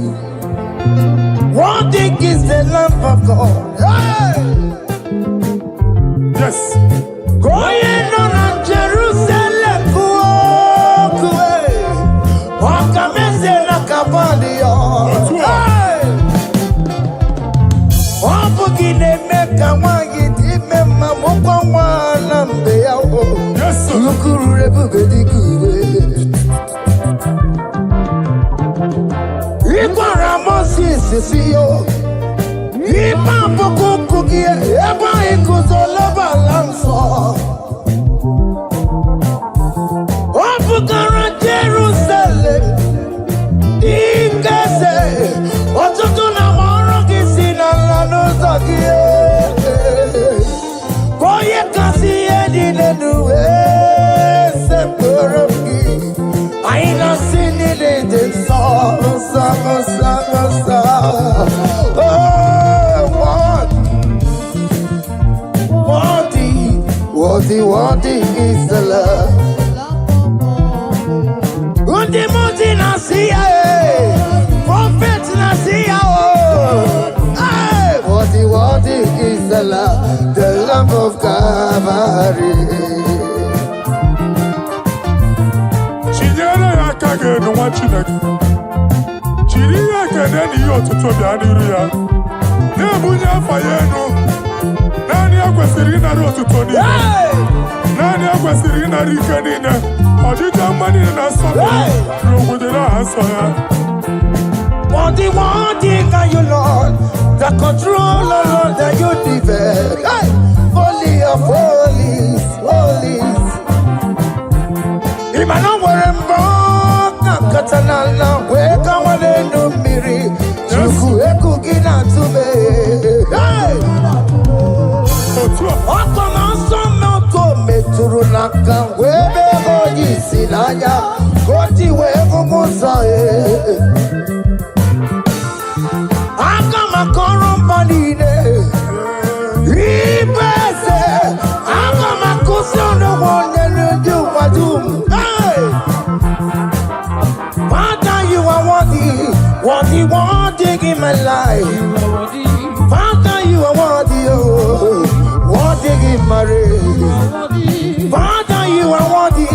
Worthy is the Lamb of God. Hey! Yes. Going on Jerusalem, walk away. Walk a mess like a body. Hey! Walk again and make a wine. Yes, sir. Look everybody good. Ipa Moses see you. Ipa Pokuki, Eba Ikuzolaba Lanso. Opukara Jerusalem. Ikese. Otutuna Moroki Sinala Nozakie. Boye Kasi Edine Nuwe. Sepuraki. I ain't seen it in song. Oh, worthy is the love. Worthy Nasia, prophet Nasia. Worthy is the Lamb of Calvary. Chinyere aka ga-enu nwa Chineke. Chiri ya ekene n'ihe ọtụtụ bịa n'iru ya. Na-ebunye afa ya enu. Naanị ya kwesịrị ịnara ọtụtụ niile. Naanị ya kwesịrị ịnara ike niile. Ọjịja mma niile na nsọpụrụ n'obodo aha nsọ ya. Worthy can you, Lord? The control, Lord, that you develop. Hey! Holy of holies. Imana werembo katanala weka wale numiri chuku eku gina tume. Hey! Oko manso moko meturu naka webe hoji silanya koti weku musa. Aka makorum panine ibese aka makusono wonye nuju wadum. Father, you are worthy in my life. Father, you are worthy in my race. Father, you are worthy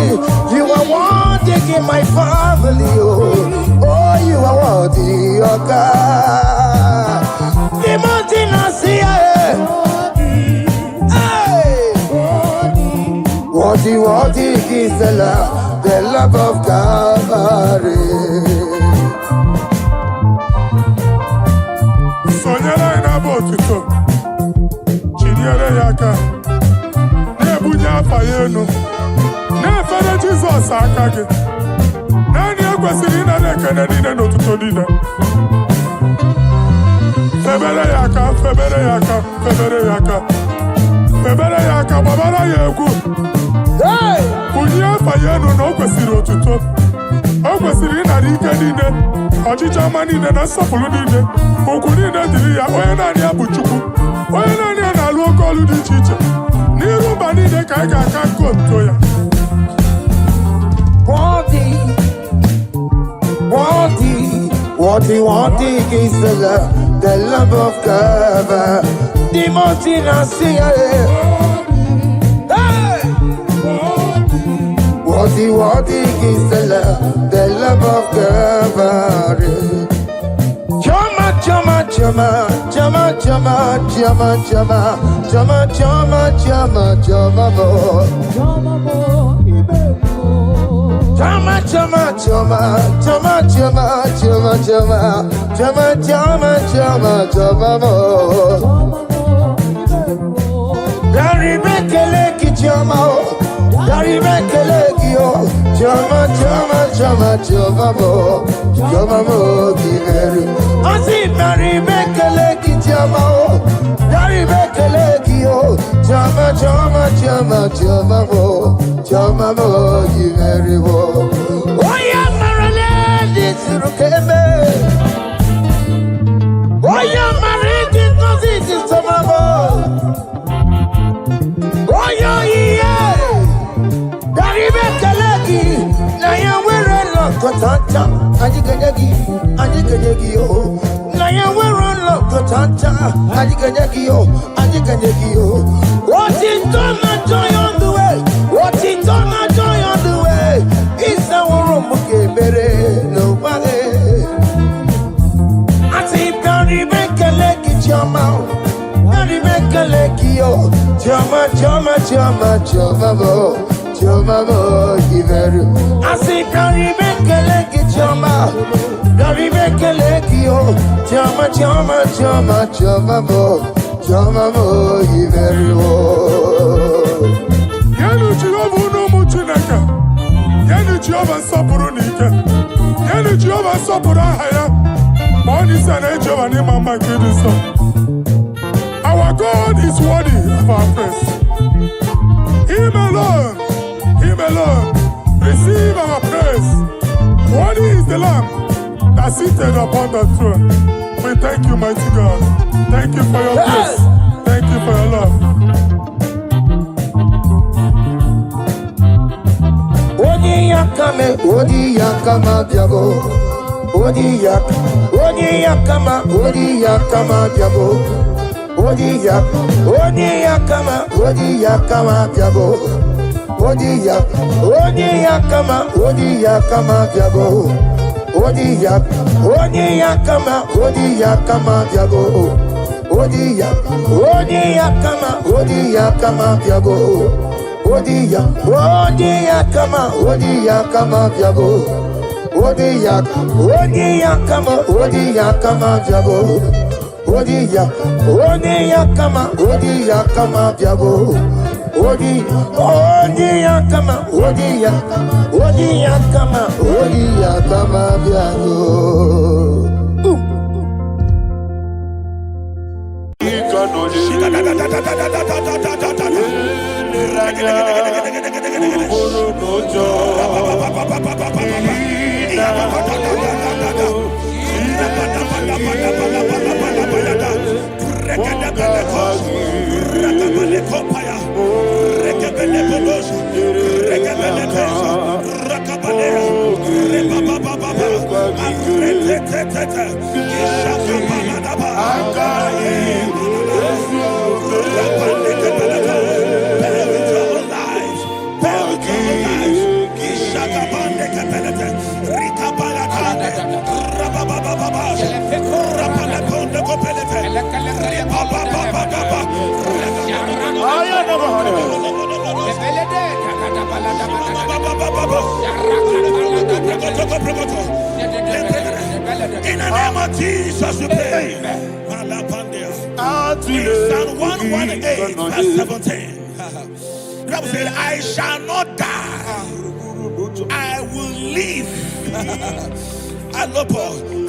in my family. Oh, you are worthy, oh God. The mountain I see, worthy is the love of Calvary. Sonyere anyị na-abụ otuto. Chinyere ya aka. Na-ebunye afa ya enu. Na-efere Jizọs aka gị. Naanị ya kwesịrị ịnara ekene niile n'otuto niile. Febere ya aka, febere ya aka, febere ya aka. Febere ya aka, gbabara ya egwu. Bunye afa ya enu na o kwesịrị otuto. O kwesịrị ịnara ike niile, ọchịchị ọma niile na nsọpụrụ niile. Okwu niile dịrị ya, onye naanị ya bụ Chukwu. Onye naanị ya na-alụ oke ọlụ dị iche iche. N'iru mba niile ka anyị ga-aka nke otuto ya. Worthy is the love of God. The mountain I see. Worthy is the love of God. Chama, Chama, Garibekelekio, Jama, Jama, Jama, Jama, Jama, Yiveriwo. Oh, yeah, Marale, this is Rukeme. Oh, yeah, Mariki, this is Samamo. Oh, yeah, Garibekeleki, Naya, we're a Lokotanta, Adigagi, oh. Naya, we're a Lokotanta, Adigagi, oh. What is done, not joy on the way. What is done, not joy on the way. It's our room, okay, nobody. I say, Garibekeleki, Jama. Garibekelekio, Jama, Jama, Jama, Jama, Jama, Giveru. I say, Garibekeleki, Jama, Garibekelekio, Jama, Jama, Jama, Jama, Jama, Giveru. Yanu Jehovah no muchinaka. Yanu Jehovah sapurunika. Yanu Jehovah sapurahaya. Money sana Jehovah ni mama kidiso. Our God is worthy of our praise. Him alone, receive our praise. Worthy is the Lamb that seated upon the throne. We thank you, mighty God. Thank you for your grace. Thank you for your love. Odi yakama diabo. Odi yakama diabo. Odi yakama diabo. Odi yakama diabo. Odi yakama diabo. Odi yakama diabo. In the name of Jesus, we pray. Psalm 118, verse 17. The Bible said, I shall not die, I will live.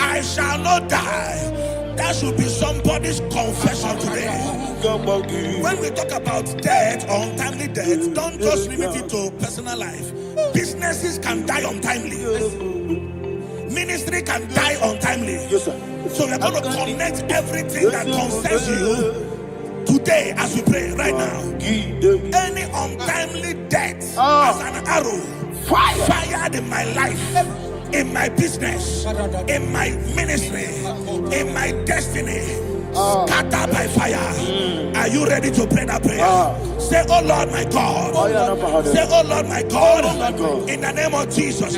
I shall not die. That should be somebody's confession today. When we talk about death or untimely death, don't just limit it to personal life. Businesses can die untimely. Ministry can die untimely. Yes, sir. So we're going to connect everything that concerns you today as we pray right now. Any untimely death as an arrow fired in my life, in my business, in my ministry, in my destiny, scattered by fire. Are you ready to pray that prayer? Say, oh Lord my God. Say, oh Lord my God. In the name of Jesus,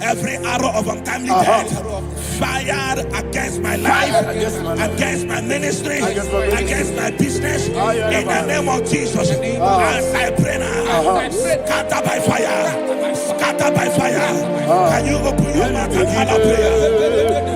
every arrow of untimely death fired against my life, against my ministry, against my business, in the name of Jesus, as I pray now, scatter by fire, scatter by fire. Can you open your mouth and have a prayer?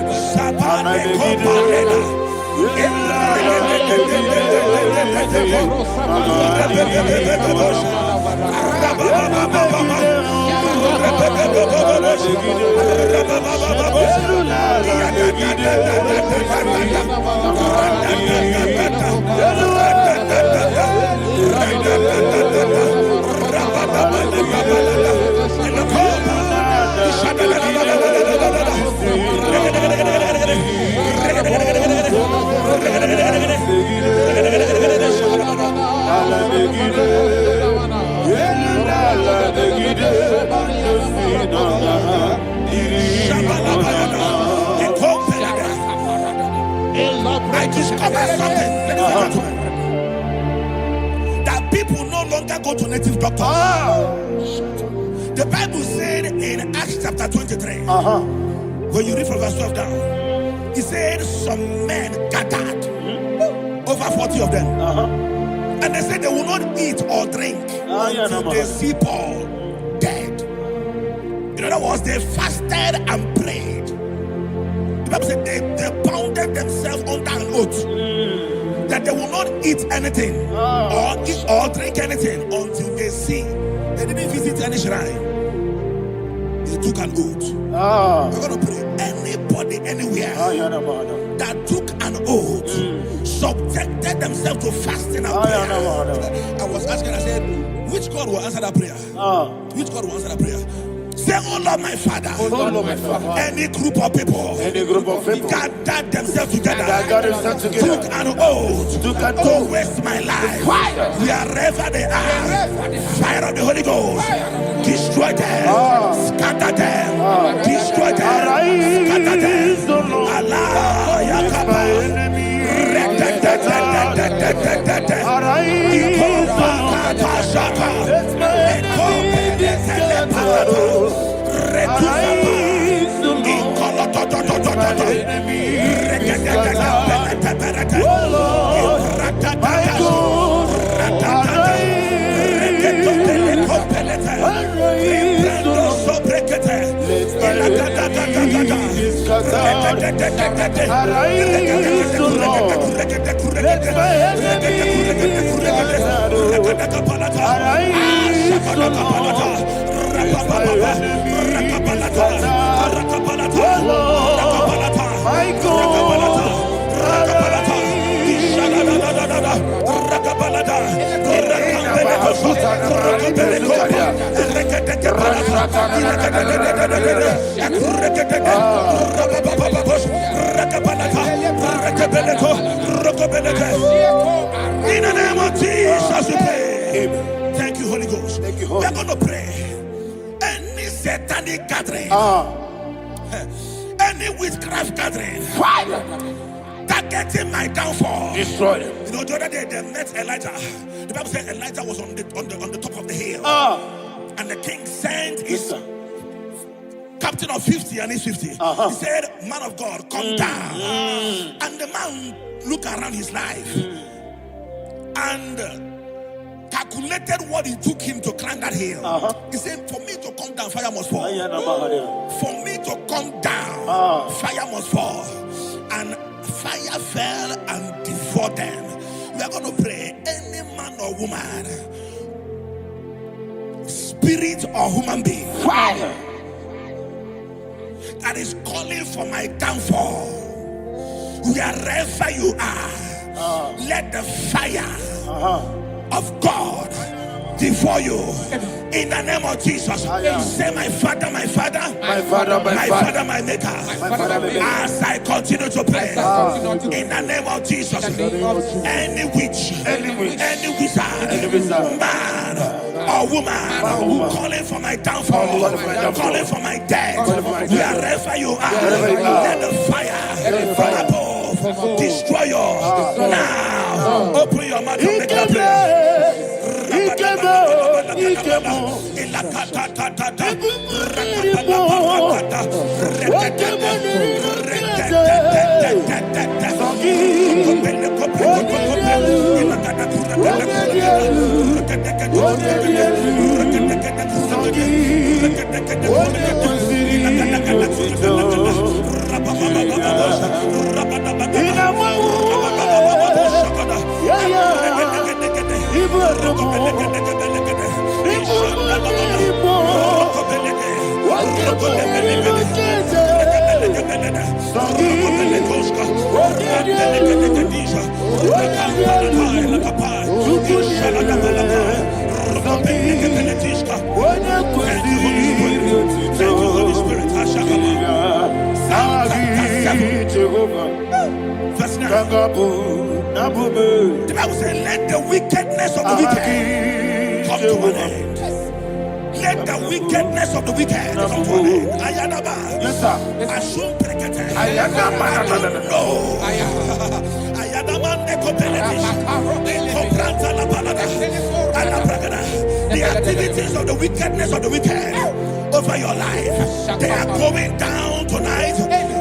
I discovered something, ladies and gentlemen, that people no longer go to native doctors. The Bible said in Acts chapter 23, when you read from verse 12 down, it said some men gathered, over 40 of them, and they said they will not eat or drink until they see Paul dead. In other words, they fasted and prayed. The Bible said they bounded themselves under an oath that they will not eat anything or drink anything until they see. They didn't visit any shrine. They took an oath. We're going to pray. Anybody, anywhere that took an oath, subjected themselves to fasting and prayer. I was asking, I said, which God will answer that prayer? Which God will answer that prayer? Say, oh Lord, my Father. Oh Lord, my Father. Any group of people gathered themselves together, took an oath to waste my life. Wherever they are, fire of the Holy Ghost, destroy them, scatter them, destroy them, scatter them. Allah, Yakaba, in the name of Jesus, we pray. Thank you, Holy Ghost. Thank you, Holy. We're going to pray. Any satanic gathering, any witchcraft gathering, targeting my downfall, destroy them. You know, the other day they met Elijah. The Bible said Elijah was on the top of the hill, and the king sent his captain of 50 and his 50. He said, man of God, come down. And the man looked around his life and calculated what it took him to climb that hill. He said, for me to come down, fire must fall. For me to come down, fire must fall. And fire fell and devoured them. We are going to pray. Any man or woman, spirit or human being, fire, that is calling for my downfall, wherever you are, let the fire of God devour you in the name of Jesus. Say, my Father, my Father, my Father, my Father, my Maker. As I continue to pray in the name of Jesus, any witch, any wizard, man or woman calling for my downfall, calling for my death, wherever you are, let the fire from above destroy you now. Open your mouth and make that prayer. The Bible says, let the wickedness of the wicked come to an end. Let the wickedness of the wicked come to an end. Ayadaba. Yes, sir. Assume prekete. I don't know The activities of the wickedness of the wicked over your life, they are going down tonight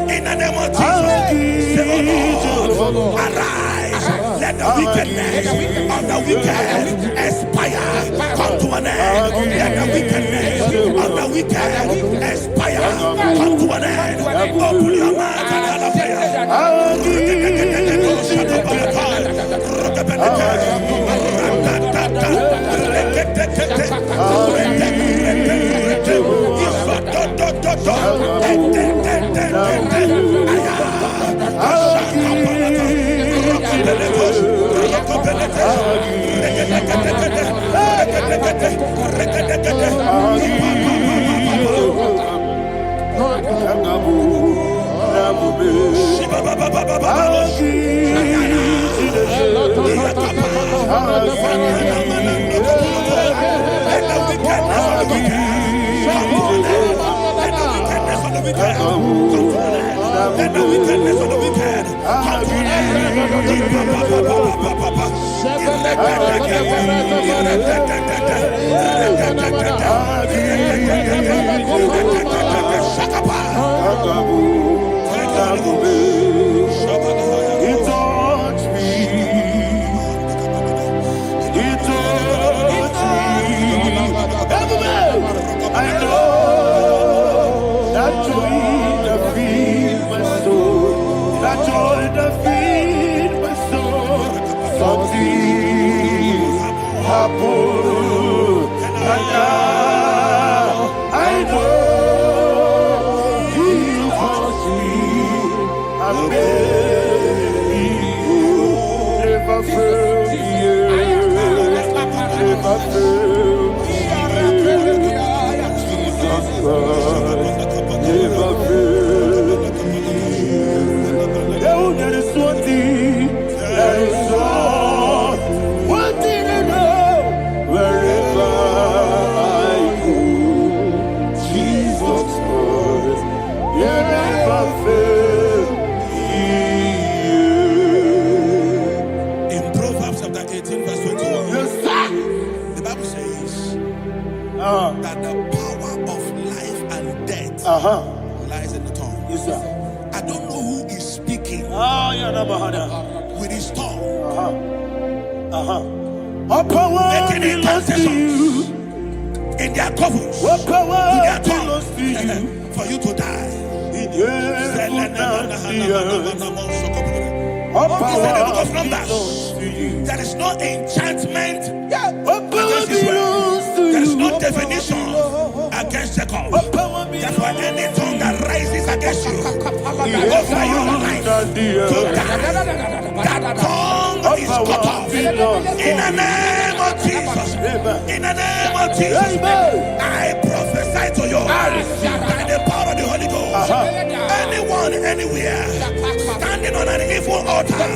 in the name of Jesus. Say, oh Lord, arise. Let the wickedness of the wicked expire. Come to an end. Let the wickedness of the wicked expire. Come to an end. Open your mouth and hallelujah. Let the wickedness of the wicked come to an I know that joy that feeds my soul, that joy that feeds my soul. Something happened, and now I know He wants me. I never failed you, never failed. There is one thing, there is one thing I know. Wherever I go, Jesus Christ, you never fail me. In Proverbs chapter 18, verse 21, yes, the Bible says that the power of life and death lies in the tongue. Yes, sir. I don't know who is speaking with his tongue. Making incantations in their covens, with their tongue, for you to die. He said in the book of Numbers, there is no enchantment against Israel. There is no definition against Jacob. Therefore, any tongue that rises against you over your life to die, that tongue is cut off. In the name of Jesus. In the name of Jesus. I prophesy to you by the power of the Holy Ghost. Anyone, anywhere, standing on an evil altar,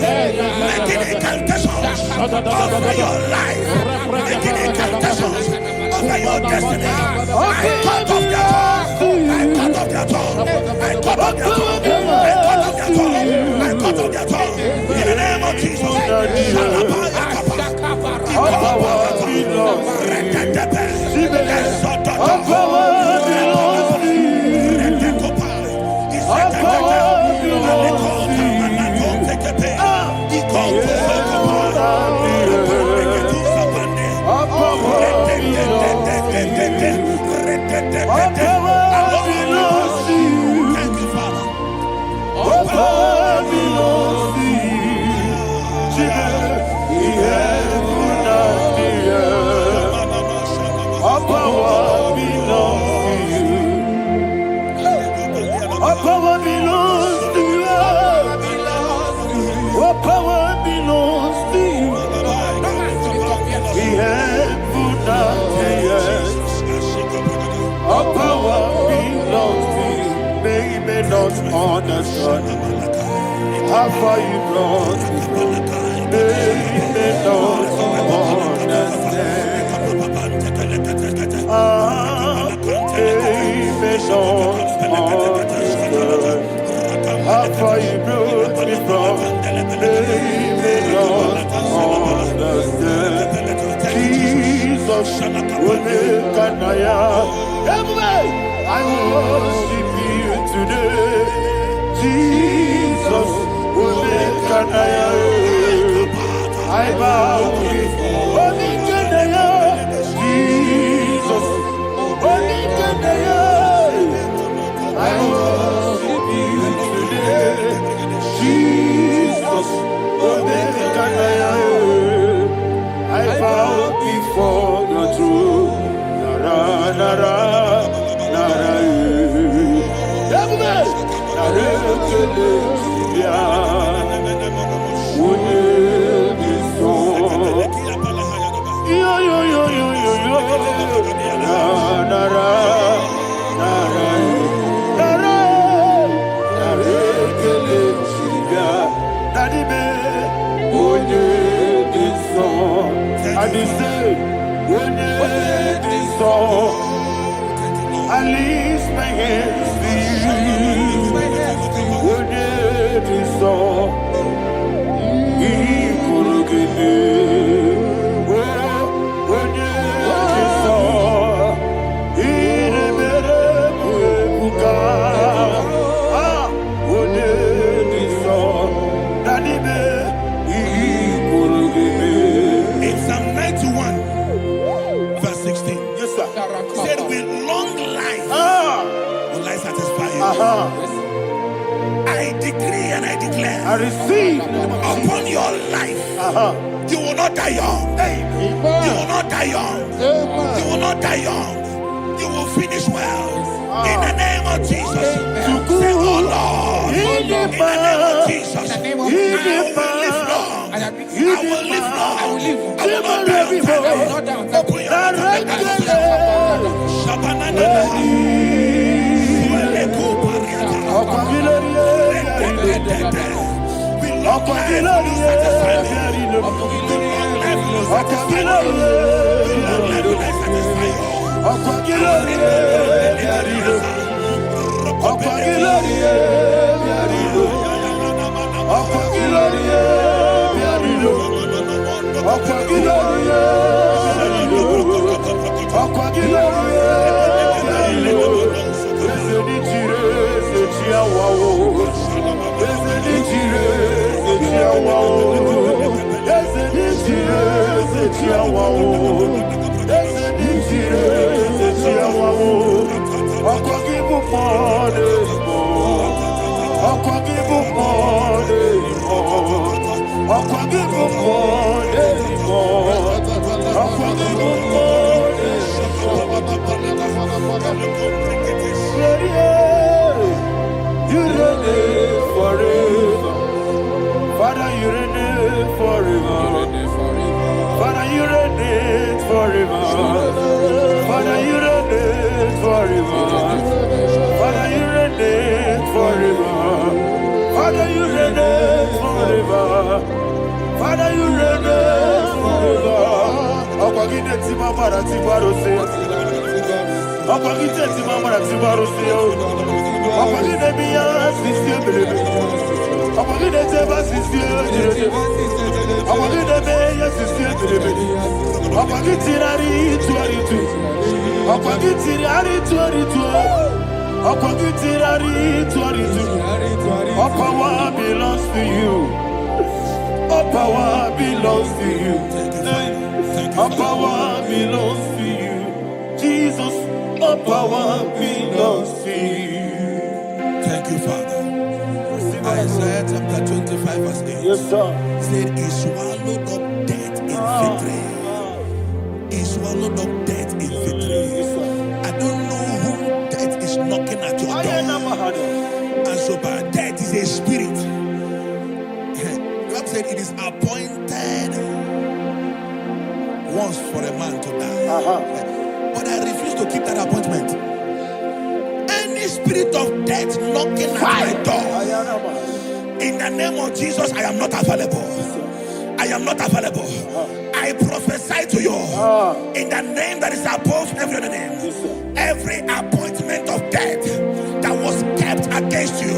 making incantations over your life, making incantations over your destiny, I cut off their tongue. I cut off their tongue. I cut off their tongue. I cut off their tongue. I cut off their tongue. In the name of Jesus. Understand how far you brought me. They don't understand. They don't understand how far you brought me from. They don't understand. Jesus Jesus, Omekanaya. I worship you today. Jesus, Omekanaya. I bow before Omekanaya. Jesus, Omekanaya. I worship you today. Jesus, Omekanaya. I bow before the throne. Nara, nara, nara, nara, yo, yo, yo, yo, yo, yo, nara, nara, I lift my hands to you. When it is all, he could give me. When it is all, he never buka. When it is all, that he could give me. In Psalm 91, verse 16. Yes, sir. He said, with long life will I satisfy you. I decree and I declare, I receive upon your life, you will not die young. You will not die young. You will not die young. You will finish well. In the name of Jesus. Say, oh Lord, in the name of Jesus, I will live long. I will live long. I will not die on time. I will not die on time. Open your all power belongs to you. All power belongs to you. All power belongs to you. Jesus, all power belongs to you. Thank you, Father. Isaiah chapter 25, verse 8. Yes, sir. Said, he swallowed up death in victory. He swallowed up death in victory. I don't know who death is knocking at your door. And so, but death is a spirit. God said it is appointed once for a man to die. But I refuse to keep that appointment. Any spirit of death knocking at my door, in the name of Jesus, I am not available. I am not available. I prophesy to you in the name that is above every other name. Every appointment of death that was kept against you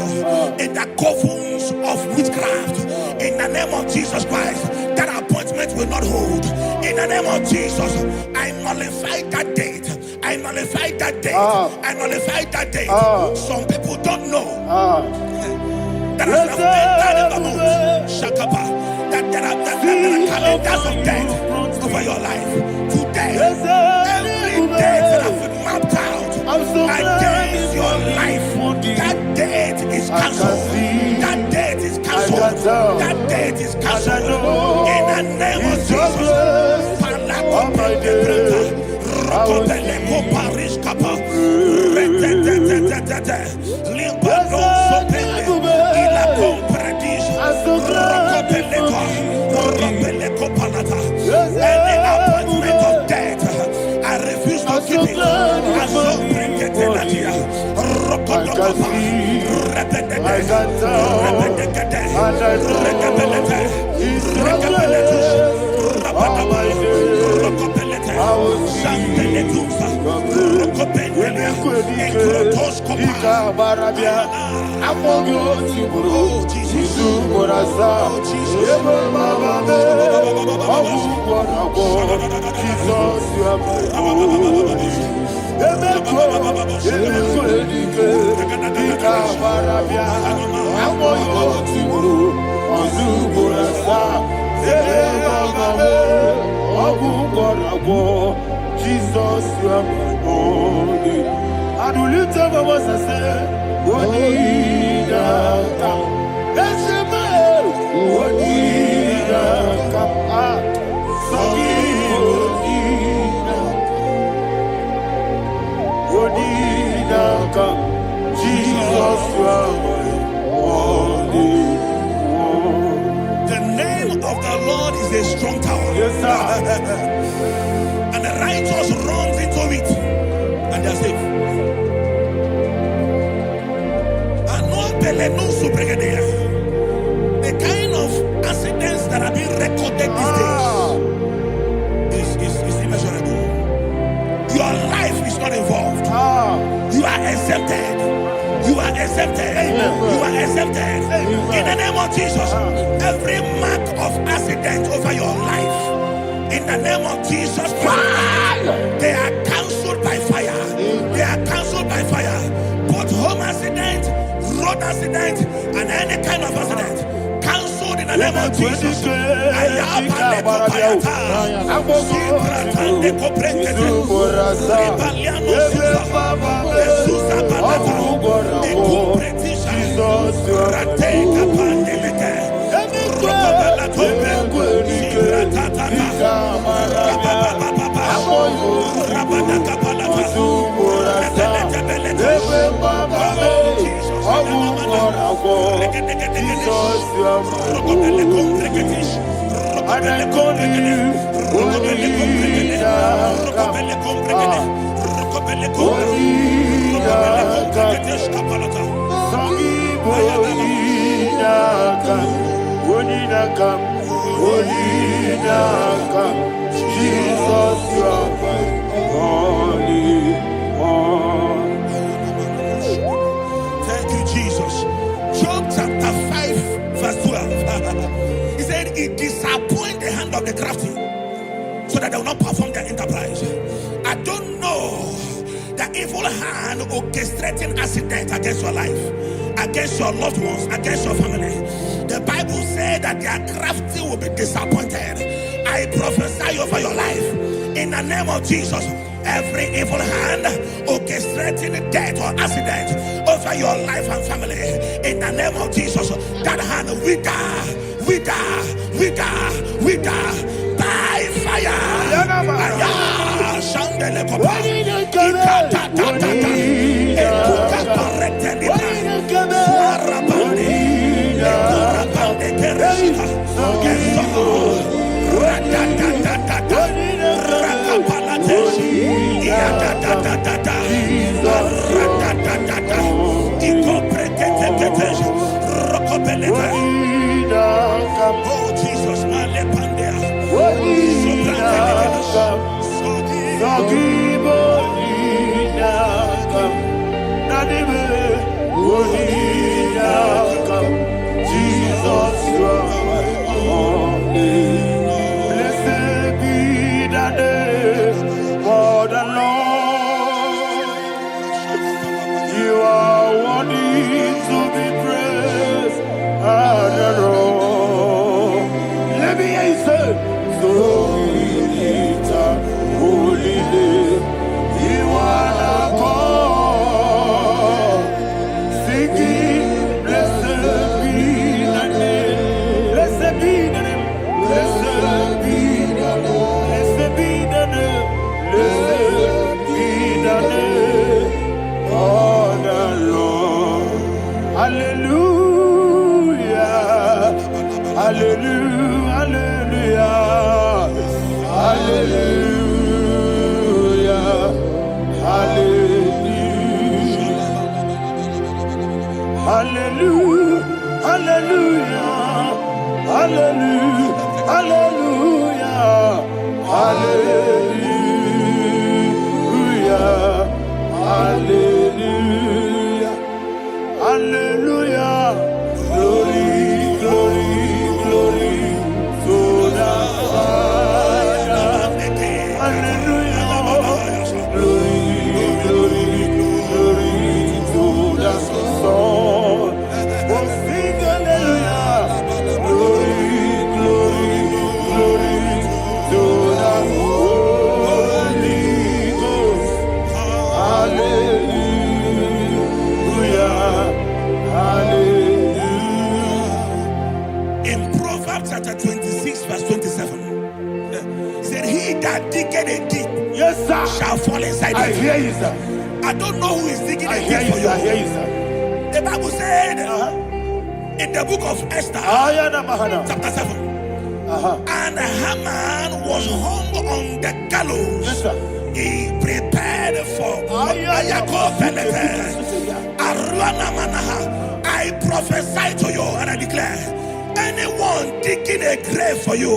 in the covens of witchcraft, in the name of Jesus Christ, that appointment will not hold. In the name of Jesus, I nullify that date. I nullify that date. I nullify that date. Some people don't know that as of Shakapa, that there are calendars of death over your life. Today, every date that has been mapped out against your life, that date is cancelled. That date is cancelled. That date is cancelled. In the name of Jesus. Any appointment of death, I refuse to keep it. Jesus, you are my only. And will you tell me what I say? What did I come? That's a man. What did I come? What did I come? Jesus, you are my only. The name of the Lord is a strong tower. Yes, sir. And the righteous runs into it and they are safe. The kind of accidents that are being recorded these days is immeasurable. Your life is not involved. You are exempted. You are exempted. You are exempted. In the name of Jesus, every mark of accident over your life, in the name of Jesus Christ, they are cancelled by fire. They are cancelled by fire. Both home accident, road accident, and any kind of accident, cancelled in the name of Jesus. Thank you, Jesus. Job chapter 5, verse 12. He said, it disappoints the hand of the crafty so that they will not perform their enterprise. I don't know the evil hand orchestrating accident against your life, against your loved ones, against your family. The Bible said that their crafty will be disappointed. I prophesy over your life in the name of Jesus. Every evil hand orchestrating death or accident over your life and family, in the name of Jesus, that hand wither by fire. Oh Jesus, Blessed be the name Shall fall inside it. I hear you, sir. I don't know who is digging a pit for you. I hear you, sir. The Bible said in the book of Esther, chapter 7, and Haman was hung on the gallows. Yes, sir. He prepared for I prophesy to you and I declare, anyone digging a grave for you,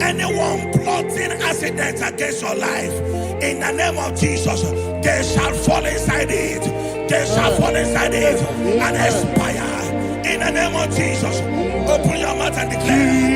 anyone plotting accidents against your life, in the name of Jesus, they shall fall inside it. They shall fall inside it and expire. In the name of Jesus, open your mouth and declare.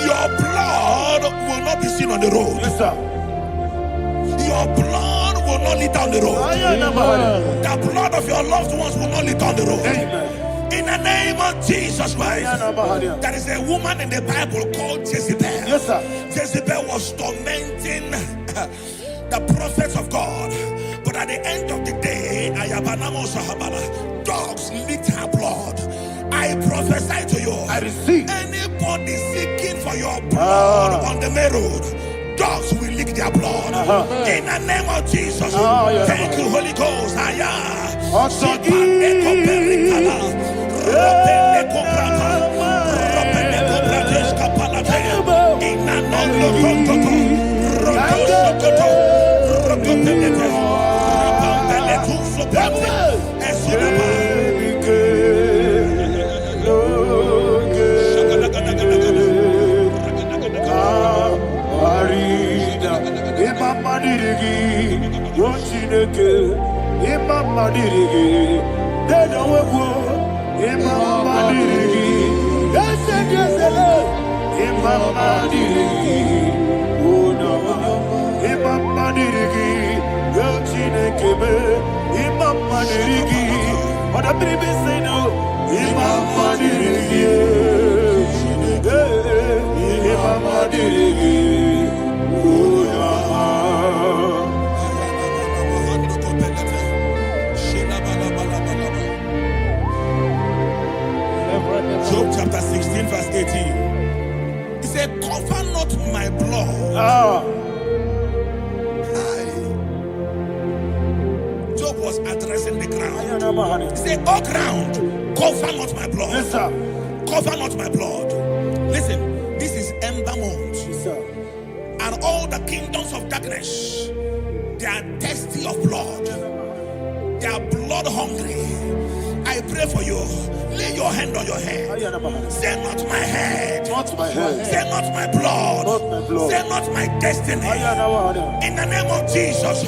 Your blood will not be seen on the road. Yes, sir. Your blood will not lead down the road. The blood of your loved ones will not lead down the road. Amen. In the name of Jesus Christ. There is a woman in the Bible called Jezebel. Yes, sir. Jezebel was tormenting the prophets of God. But at the end of the day, dogs licked her blood. I prophesy to you. I receive. Anybody seeking for your blood on the main road, dogs will lick their blood. In the name of Jesus. Thank you, Holy Ghost. Job chapter 16 verse 18. He said, cover not my blood. Job was addressing the ground. He said, oh ground, cover not my blood. Yes, sir. Cover not my blood. Listen, this is ember month. Yes, sir. And all the kingdoms of darkness, they are thirsty of blood. They are blood hungry. I pray for you. Lay your hand on your head. Say not my head. Not my head. Say not my blood. Not my blood. Say not my destiny. In the name of Jesus,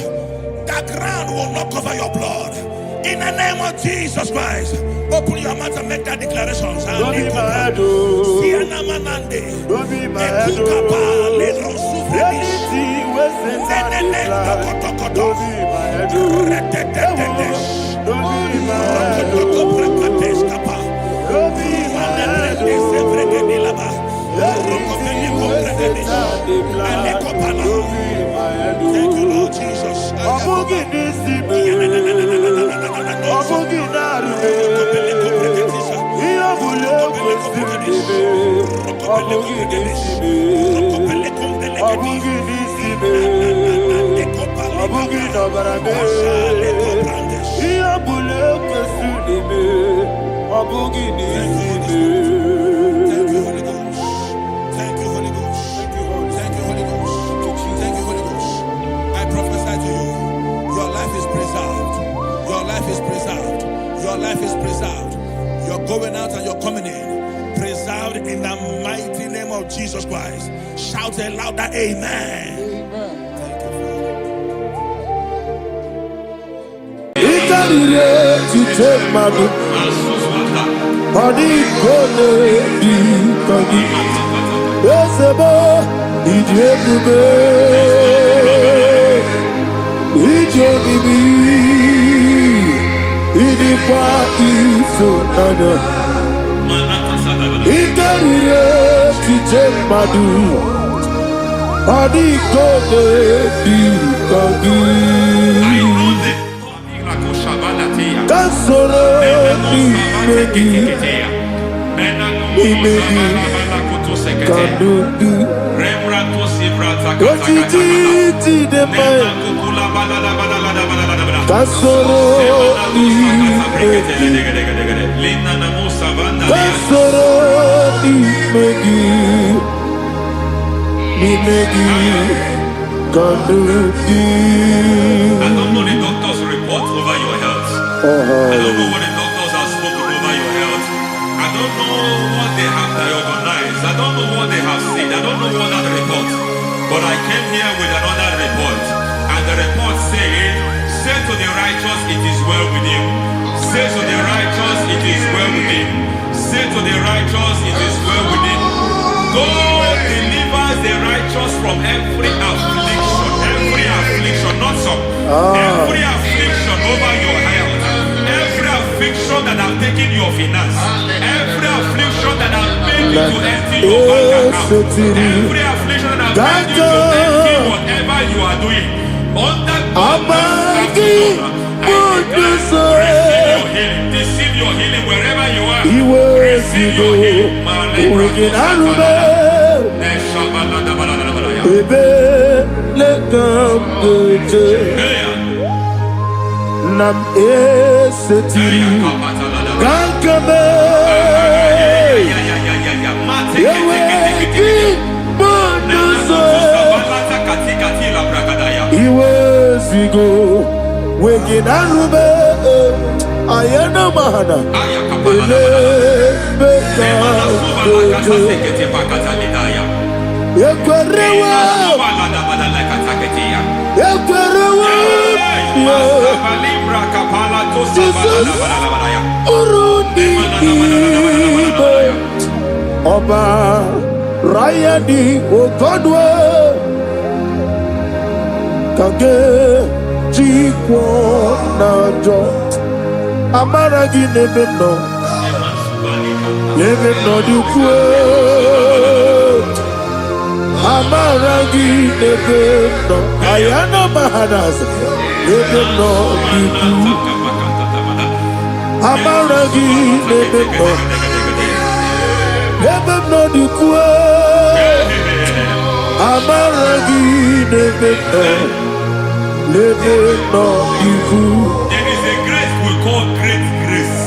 that ground will not cover your blood. In the name of Jesus Christ, open your mouth and make that declaration. Don't be my head, oh. Don't be my head, oh. Anything was in that plan. Don't be my head, oh. Don't be my head, oh. Don't be my head, oh. Anything was in that plan. Don't be my head, oh. Thank you, Lord Jesus. Your life is preserved. You're going out and you're coming in. Preserved in the mighty name of Jesus Christ. Shout a louder amen. Thank you. Idikwa iso nana Ikarire kije madu Adikode dikagi Kansoro imegi Kandudu Kojiji deme Kansoro imegi Kansoro imegi Imegi Kandudu. I don't know the doctor's report over your health. I don't know what the doctors have spoken over your health. I don't know what they have diagnosed. I don't know what they have said. I don't know what that report. But I came here with another report. And the report said, say to the righteous, it is well with him. Say to the righteous, it is well with him. Say to the righteous, it is well with him. God delivers the righteous from every affliction. Every affliction, not some. Every affliction over your health. Every affliction that have taken your finance. Every affliction that have made you to empty your bank account. Every affliction that have made you to empty whatever you are doing. Under receive your healing wherever you are. Receive your healing. Nam eseti gankame yeweki bonuso iwezigo wegin arube ayana mahana ele beka yekwerewa Jesus Urundi Ibo Oba Rayadi Ogodwe Kage Jikwo Najo Amaragi Nebeno Nebeno Dukwe Amaragi Nebeno Ayana Mahanas Nebeno Dukwe Amaragi Nebeno Nebeno Dukwe Amaragi Nebeno Nebeno Dukwe. There is a grace we call great grace.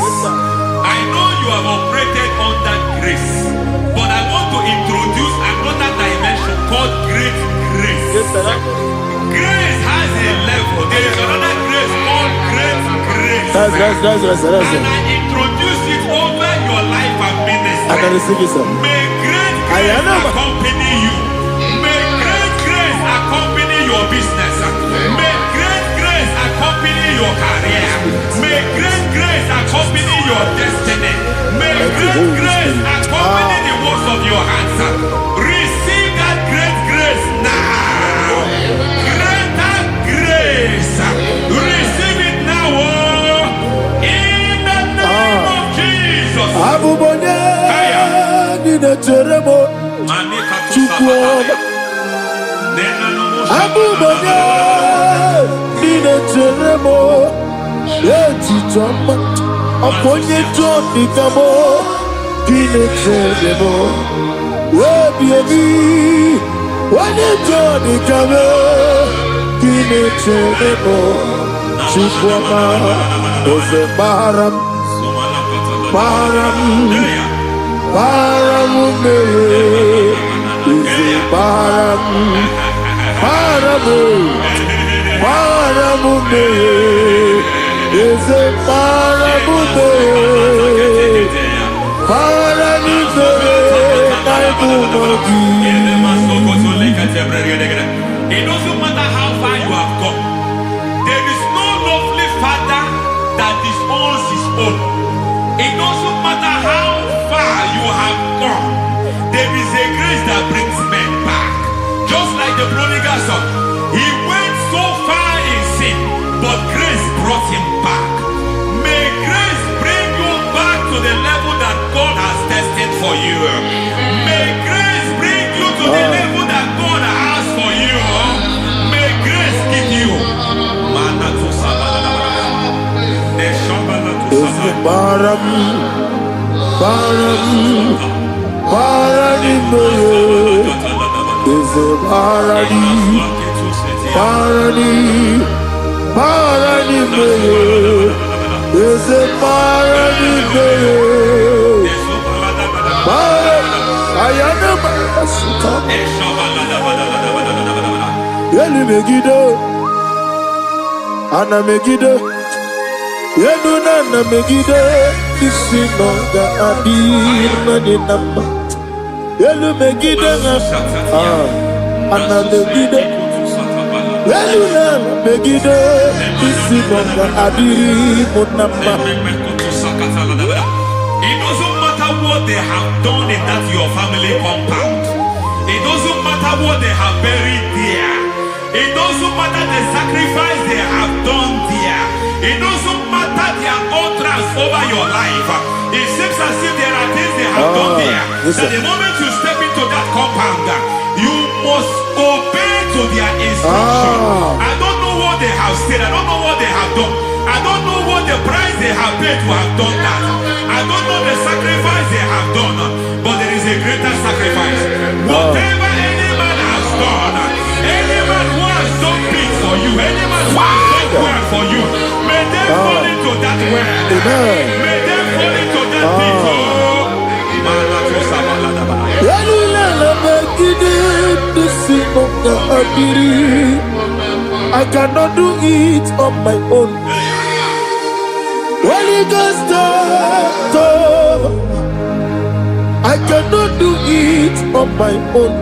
I know you have operated under grace, but I want to introduce another dimension called great grace. Grace has a level. There is another grace called great grace. That's And I introduce it over your life and ministry. I can receive it, sir. May great grace accompany you. May Abubanya Nina Jeremo Eti Choma Aponye Johnny Kamo Nina Jeremo Webi Wane Johnny Kamo Nina Jeremo Chikwama Ose Baram Baram Baramume Ose Baram Paramume is a paramume. Paramume, it doesn't matter how far you have gone. There is no lovely father that disowns his own. It doesn't matter how far you have gone. There is a grace that brings men back. Just like the prodigal son, he went so far in sin, but grace brought him back. May grace bring you back to the level that God has destined for you. May grace bring you to the level that God has for you. May grace give you. Is a paradise, is a Yelu Megiddo, Anna Megiddo, Yelu Nana Megiddo, Isinonga Adir Madinama, Yelu Megiddo, Anna Megiddo, Yelu Nana Megiddo, Isinonga Adir Madinama. It doesn't matter what they have done in that your family compound. It doesn't matter what they have buried there. It doesn't matter the sacrifice they have done there. It doesn't matter their utterance over your life. It seems as if there are things they have done there. That the moment you step into that compound, you must obey to their instruction. I don't know what they have said. I don't know what they have done. I don't know what the price they have paid to have done that. I don't know the sacrifice they have done. But there is a greater sacrifice. Whatever any man has done, any man who has done big for you, any man who has done well for you, may they fall into that well. May they fall into that pit. I cannot do it on my own. Holy Ghost, I cannot do it on my own.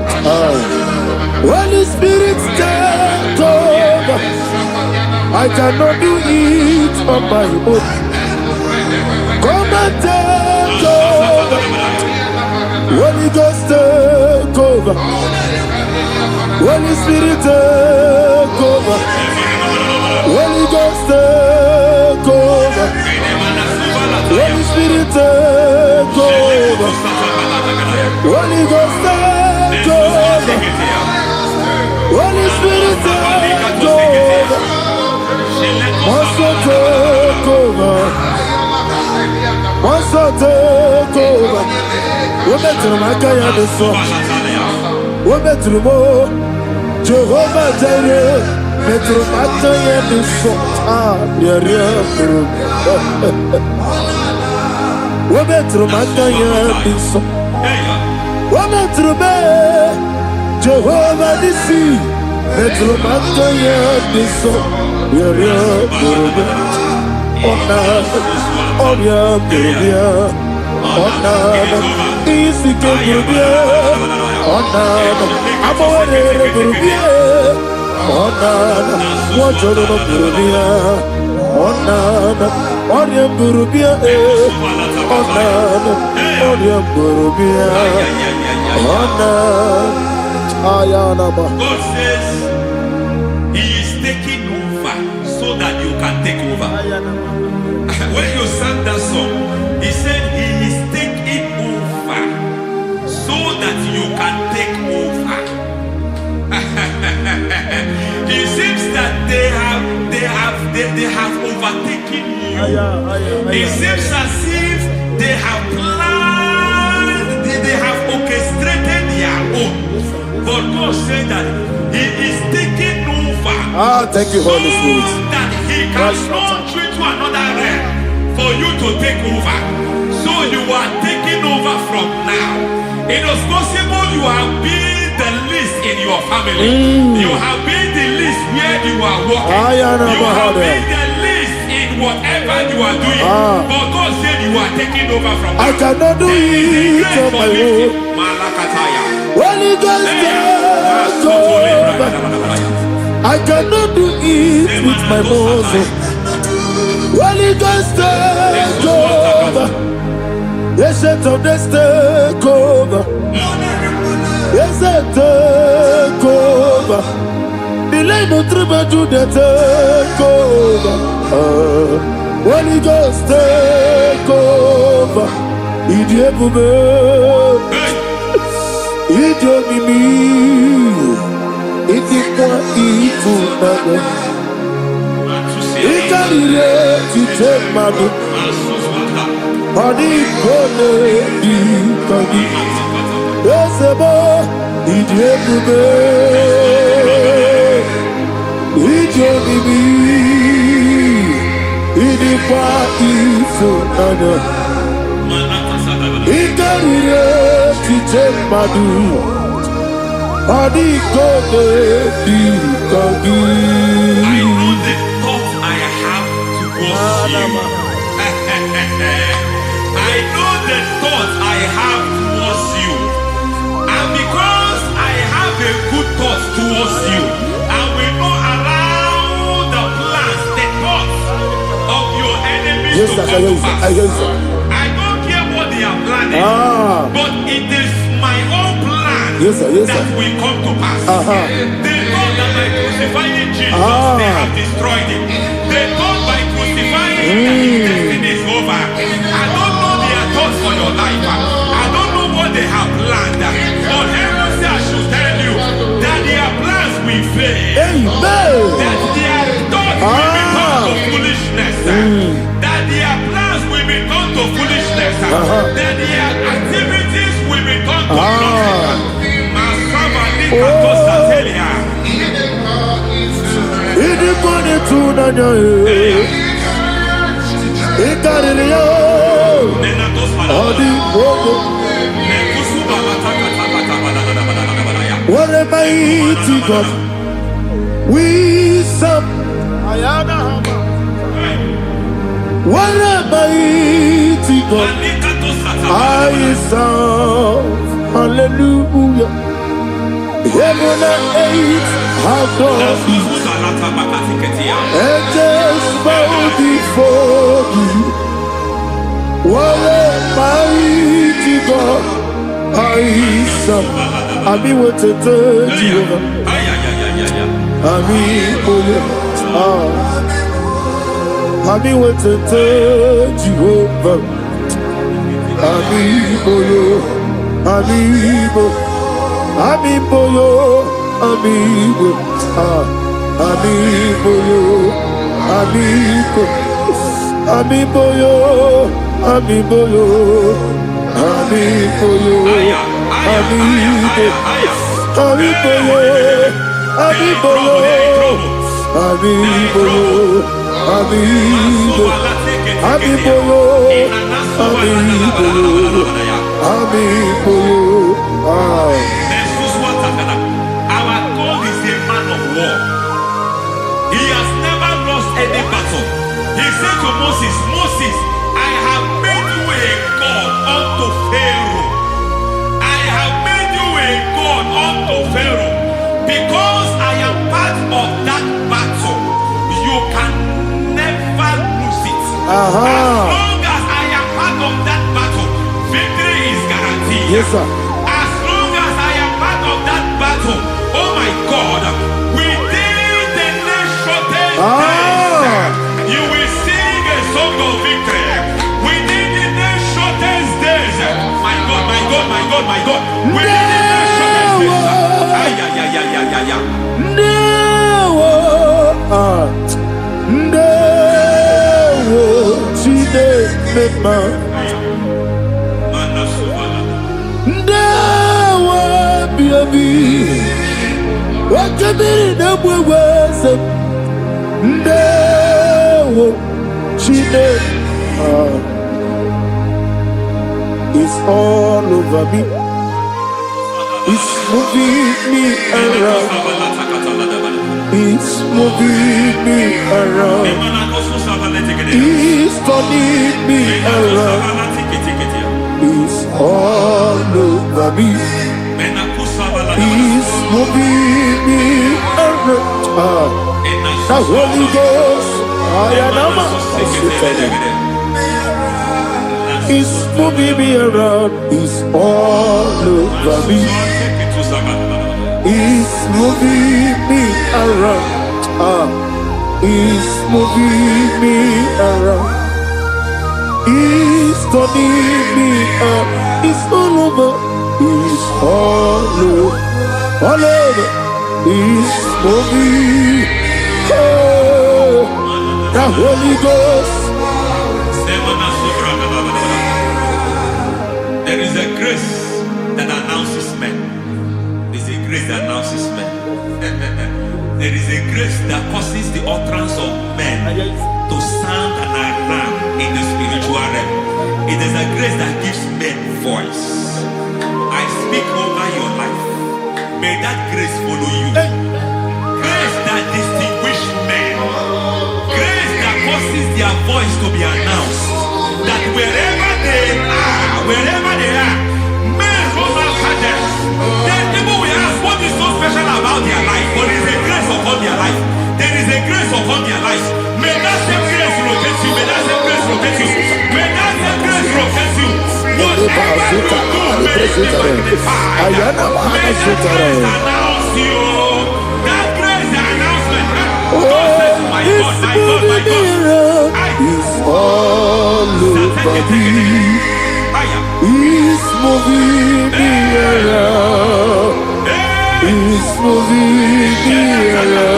Holy Spirit, take over. I cannot do it on my own. Come and take over. Holy Ghost, take over. Holy Spirit, take over. Holy Ghost, take over. Holy Spirit, take over. Holy Ghost, take over. Holy Spirit, take over. Also take over. Also take over. We're better than my guy on the song. We're better than more. Jehovah Jireh. Better than my guy on the song. Yeah. We're better than my guy on the song. We're better than Jehovah the sea. Better than my guy on the song. God says He is taking over so that you can take over. When you sang that song, He said He is taking over so that you can take over. they have overtaken you. It seems as if they have planned, they have orchestrated their own. But God said that He is taking over. Thank you, Holy Spirit. That He can launch you to another realm for you to take over. So you are taking over from now. It is possible you have been the least in your family. You have been the least where you are working. You have been the least in whatever you are doing. But God said you are taking over from now. I cannot do it on my own. Holy Ghost, take over. I cannot do it with my muscle. Holy Ghost, take over. Yes, of this take over. Yes, take over. Delay no trouble to the take over. Holy Ghost, take over. Idiebube, Idiomimi, Idikwa Ifunana. Ikarire Titemadu. Adi kone di kagi, esebo idiebube, idiomimi, idikwa ifunana, ikarire titemadu, adi kone di kagi. I know the thoughts I have towards you. I know the thoughts I have towards you. And because I have a good thought towards you, I will not allow the plans, the thoughts of your enemies to come to pass. I don't care what they are planning, but it is my own plan that will come to pass. They thought that by crucifying Jesus, they have destroyed him. They thought by crucifying him that his destiny is over. I don't know their thoughts for your life. I don't know what they have planned. But heaven says I should tell you that their plans will fail. That their thoughts will become to foolishness. That their plans will become to foolishness. That their activities will become to nonsense. What a mighty God we serve. What a mighty God I serve. Hallelujah. Heaven and earth adore thee. Angels bow before thee. What a mighty God I serve. I mean what to tell Jehovah. I mean I mean what to tell Jehovah. I mean I mean amigo yo, amigo, amigo yo, amigo, amigo yo, amigo yo, amigo yo, amigo, amigo yo, amigo yo, amigo yo, amigo, amigo yo, amigo yo, amigo yo. Our God is a man of war. He has never lost any battle. He said to Moses, Moses, I have made you a God unto Pharaoh. I have made you a God unto Pharaoh. Because I am part of that battle, you can never lose it. As long as I am part of that battle, victory is guaranteed. Yes, sir. Oh my God, within the next shortest days, you will sing a song of victory. Within the next shortest days, my God, my God, my God, my God, within the next shortest days, mema. Ndawa biabi. Wakabiri na mweweza. Ndawa chine. It's all over me. It's moving me around. It's moving me around. It's turning me around. It's all over me. It's moving me around. The Holy Ghost, it's moving me around. It's all over me. It's moving me around. It's moving me around. It's turning me up. It's all over. It's all over. All over. It's moving. Oh, the Holy Ghost. There is a grace that announces men. There's a grace that announces men. There is a grace that causes the utterance of men to sound an alarm in the spiritual realm. It is a grace that gives men voice. I speak over your life. May that grace follow you. Grace that distinguishes men. Grace that causes their voice to be announced. That wherever they are, men hold after them. Then people will ask, what is so special about their life? But there is a grace upon their life. There is a grace upon their life. May that same grace rotate you. May that same grace rotate you. May that same grace rotate you. Whatever you do, may it be magnified. May that grace announce you. That grace announcement. God says, my God, my God, my God. It's all over me. It's moving me around. It's moving me around.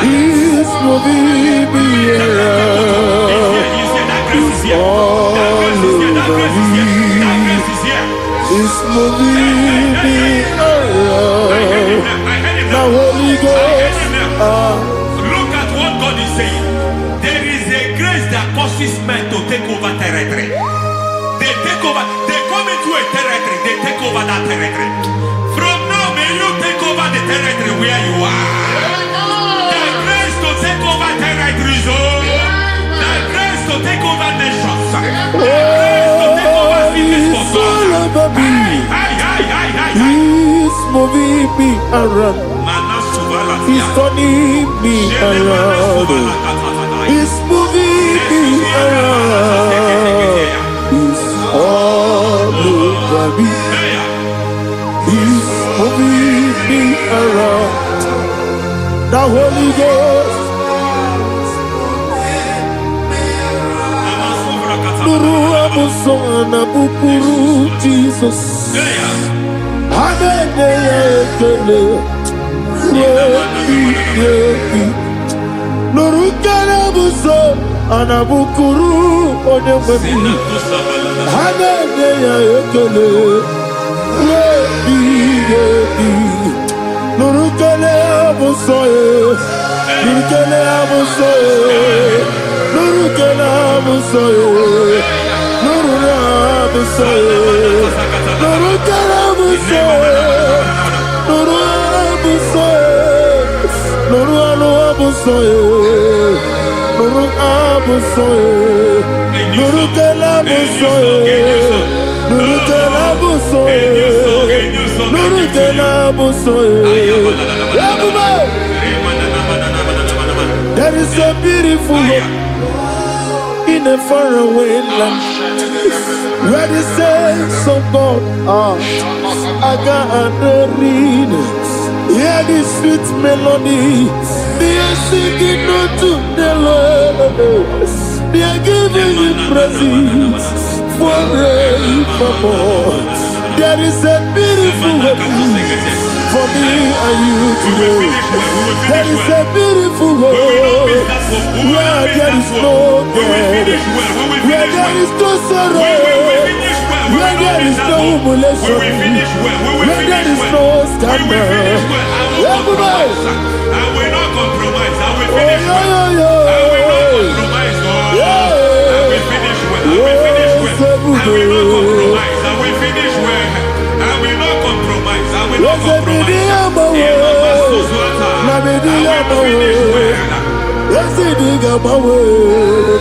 It's moving me around. It's all over me. It's moving me around. The Holy Ghost. Look at what God is saying. There is a grace that causes men to take over territory. They take over. They come into a territory. They take over that territory. From now, may you take over the territory where you are. The grace to take over territories. The grace to take over nations. The grace to take over cities for God. He's moving me around. He's turning me around. He's moving me around. He's all over me. He's moving me around. The Holy Ghost. Nuru amusona bukuru Jesus. Amene ekele. Nuru karabuso anabukuru onememi. Amene ekele. Nuru kele abusoe. Nuru kele abusoe. Nuru kele abusoe. Nuru abusoe. Nuru kele abusoe. Nuru abusoe. Nuru abusoe. Nuru abusoe. Nuru kele abusoe. Nuru kele abusoe. Nuru kele abusoe. There is a beautiful hope in a faraway land where the saints of God are. I got read. Hear the sweet melody. They are singing unto the Lord. They are giving you praise forevermore. There is a beautiful hope for me and you We will today. finish well. We will There finish is well. a beautiful We will not world miss that hope. We will where not miss there that is hope. no We will death, finish well. We will where finish there well. is no sorrow, We will finish well. We where will not there miss is that no hope. We humiliation, will finish well. We will where there finish is well. no We will scandal. finish well. I will Everybody, compromise. I will not compromise. I will oh finish well. I will not compromise. Oh, I will finish well. I will finish well. I will not compromise. I will finish well. I will not compromise. I will not compromise. I will finish well. yes, it is my way.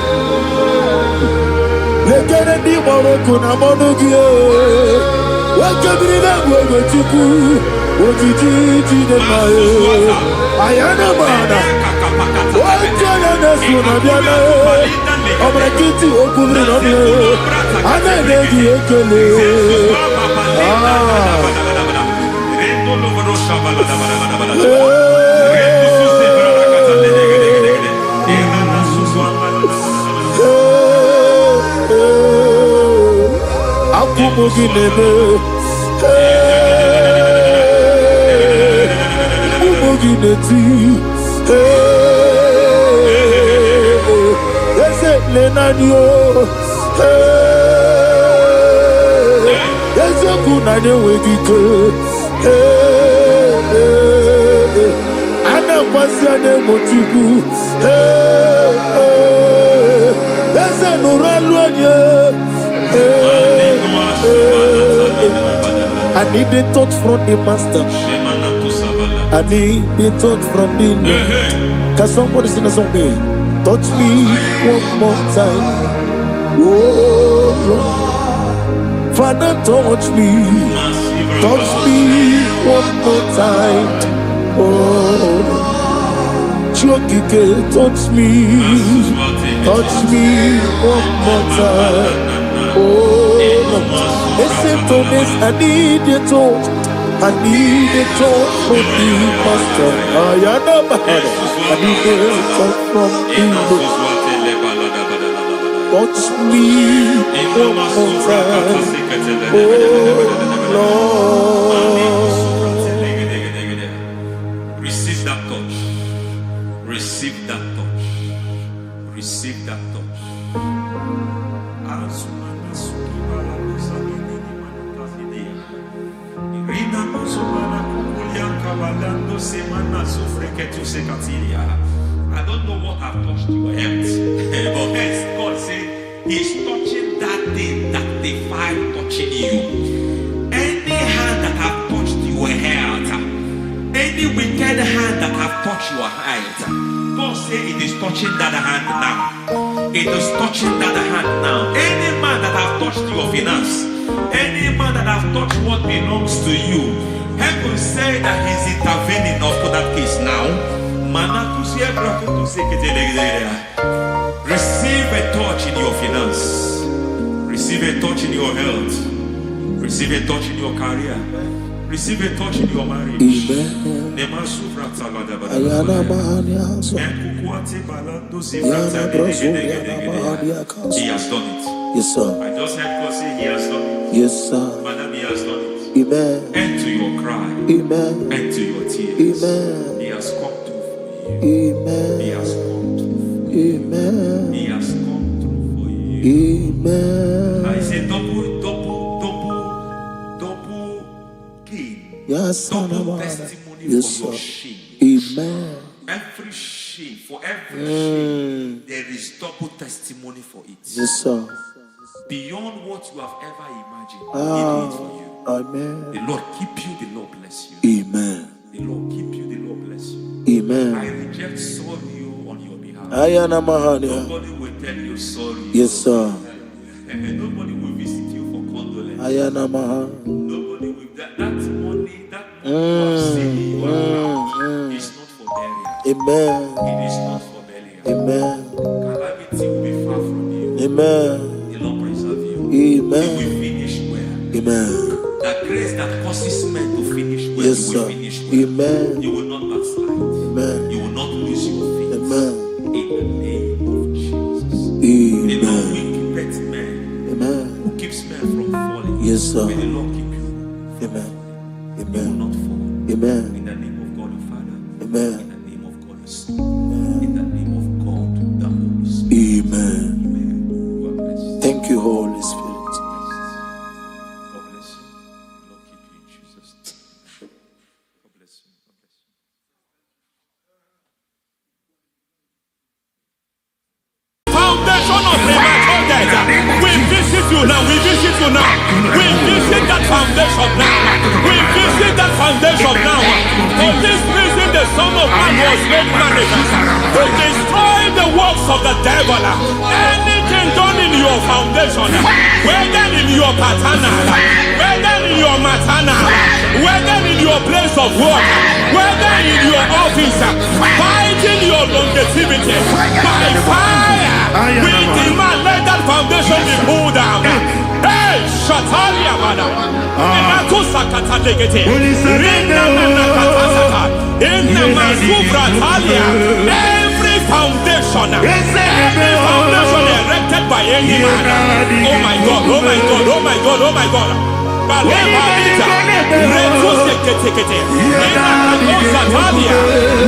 Lekere di Morocco na monogie. Wakabiri na gwe chuku. Ojiji de mae. Ayana mana. Wakana na suna biana. Obrakiti okubri no ne. Ana neji ekele. Akumugi nene. Akumugi neti. Ese lenanyo. Ese kunanye wegike. Ana kwasiane motibu. Ese nuralwanye. I need a touch from the master. I need a touch from the Lord. Can somebody sing a song there? Touch me one more time. Oh Lord. Father, touch me. Touch me one more time. Oh Chokike, touch me. Touch me one more time. Oh Lord. Except on this, I need a touch. I need a touch from the master. I need a touch from the Lord. Touch me one more time. Oh Lord. Receive that touch. Receive that touch. Receive that touch. I don't know what I've touched your health, but hence God said He's touching that thing that defied touching you. Any hand that have touched your health, any wicked hand that have touched your health, God said it is touching that hand now. It is touching that hand now. Any man that have touched your finance, any man that have touched what belongs to you, heaven say that He's intervening after that case now. Receive a touch in your finance. Receive a touch in your health. Receive a touch in your career. Receive a touch in your marriage. He has done it. Yes, sir. I just heard God say He has done it. Yes, sir. Madam, He has done it. Amen. End to your cry. Amen. End to your tears. Amen. He has come through for you. Amen. He has come through for you. Amen. He has come through for you. Amen. I say double gain. Yes, Double testimony yes, for your sir. shame. Amen. Every shame, for every shame, there is double testimony for it. Yes, sir. Beyond what you have ever imagined, He did it for you. Amen. The Lord keep you, the Lord bless you. Amen. The Lord keep you, the Lord bless you. Amen. I reject sorry on your behalf. Ayana Mahania. Nobody will tell you sorry. Yes, sir. And nobody will visit you for condolence. Ayana Mahania. Nobody will. That money you have seen in your account is not for burial. Amen. It is not for burial. Amen. Calamity will be far from you. Amen. The Lord preserve you. Amen. You will finish well. Amen. That grace that causes men to finish well, Yes, you will sir. finish well. Amen. You will not backslide. Amen. You will not lose your faith. Amen. In the name of Jesus. The Lord Amen. will keep men. Amen. Who keeps men from falling? Yes, sir. May the Lord keep you. Amen. You will Amen. not fall. Amen. Amen. In the name of God the Son. In the name of God the Holy Spirit. Amen. God bless you. Thank you, Holy Spirit. God bless you. Lord keep you in Jesus' name. God bless you. God bless you. Foundation of premature death. We visit you now. We visit you now. We visit that foundation now. We visit that foundation now. For this reason, the Son of Man was made manifest to destroy the works of the devil. Anything done in your foundation, whether in your paternal, whether in your maternal, whether in your place of work, whether in your office, fighting your longevity by fire. We demand let that foundation be pulled down. Hey, Shatalia Bada. Inatu Sakata Legete. In the Masubra Talia. Every foundation erected by any man. Oh my God, oh my God, oh my God, oh my God. Baleba Ita. Retu Sekete. Inatu Satalia.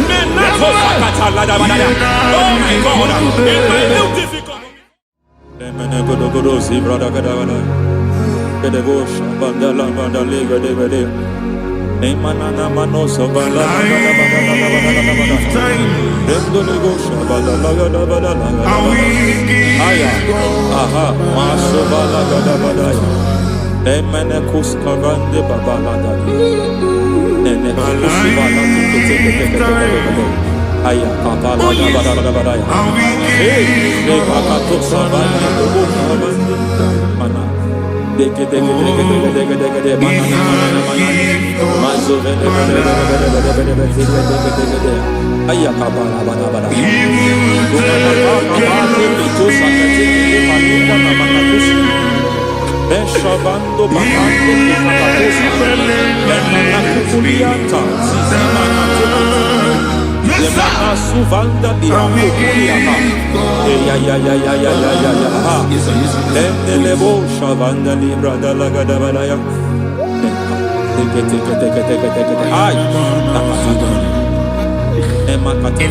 Menato Sakata Ladabada. Oh my God. In my new difficult. Suvanda di Ambukuliaka. Lebo Shavanda Libra da Lagadabaya. Ay, Emakata.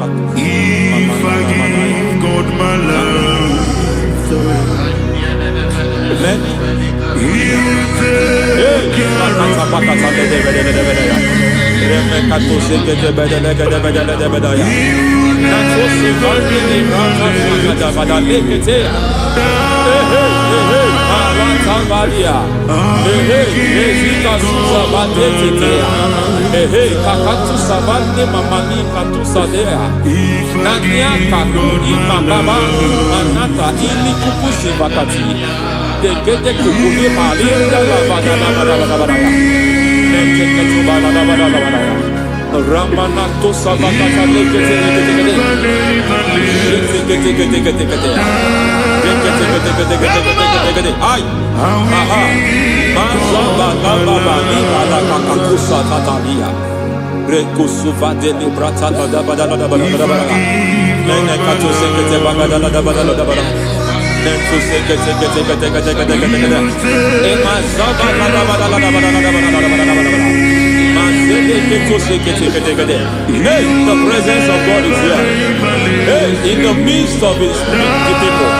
If I give God my love, He will take care Kakatu savande mamani katu sadea. Nania kakuri mababa anata ili kupusi vakati. Dekete kukuli malinda la Ramanato savakata lekete. Ay, aha, mazaba baba ni bala kakakusa tatalia. Rekusuva de librata da bada. Nene kato sekete bagada da bada. Nentu sekete. Emazaba da bada. Hey, the presence of God is here. Hey, in the midst of His people.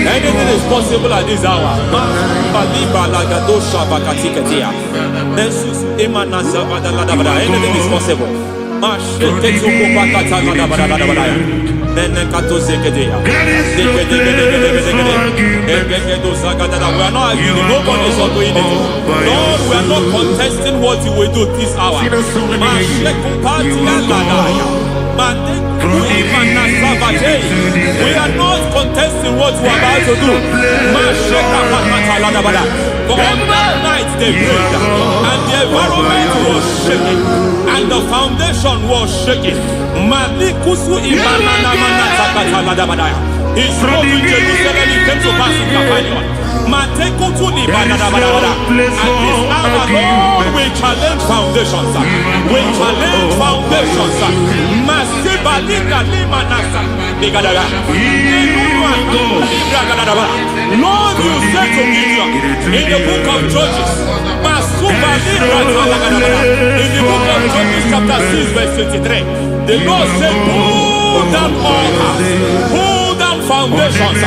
Anything is possible at this hour. Anything is possible. We are not arguing. Nobody is doing it. Lord, we are not contesting what you will do this hour. We are not contesting what we are about to do. For on that night they prayed, and the environment was shaking, and the foundation was shaking. He spoke in Jerusalem, he came to pass in Capernaum. Mateko to the Badadabada. At this hour, Lord, we challenge foundations. We challenge foundations. Masibalika limanasa. Lord, you said to Gideon in the book of Judges, in the book of Judges, chapter 6, verse 23, the Lord said, pull down altars, pull down foundations.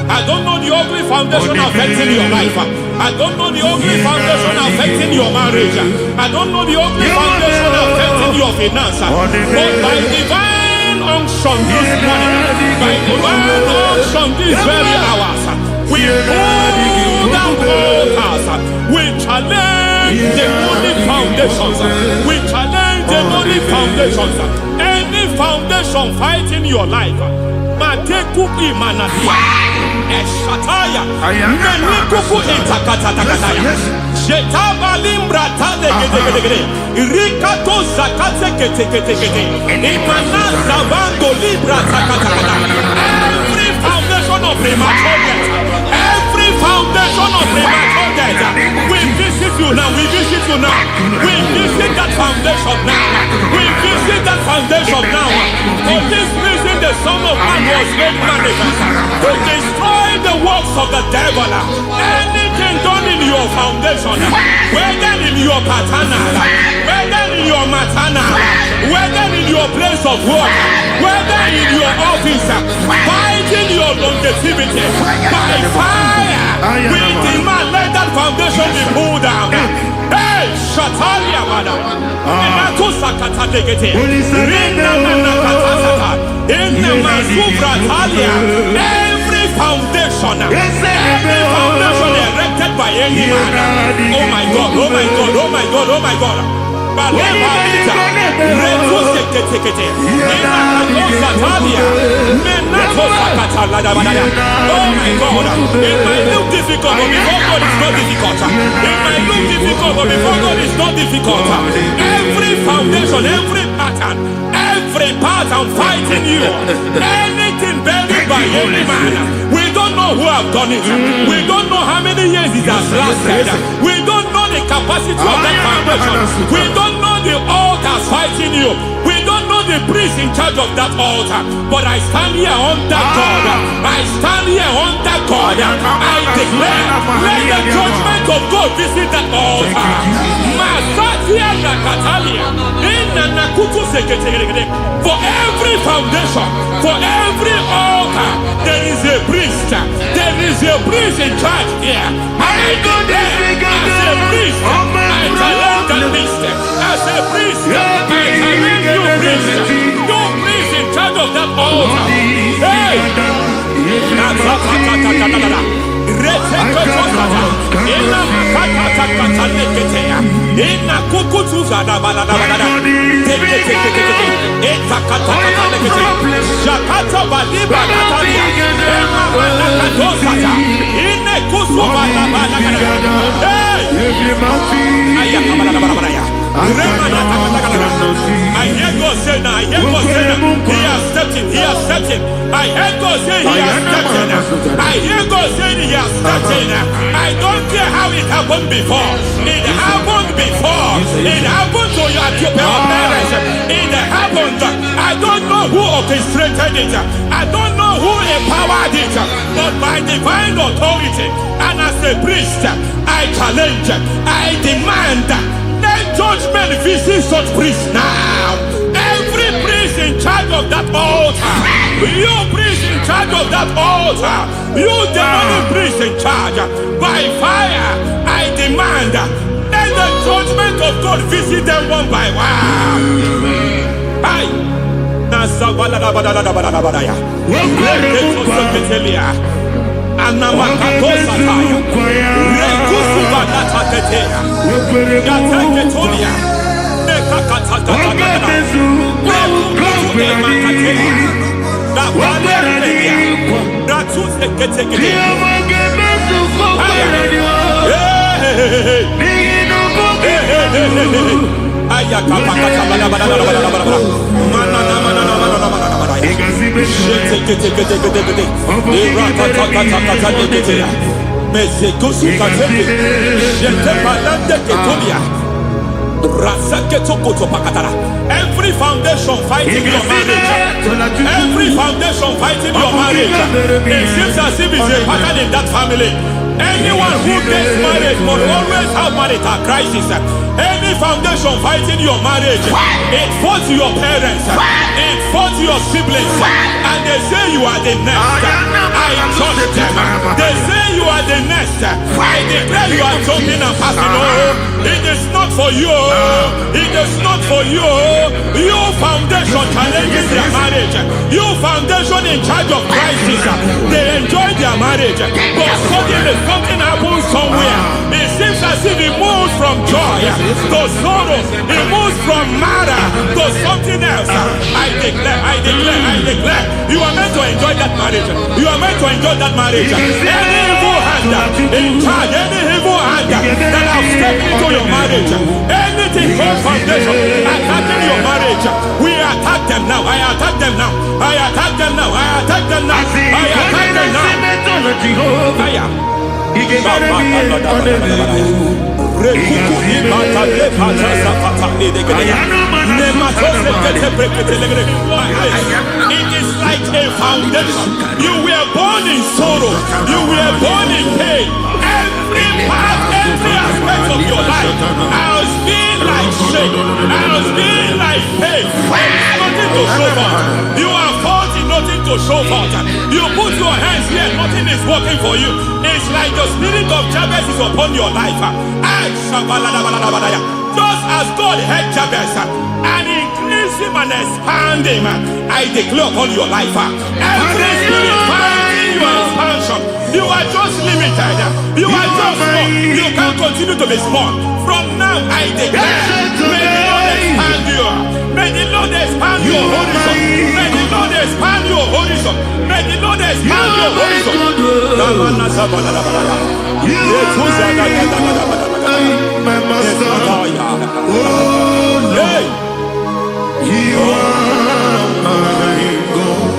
I don't know the ugly foundation affecting your life. I don't know the ugly foundation affecting your marriage. I don't know the ugly foundation affecting your finance. But by divine unction this morning, by divine unction these very hours, we pull down altars. We challenge demonic foundations. We challenge demonic foundations. Any foundation fighting your life, Mateku Imanadia, Eshataya, Menikuku Itakatatakataya, Shetavalimbra Tadegede, Rikato Zakate Ketekete, Imanaza Vando Libra Takataka. Every foundation of premature death, every foundation of premature death, we visit you now, we visit you now, we visit that foundation now, we visit that foundation now. For this reason, the Son of Man was made manifest to destroy the works of the devil. Anything done in your foundation, whether in your paternal, whether in your maternal, whether in your place of work, whether in your office, fighting your longevity by fire, we demand let that foundation be pulled down. Hey, Shatalia, madam. Every foundation erected by any man. Oh my God, oh my God, oh my God, oh my God. Oh my God, it might look difficult, but before God it's not difficult. It might look difficult, but before God it's not difficult. Every foundation, every pattern fighting you, anything buried by any man, we don't know who have done it. We don't know how many years it has lasted. We don't know the capacity of that foundation. We don't know the altars fighting you. We don't know the priest in charge of that altar. But I stand here under God. I stand here under God. I declare, let the judgment of God visit that altar. For every foundation, for every altar, there is a priest. There is a priest in charge here. I declare, as a priest, I challenge that priest. As a priest, I challenge you priest. You priest in charge of that altar. Hey! I hear God say now, he has stepped in, he has stepped in. I hear God say he has stepped in. I hear God say he has stepped in. I don't care how it happened before. It happened before. It happened to your parents. It happened. I don't know who orchestrated it. I don't know who empowered it. But by divine authority and as a priest, I challenge, I demand, let judgment visit such priests now. Every priest in charge of that altar, you priest in charge of that altar, you demonic priest in charge, by fire, I demand, let the judgment of God visit them one by one. Aye. I Every foundation fighting your marriage, every foundation fighting your marriage, it seems as if it's a pattern in that family. Anyone who gets married must always have marital crisis. Any foundation fighting your marriage, it fought your parents, it fought your siblings, and they say you are the next. I judge them. They say you are the next. I declare you are jumping and passing. Oh, it is not for you. It is not for you. You foundation challenging their marriage. You foundation in charge of crisis. They enjoy their marriage, but suddenly something happens somewhere. It seems as if it moves from joy to sorrow. It moves from matter to something else. I declare, you are meant to enjoy that marriage. You are meant to enjoy that marriage. Any evil hand in charge, any evil hand that have stepped into your marriage, anything called foundation attacking your marriage, we attack them now. I attack them now. I attack them now. I attack them now. I attack them now. It is like a foundation. You were born in sorrow. You were born in pain. Every part, every aspect of your life has been like shame. Has been like pain. Nothing to show for. You are faulty, nothing to show for. You put your hands here, nothing is working for you. It's like the spirit of Jabez is upon your life. Just as God had Jabez and increased him and expand him, I declare upon your life. Every spirit finding your expansion, you are just limited. You are just small. You can't continue to be small. From now, I declare, may the Lord expand you. May the Lord expand your horizon. May the Lord expand your horizon. May the Lord expand your horizon. My master, oh Lord, you are my God.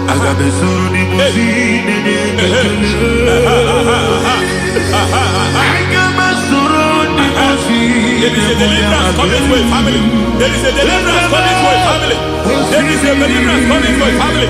I got the soul in my feet. I got my soul in my feet. There is a deliverance coming to a family. There is a deliverance coming to a family. There is a deliverance coming to a family.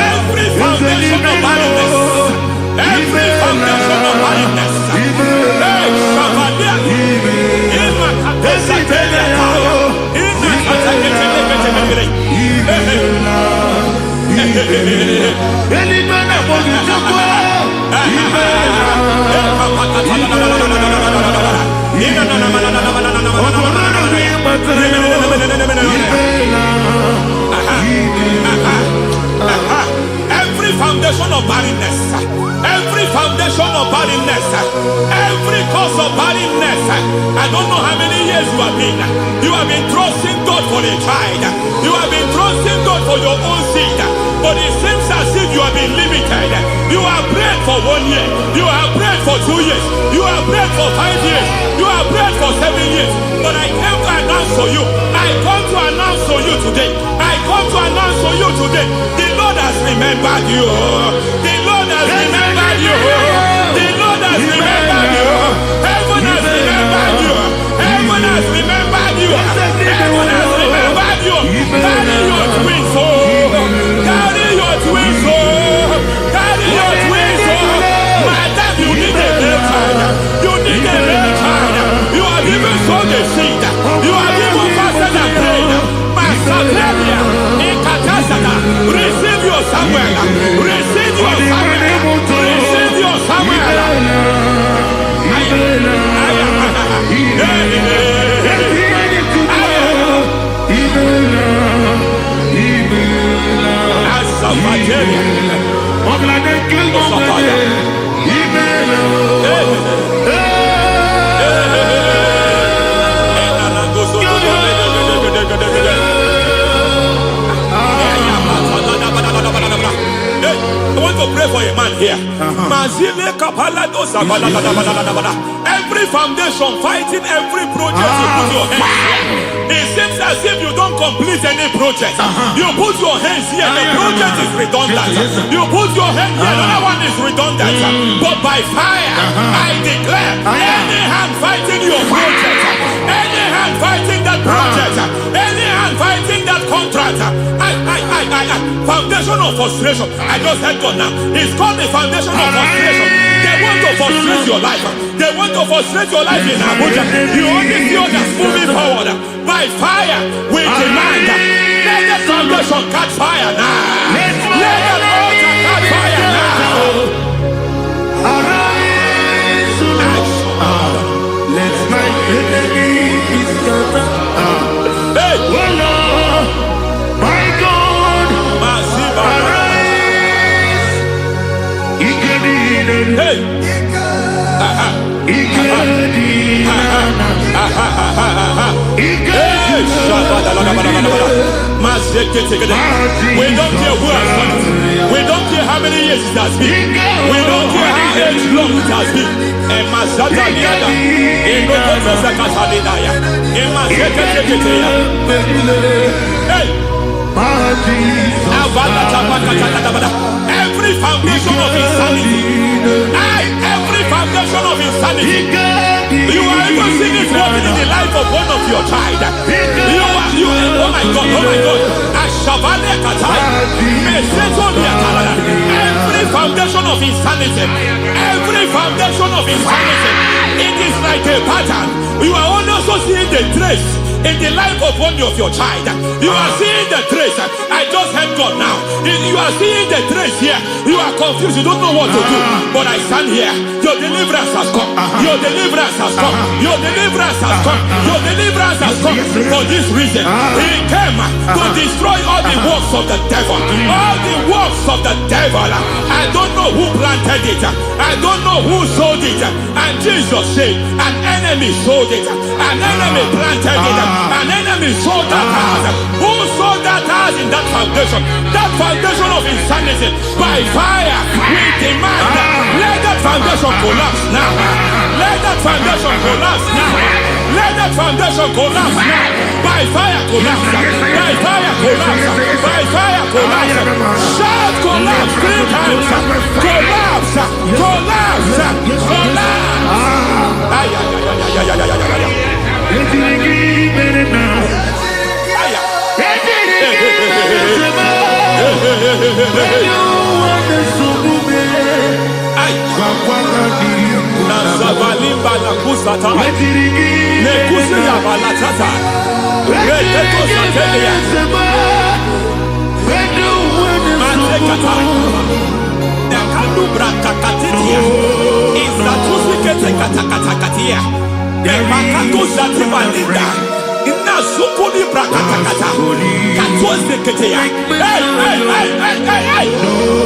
Every foundation of barrenness, every foundation of barrenness, every foundation of barrenness, every foundation of barrenness, every cause of barrenness. I don't know how many years you have been trusting God for a child. You have been trusting God for your own seed, but it seems as if you have been limited. You have prayed for 1 year, you have prayed for 2 years, you have prayed for 5 years, you have prayed for 7 years. But I came to announce to you, I come to announce to you today, I come to announce to you today, the Lord has remembered you. The Lord has remembered you. The Lord has remembered you. Heaven has remembered you. Heaven has remembered you. Heaven has remembered you. Carry your twins, oh. Carry your twins, oh. Carry your twins, oh. Madam, you need a male child. You need a male child. You have even sown the seed. You have even fasted and prayed. Master Samuel, in Katasata, receive your Samuel. Receive your Samuel. Pray for a man here. Every foundation fighting every project you put your hands here. It seems as if you don't complete any project. You put your hands here, the project is redundant. You put your hand here, another one is redundant. But by fire, I declare, any hand fighting your project, any hand fighting that project, any hand fighting that contract, foundation of frustration. I just heard God now. It's called the foundation of frustration. They want to frustrate your life. They want to frustrate your life in Abuja. You only see others moving forward. By fire, we demand. Let the foundation catch fire now. Let the altar catch fire now. Arise, let my enemy be scattered. Hey, Oh Lord, my God, arise. hey. We don't care who has done it. We don't care how many years it has been. We don't care how age long it has been. Every foundation of insanity, every foundation of insanity, you are even seeing it working in the life of one of your child. Oh my God, every foundation of insanity, it is like a pattern. You are also seeing the trace in the life of one of your child. You are seeing the trace. I just heard God now. You are seeing the trace here. You are confused. You don't know what to do. But I stand here. Your deliverance has come. Your deliverance has come. Your deliverance has come. Your deliverance has come. For this reason, He came to destroy all the works of the devil. All the works of the devil. I don't know who planted it. I don't know who sold it. And Jesus said, an enemy sold it. An enemy planted it. An enemy sold that house. Who sold that house in that foundation? That foundation of insanity. By fire, we demand, let that foundation collapse now. Let that foundation collapse now. Let that foundation collapse now. By fire collapse. By fire collapse. By fire collapse. Shout collapse 3 times. Collapse. Collapse.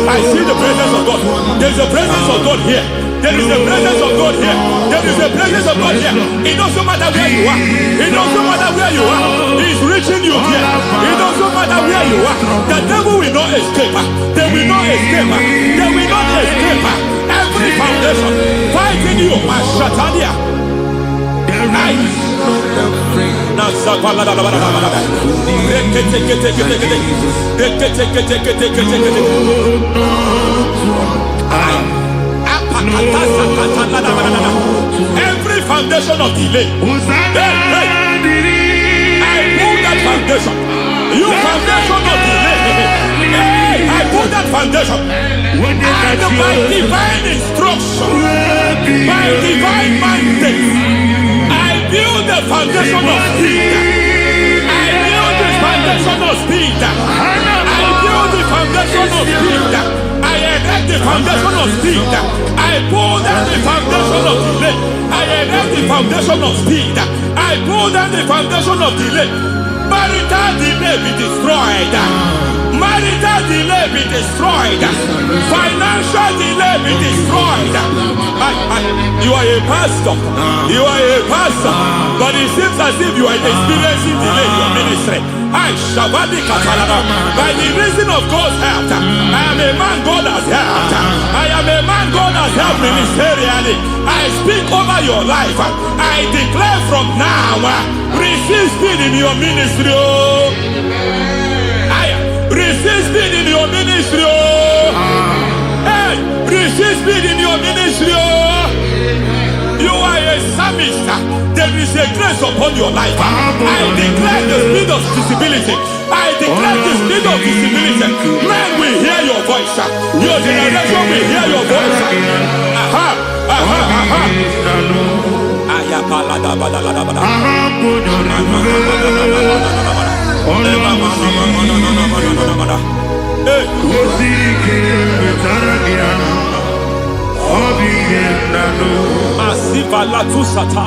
I see the presence of God. There's a presence of God here. There is a presence of God here. There is a presence of God here. It doesn't matter where you are. It doesn't matter where you are. He's reaching you here. It doesn't matter where you are. The devil will not escape. They will not escape. They will not escape. Every foundation fighting you. Mashatalia. Every foundation of delay, I pull that foundation. You foundation of delay, I pull that foundation. And by divine instruction, by divine mandate, I build the foundation of speed. I build the foundation of speed. I build the foundation of speed. I erect the foundation of speed. I pull down the foundation of delay. I erect the foundation of speed. I pull down the foundation of delay. Marital delay be destroyed. Marital delay be destroyed. Financial delay be destroyed. You are a pastor. You are a pastor. But it seems as if you are experiencing delay in your ministry. By the reason of God's help, I am a man God has helped. I am a man God has helped ministerially. I speak over your life. I declare from now, receive speed in your ministry. Receive speed in your ministry. Hey, receive speed in your ministry. You are a psalmist. There is a grace upon your life. I declare the speed of visibility. I declare the speed of visibility. Men will hear your voice. Your generation will hear your voice. Asivala tu sata.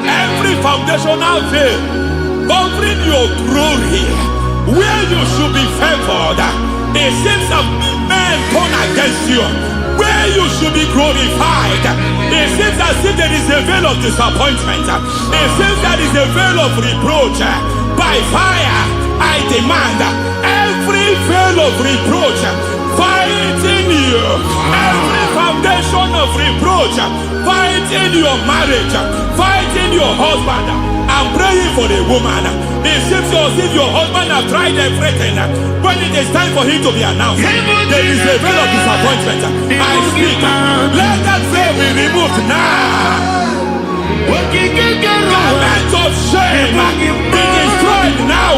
Every foundational veil, covering your glory, where you should be favored, it seems that men turn against you. Where you should be glorified, it seems as if there is a veil of disappointment. It seems there is a veil of reproach. By fire, I demand every veil of reproach fighting you, every foundation of reproach fighting your marriage, fighting your husband. I'm praying for the woman. It seems as if your husband has tried everything. When it is time for him to be announced, there is a veil of disappointment. I speak. Let that veil be removed now. Garment of shame be destroyed now.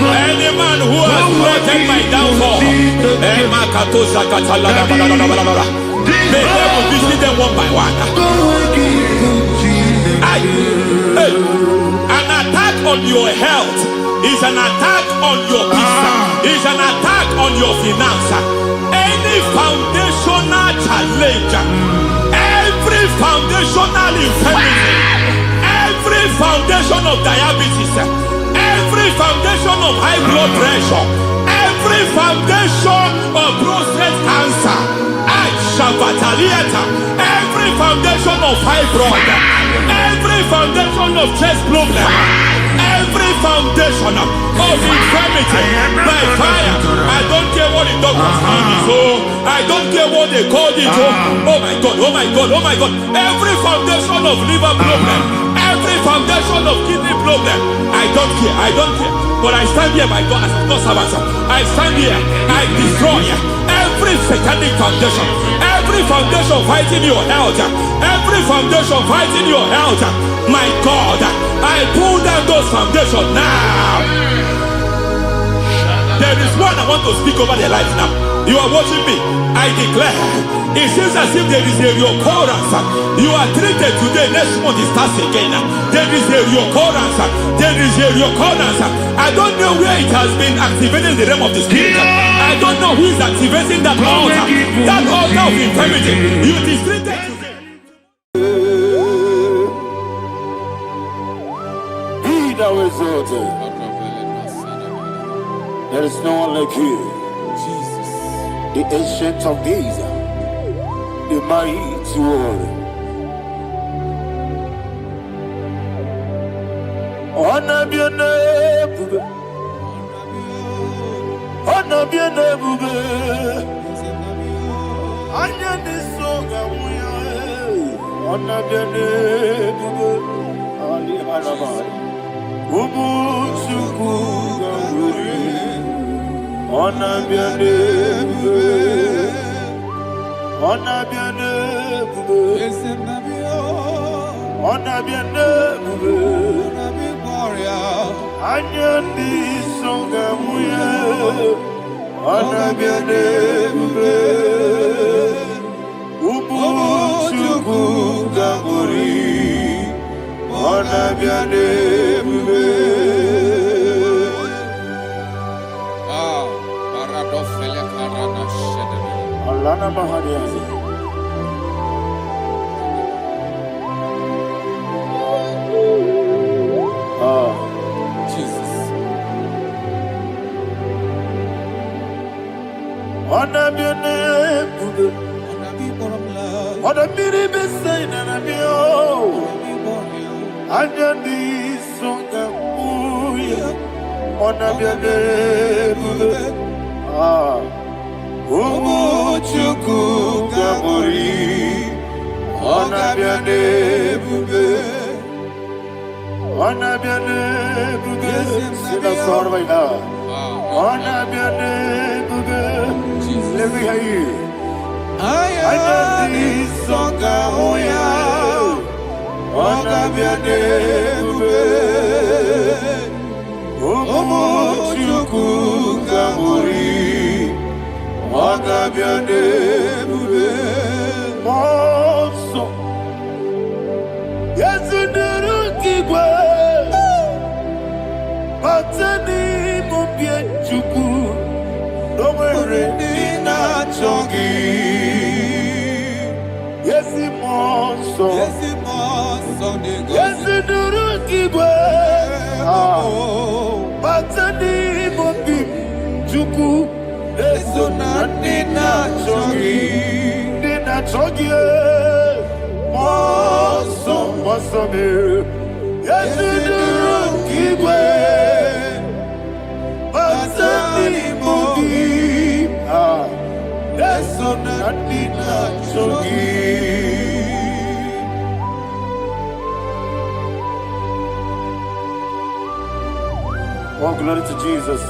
Any man who has plotted my downfall, may devil visit them one by one. An attack on your health is an attack on your business, is an attack on your finance. Any foundational challenge, every foundational infirmity, every foundation of diabetes, every foundation of high blood pressure, every foundation of prostate cancer, every foundation of fibroid, every foundation of chest problem, every foundation of infirmity by fire. I don't care what the doctors call it, so I don't care what they called it. Oh my God, oh my God, oh my God. Every foundation of liver problem, every foundation of kidney problem, I don't care, I don't care. But I stand here by God as God's servant. I stand here, I destroy every satanic foundation, every foundation fighting your health, every foundation fighting your health. My God, I pull down those foundations now. There is one I want to speak over their life now. You are watching me. I declare, it seems as if there is a reoccurrence. You are treated today, next month it starts again. There is a reoccurrence. There is a reoccurrence. I I don't know where it has been activated in the realm of the spirit. I don't know who is activating that altar. That altar of infirmity. You distributed today. Be thou exalted. There is no one like you. Jesus. The ancient of days. The mighty one. Honor be your name. Honor be your name. Honor be your name. Ali Harabai. Ubu Chukuga. Honor be your name. Honor be your name. Honor be your name. Anyandi songa muya, honor be your name. Ubu Chukuga Guri, honor be your name. Paradofele karana shedebe. Alana Mahadiazi. Jesus. Honor be your name. Honor be the best and be oh. Anyandi songa muya, honor be your name. Umu Chukuga Guri, honor be your name. Honor be your name. See the sword right now. Honor be your name. Let me hear you. Anyandi songa muya, honor be your name. Umu Chukuga Guri, honor be your name. Monso, yes in the igbo, Patani Mubie Chuku, no mere Nina Chongi. Yes in Monso, yes in the igbo, Patani Mubie Chuku, Eso Nina Chongi, Nina Chongi. Monso me, yes in the igbo, Patani Mubie, Eso Nina Chongi. Oh, glory to Jesus.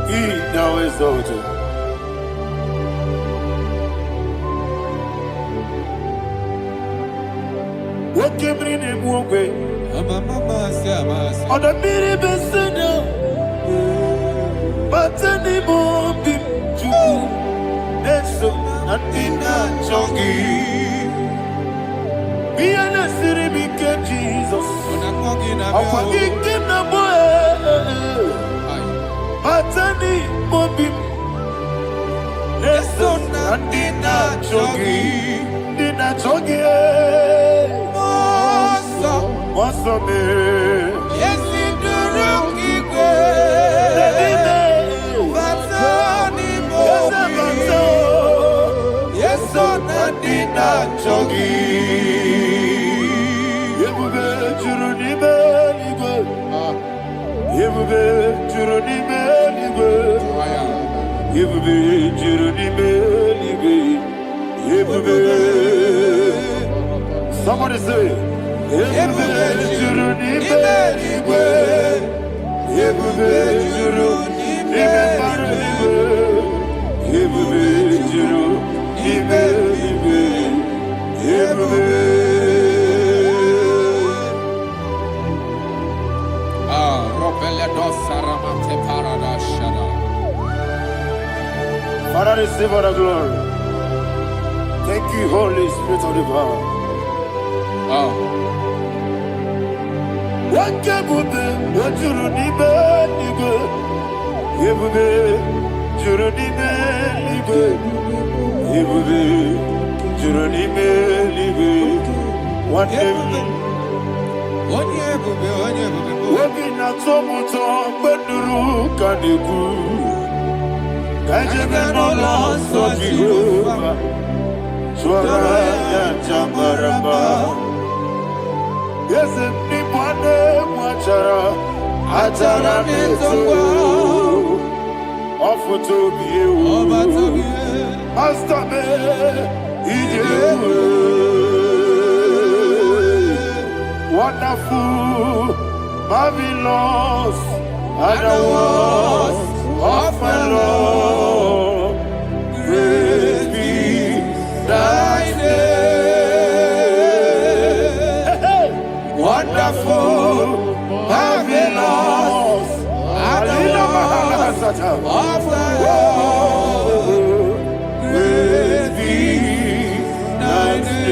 He thou exalted. What came in a walkway? On the mini besena, but any more big Jew, that's so nothing not chongi. Be an city became Jesus. I'm forgetting the boy, but any more big. That's so nothing not chongi. Did not chongi. What's up, man? Yes, in the room, yes, on the dinner, Chogi. You somebody say, Father, receive all the glory. Thank you, Holy Spirit of the power. Wakebube, wajurunibe libe. Ebube, jurunibe libe. Ebube, jurunibe libe. Wakebube, Wobi na tomuto beduru kaniku. Kajebe no loso Jehovah. Swara ya jambaraba. Yese ni mwane mwachara. Atara netongo. Ofuto biye o. Master me. Ijewe. Wonderful, marvelous, and the words of my Lord. Praise be thy name. Wonderful, marvelous, and the words of my Lord. Praise be thy name.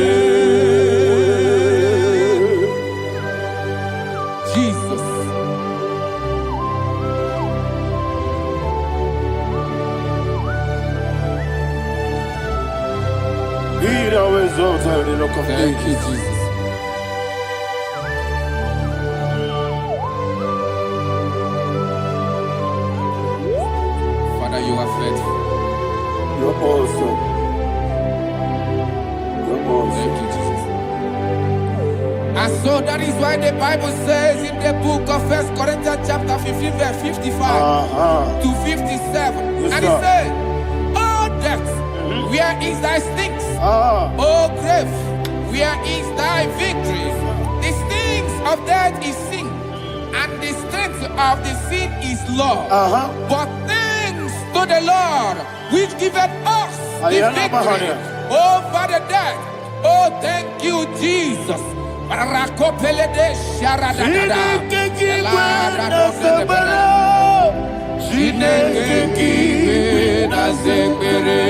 Thank you, Jesus. Father, you are faithful. You're awesome. You're awesome. Thank you, Jesus. And so that is why the Bible says in the book of 1 Corinthians chapter 15, verse 55 to 57. Yes, and it says, "Oh death, where is thy stings? Oh grave, where is thy victory? The stings of death is sin, and the strength of the sin is law. But thanks to the Lord, which giveth us the victory over the death." Oh, thank you, Jesus. Rakopelede sharadadada. Chineke nazebere.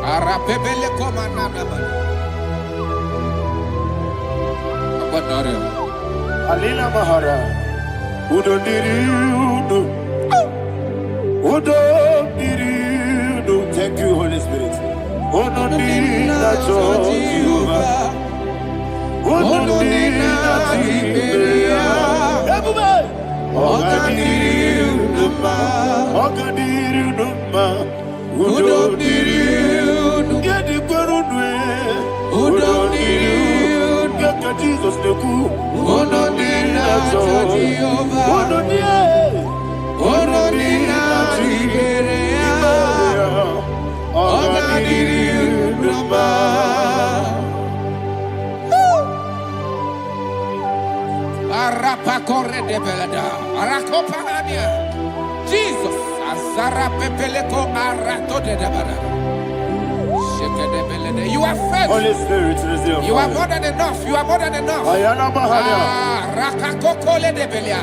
Arapebele komanana bana. Abadare. Alina Mahara. Udo diriudo. Udo diriudo. Thank you, Holy Spirit. Udo diriudo. Jehovah. Udo diriudo. Everybody. Oga diriudo. Oga diriudo. Udo diriudo. Get the Gurudwe. Udo diriudo. Get the Jesus the Ku. Udo diriudo. Udo diriudo. Udo diriudo. Oga diriudo. Arapa corre de belada. Arakopa ania. Jesus. Azara pepeleko arato de dabara. Sheke de belede. You are faithful. Holy Spirit, resume. You are more than enough. You are more than enough. Ayana Mahara. Rakakokole de belia.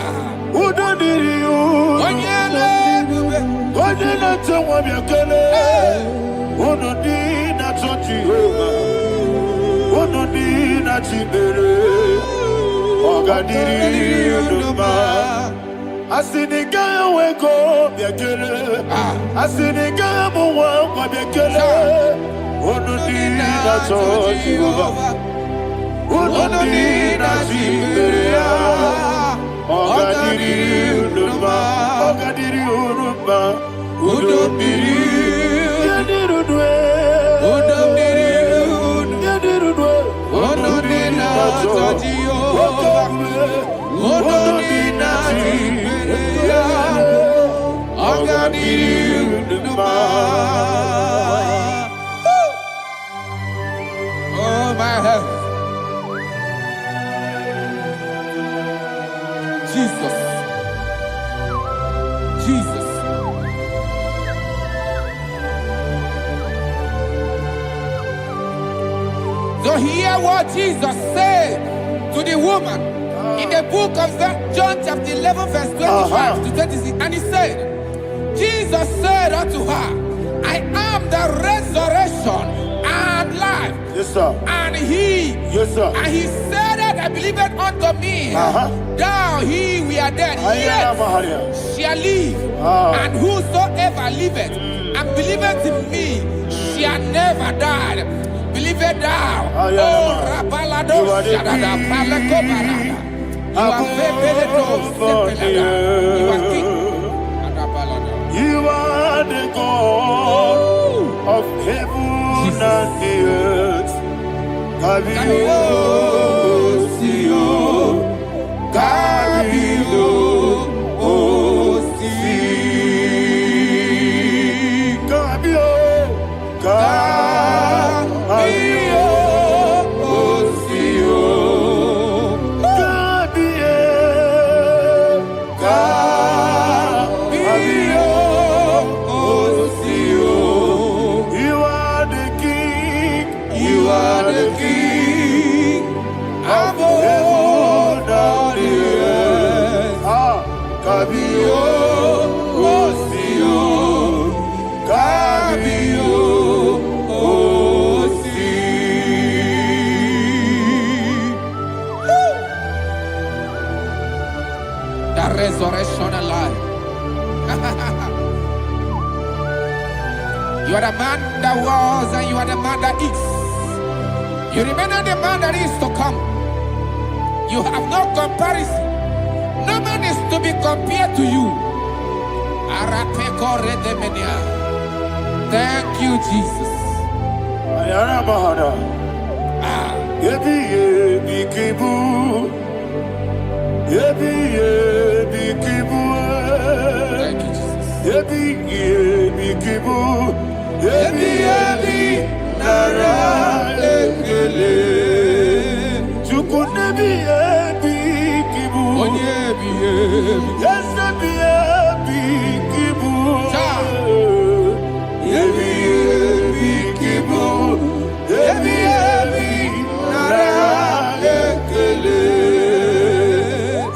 Udo diriudo. Onyele bube. Onyele tewa miakele. Udo dina Jehovah. Udo dina Chibere. Oga diriudo. Asiniga weko biakele. Asiniga muwa kwa biakele. Udo dina Jehovah. Udo dina Chibere. Oga diriudo. Oga diriudo. Udo diriudo. Yadirudwe. Udo diriudo. Yadirudwe. Udo dina Jehovah. Udo dina Chibere. Oga diriudo. Oh my health. Jesus. Jesus. So hear what Jesus said to the woman in the book of John chapter 11 verse 25 to 26. And he said, Jesus said unto her, I am the resurrection and life. Yes, sir. And he, Yes, sir. and he said that I believeth unto me, thou he we are dead, yet shall live. And whosoever liveth and believeth in me shall never die. Believeth thou, oh Rabalado Shadada Palako Barada. You are you are king. You are the God of heaven and the earth. Kabio, Sio, Kabio, Osi, Kabio, Kabio, Osio, Kabio, Kabio, Osio. You are the king. You are the king of heaven and the earth. Kabio, Osio, Kabio, Osi. The resurrection alive. You are the man that was and you are the man that is. You remember the man that is to come. You have no comparison. No man is to be compared to you. Thank you, Jesus. Ayana Mahara. Yebi yebi kibu. Yebi yebi kibu. Thank you, Jesus. Yebi yebi kibu. Yebi yebi nara ekele. Chuku nebi yebi kibu. Onyebi yebi. Yes nebi yebi kibu. Yebi yebi kibu. Yebi yebi nara ekele.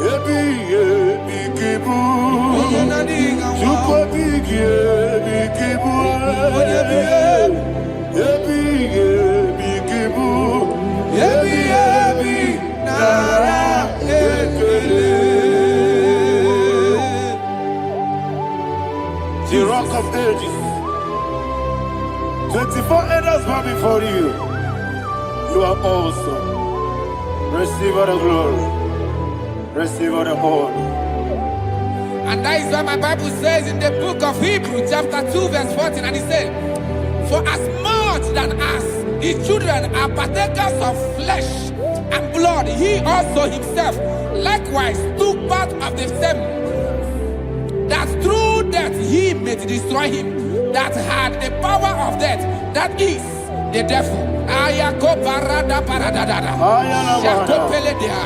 Yebi yebi kibu. Chuku bigi yebi kibu. Yebi yebi kibu. Yebi yebi nara ekele. The rock of ages. 24 elders bow before you. You are awesome. Receive all the glory. Receive all the honor. And that is what my Bible says in the book of Hebrews chapter 2 verse 14. And it said, for as much than us, his children are partakers of flesh and blood, he also himself likewise took part of the same, that through death he may destroy him that had the power of death, that is the devil. Ayako barada paradadada. Shakopeledia.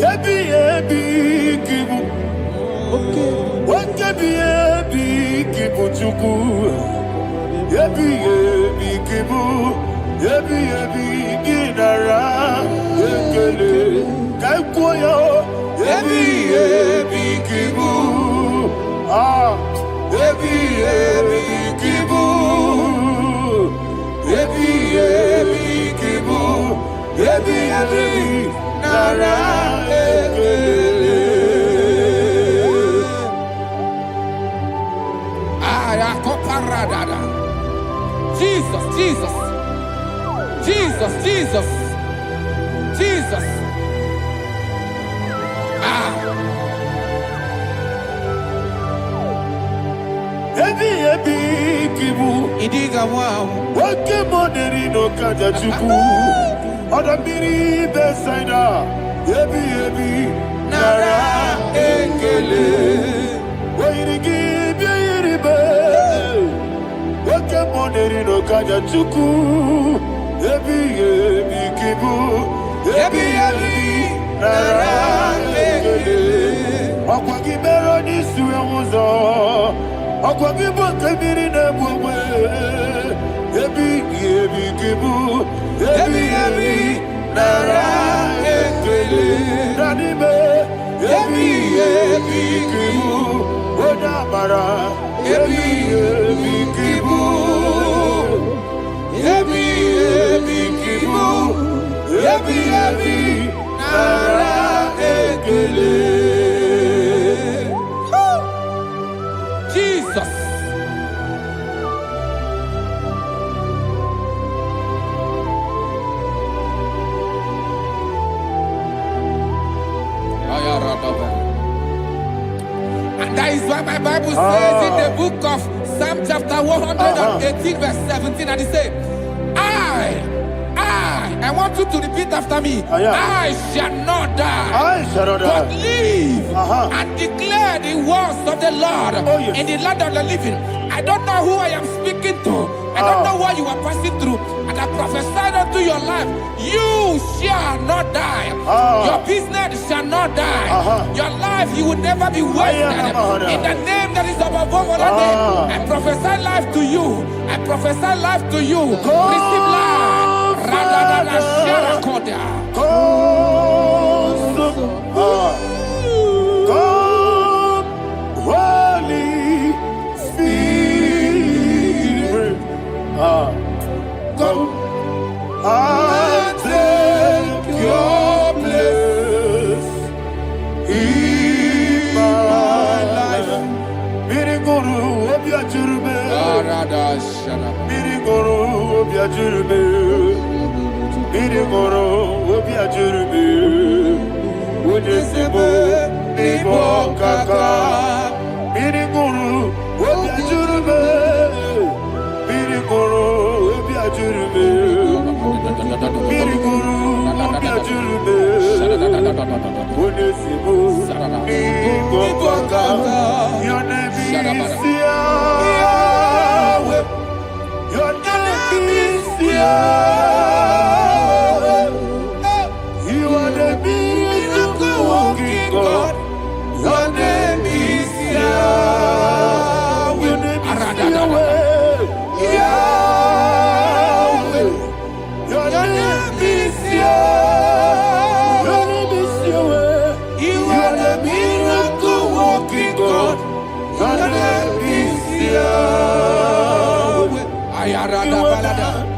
Yebi yebi kibu. Yebi yebi kibu chuku. Yebi yebi kibu. Yebi yebi ginara ekele. Kaikoyo. Yebi yebi kibu. Yebi yebi kibu. Yebi yebi kibu. Yebi yebi nara ekele. Ayakoparadada. Jesus, Jesus, Jesus, Jesus, Jesus. Yebi yebi kibu. Idiga wow. Wake moneri no kaja chuku. Odamiri besaida. Yebi yebi nara ekele. Wairigi Kaja Chuku, Ebi Kibu, Ebi Nara Ekele, Okwagi Meroni Suemuzo, Okwagi Bokabiri Nebwe, Ebi Kibu, Ebi Nara Ekele, Ranime, Ebi Kibu, Odamara, Ebi Kibu, Ebi Kibu, Ebi Nara Ekele. Jesus. And that is why my Bible says in the book of Psalm chapter 118 verse 17, and it says, I want you to repeat after me. I shall not die, but live and declare the words of the Lord in the land of the living. I don't know who I am speaking to. I don't know what you are passing through. And I prophesied unto your life, you shall not die. Your business shall not die. Your life, you will never be wasted. In the name that is above all other name, I prophesy life to you. I prophesy life to you. Receive life. Holy Spirit, come and take your place in my life. Miriguru obiajurube, miriguru obiajurube, miriguru obiajurube, ujesebo ibo kaka, miriguru obiajurube, miriguru obiajurube, miriguru obiajurube, ujesebo ibo kaka. Your name is Yahweh. Your name is Yahweh. You are the miracle working God. Your name is Yahweh. Your name is Yahweh. Your name is Yahweh. Your name is Yahweh. You are the miracle working God. Your name is Yahweh. You are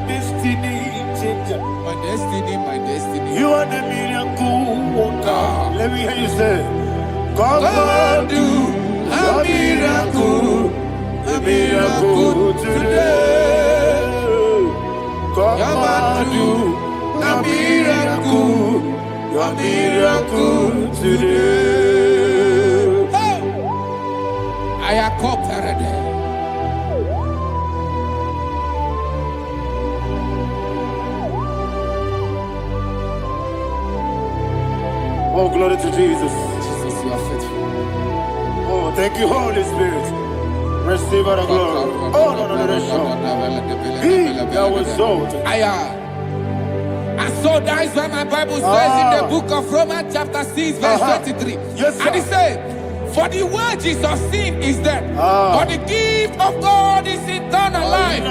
destiny changer. My destiny. You are the miracle worker. Let me hear you say, come and do a miracle today. Come and do a miracle today. I am cooperative. Oh, glory to Jesus. Jesus, you are faithful. Oh, thank you, Holy Spirit. Receive our glory. Oh, no, that was so. And so that is why my Bible says in the book of Romans chapter 6 verse 23. Yes, sir. And it says, for the wages of sin is death, but the gift of God is eternal life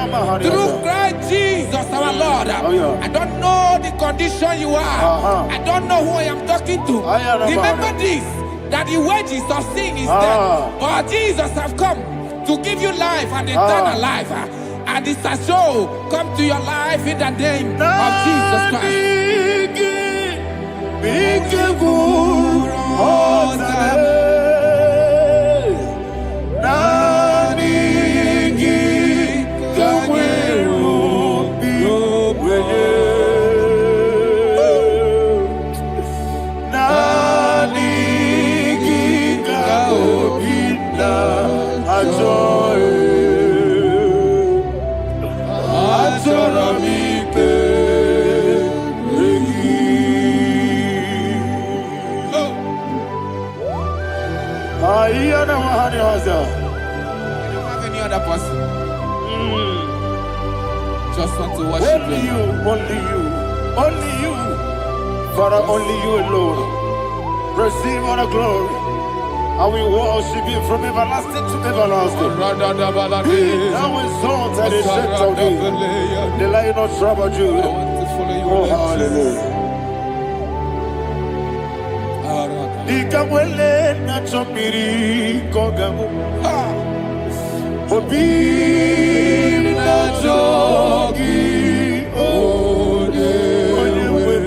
through Christ Jesus our Lord. I don't know the condition you are. I don't know who I am talking to. Remember this, that the wages of sin is death, but Jesus have come to give you life and eternal life. And this shall show come to your life in the name of Jesus Christ. You don't have any other person. Just want to worship Only you. you, only you, only you. Father, only you alone. Receive all the glory. I will worship you from everlasting to everlasting. Be thou exalted and set of thee. The Lion of Tribe of I Judah. want to follow you. Oh, hallelujah. Ikamwele na chomiri kogamu. Obi na jogi onyewe.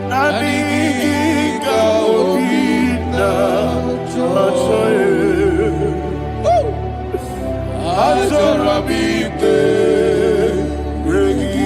Nadiga obi na joye. Azorabite regi.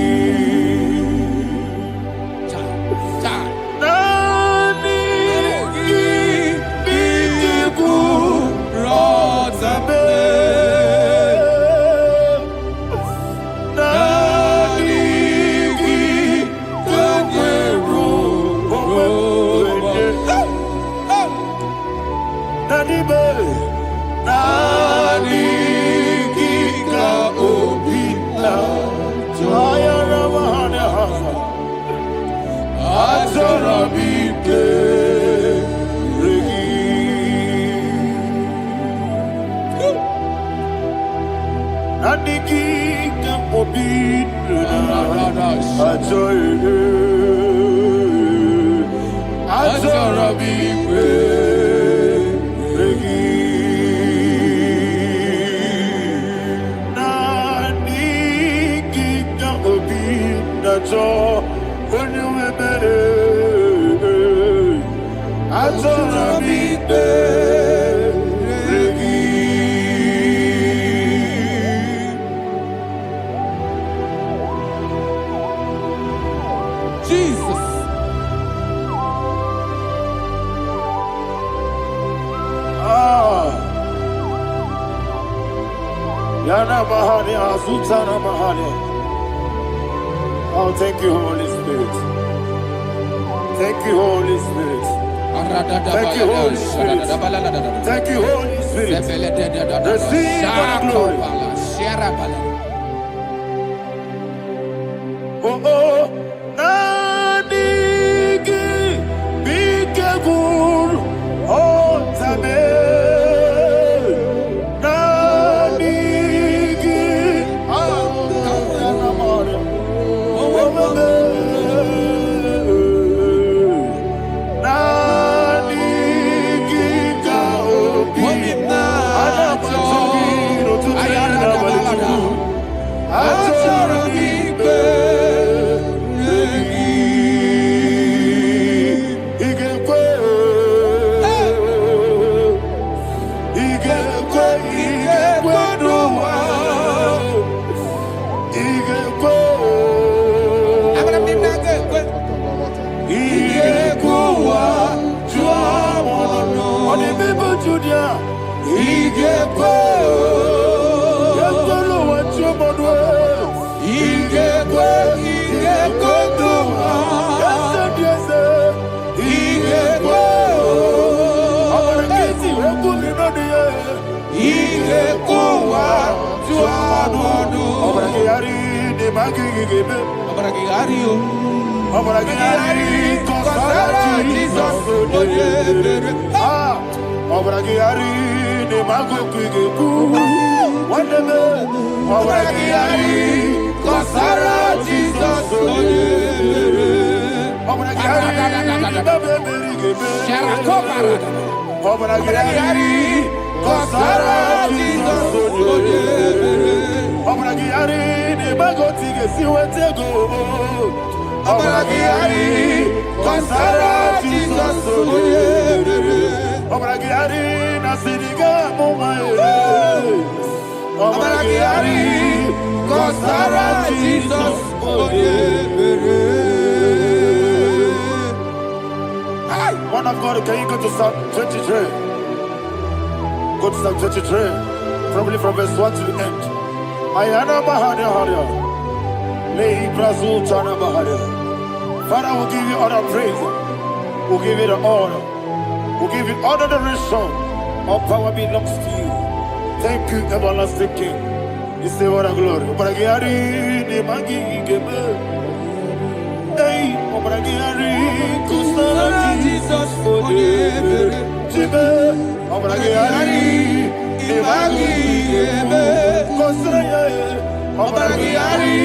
Jesus. Yana Mahani, Azutana Mahani. Oh, thank you, Holy Spirit. Thank you, Holy Spirit. Thank you, Holy Spirit. Thank you, Holy Spirit. Receive all the glory. Oh, oh, Nadigi, Bigagul, oh, Tabe. One of God, can you go to Psalm 23? Go to Psalm 23, probably from verse 1 to the end. Ayana Bahana Haria. Lay Brazil Chana Bahana. Father, we'll give you all the praise. We'll give you the honor. We'll give you all the adoration. All power belongs to you. Thank you, everlasting King. You say what a glory. Obragiari, the magi gebe. Hey, Obragiari, Kusara Jesus for the Jibe. Obragiari, the magi gebe. Kusara, Obragiari,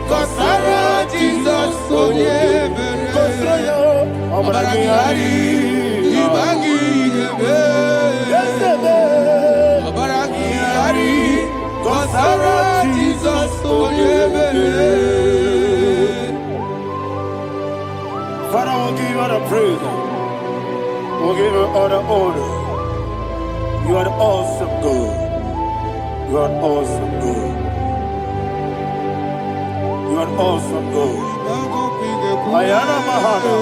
Kusara Jesus for the Kusara, Obragiari, the magi gebe. Obragiari. Kusara Jesus Father, we'll give you all the praise. We'll give you all the honor. You are the awesome God. You are the awesome God. You are the awesome God. Ayana Mahana.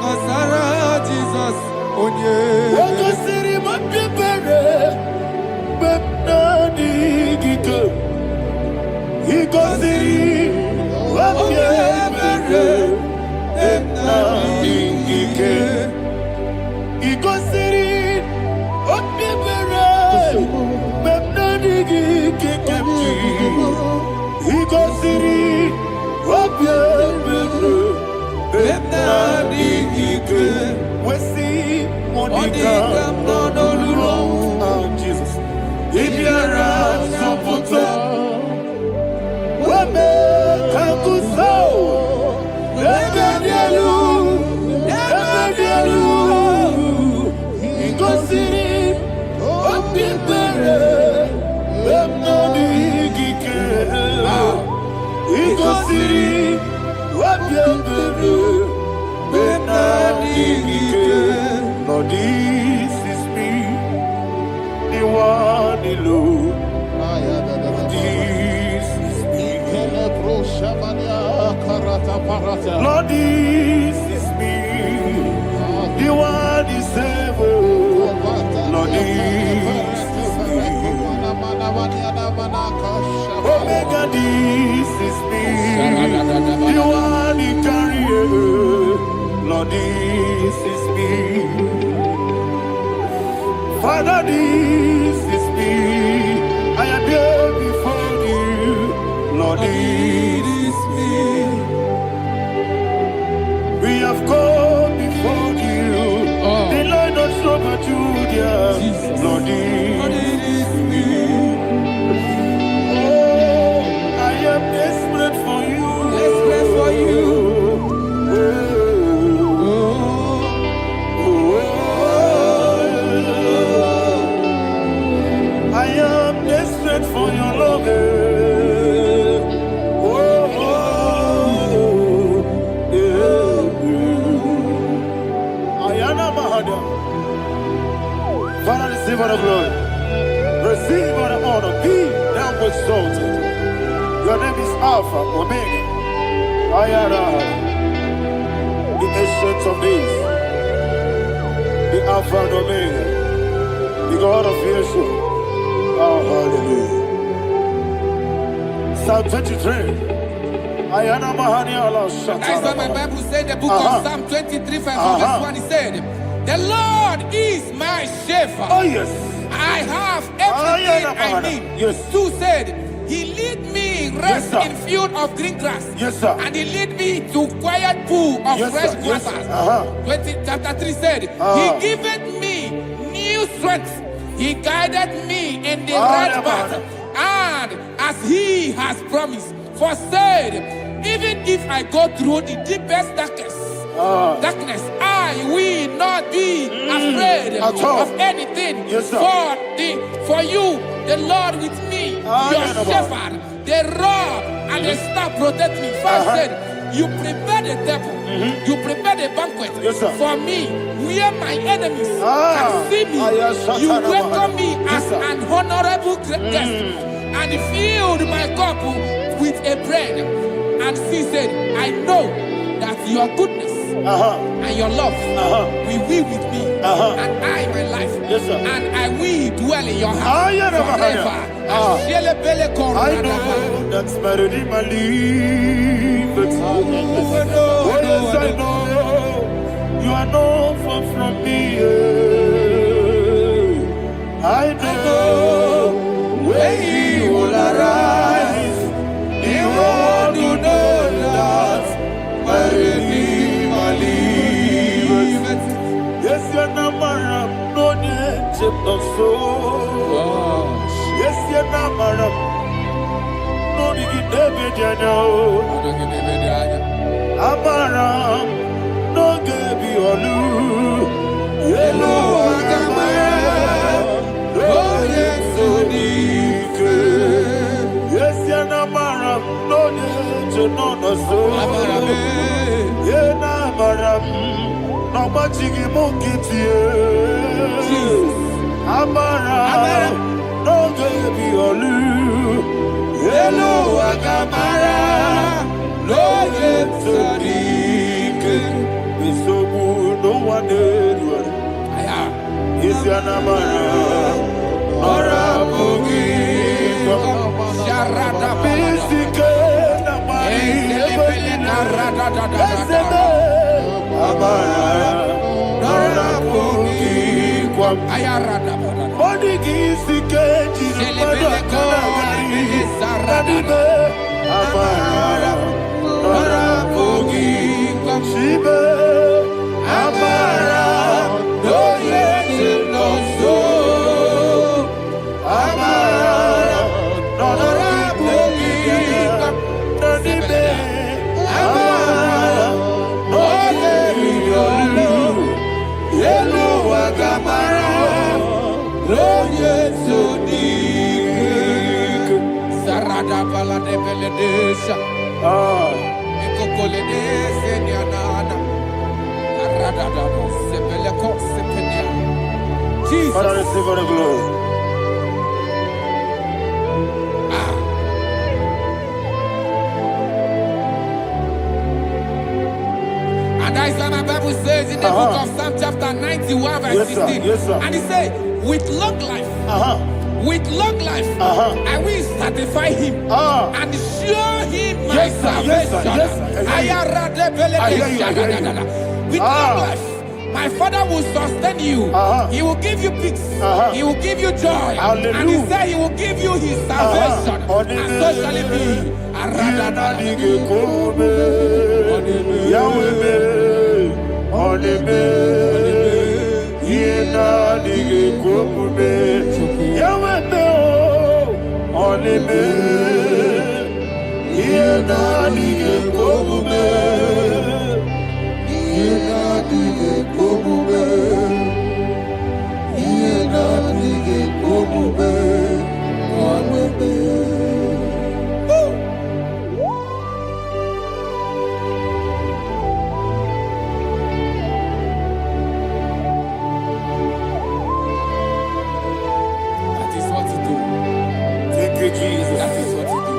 Kusara Jesus. Wako siri mapipere, bepnani gike. Iko siri mapipere, bepnani gike. Iko siri mapipere, bepnani gike. Iko siri mapipere, bepnani gike. We see Monica, oh Jesus. Ibiara Sopoto, Wame Kakuso, Ebedielu, Igosiri, Opipere, Bemnodi Gike, Igosiri, Opipere. Lord, this is me, the one alone. This is me. Lord, this is me, the one is ever. Lord, this is me. Omega, this is me, the one in carrier. Lord, this is me. Father, this is me. I am here before you. Lord, this is me. We have come before you. The Lord of Super Judah. Lord, this is me. Oh, I am desperate for you. Desperate for you. For your love, Ayana Mahada. Father, receive all the glory, receive all the honor. Be thou exalted. Your name is Alpha, Omega. Ayana, the ancient of days, the Alpha and Omega, the God of Yeshua. Oh, hallelujah. Psalm 23. Ayana Mahani Allah Shata. That is what my Bible said, the book of Psalm 23, verse 1. It said, the Lord is my shepherd. Oh, yes. I have everything I need. Yes. 2 said, he lead me rest in field of green grass. Yes, sir. And he lead me to quiet pool of fresh waters. 20, chapter 3 said, he giveth me new strength. He guided me in the right path, and as he has promised, for said, even if I go through the deepest darkness, I will not be afraid of anything. Yes, for you, the Lord with me, your shepherd, the rod and the staff protect me. First said, you prepare the table, you prepare the banquet for me, where my enemies can see me. You welcome me as an honorable guest, and filled my cup with a bread. And she said, I know that your goodness and your love will be with me, and I, my life, and I will dwell in your house forever. I know that's better than my life. Oh, yes, I know you are not far from me. I know no so. Yes, you're not madam. No, you get David, you know. Amaram, no, give you a loo. Yellow, oh, yes, so deep. Yes, you're not madam. No, you know, no so. Yeah, not madam. No, but you give monkey to you. Amaram, no, give you a loo. Hello, Agamara, Lord, Sadiq. It's so good, no one did. Is your Namara, or a boogie? Sharada, Basic, Amara, or a boogie. Body is the cage, Amara, Nora Bogi, Shiba, Amara, no yet no so, Amara, Nora Bogi, Nodibe, Amara, no yet no Yellow Agamara, no yet so deep. Sarada bala de beledesha. Ekokole de senyanana. Arada da sebeleko sepenya. Jesus. Father, receive all the glory. And that is what my Bible says in the book of Psalm chapter 91 verse 16. Yes, sir. And he said, with long life. With long life, I will satisfy him and show him my salvation. With long life, my Father will sustain you. He will give you peace. He will give you joy. Hallelujah. And he said he will give you his salvation. And so shall it be. Jesus. That is what you do.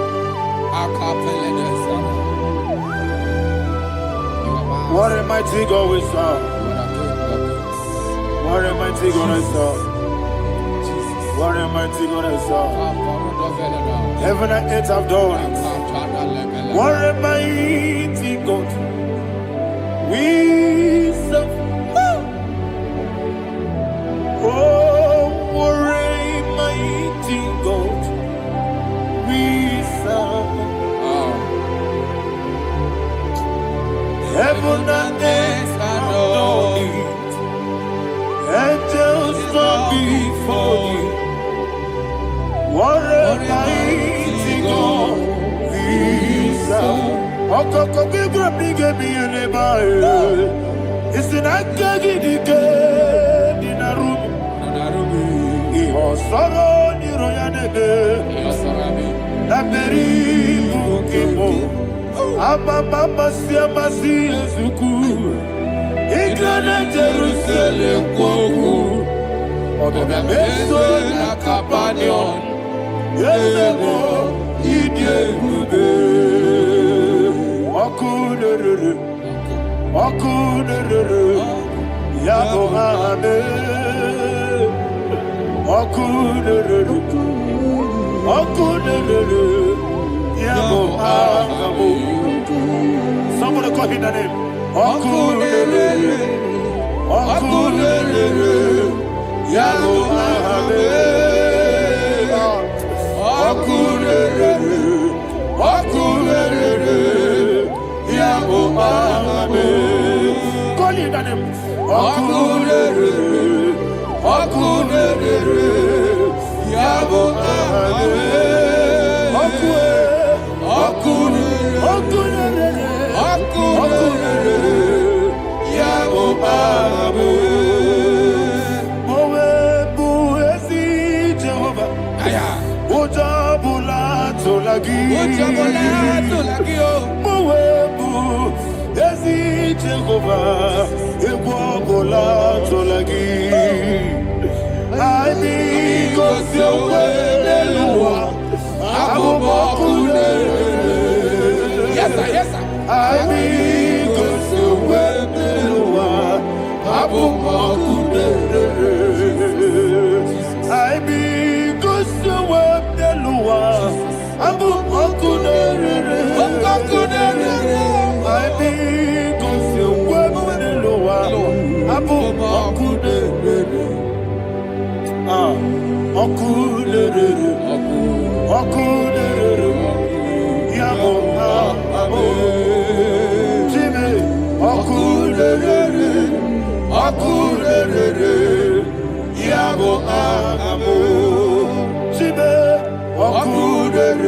What a mighty God we serve. What a mighty God I serve. What a mighty God I serve. Heaven and earth have done it. What a mighty God we serve. Oh, what a mighty God we serve. Heaven and earth adore it. Angels bow before you. What a mighty God we serve. Okoko bigro bige bi elebare. Isina kagi dike dinarubu. Iho soro ni royanebe. La beri bukibo. Ama mama siama si ezuku. Igrana Jerusalem kwoku. Oga meso na kapanion. Yelebo idie gube. Okunere. Yabo hame. Okunere. Yabo hame. Somebody call him the name. Okunere. Yabo hame. Okunere. Yabo hame. Call him the name. Okunere. tolagi. Mowebu ezi Jehovah egwogola tolagi. I be cause your way eluwa abubokule. Yes, sir, yes, sir. I be cause your way eluwa abubokule. I be cause your way eluwa abubokule. I be cause your way eluwa abubokule. Okulere, yabo abo, Jimmy, okulere, yabo abo, Jimmy, okulere,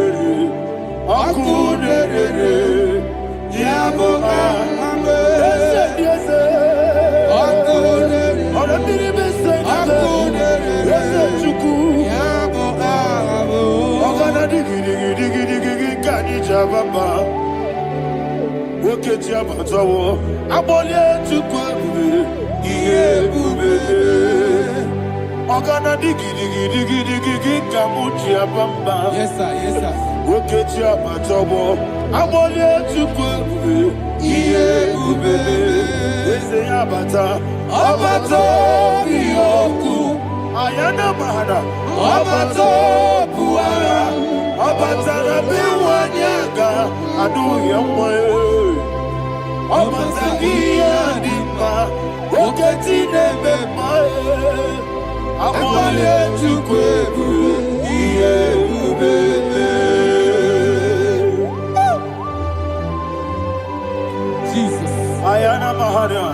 yabo abo, yes, Baba, woke Jabatawo, Abolia to Kwabu, Yebube, Ogana digi, Kamuchia Bamba. Yes, sir, yes, sir. Woke Jabatawo, Abolia to Kwabu, Yebube, Yabata, Abato, Yoku, Ayana Mahana, Abato, Puara. Abatara biwanyaga adu yamwe. Abatagia dimba oketi nebema. Amale tukwebu iye ubebe. Jesus. Ayana Mahana.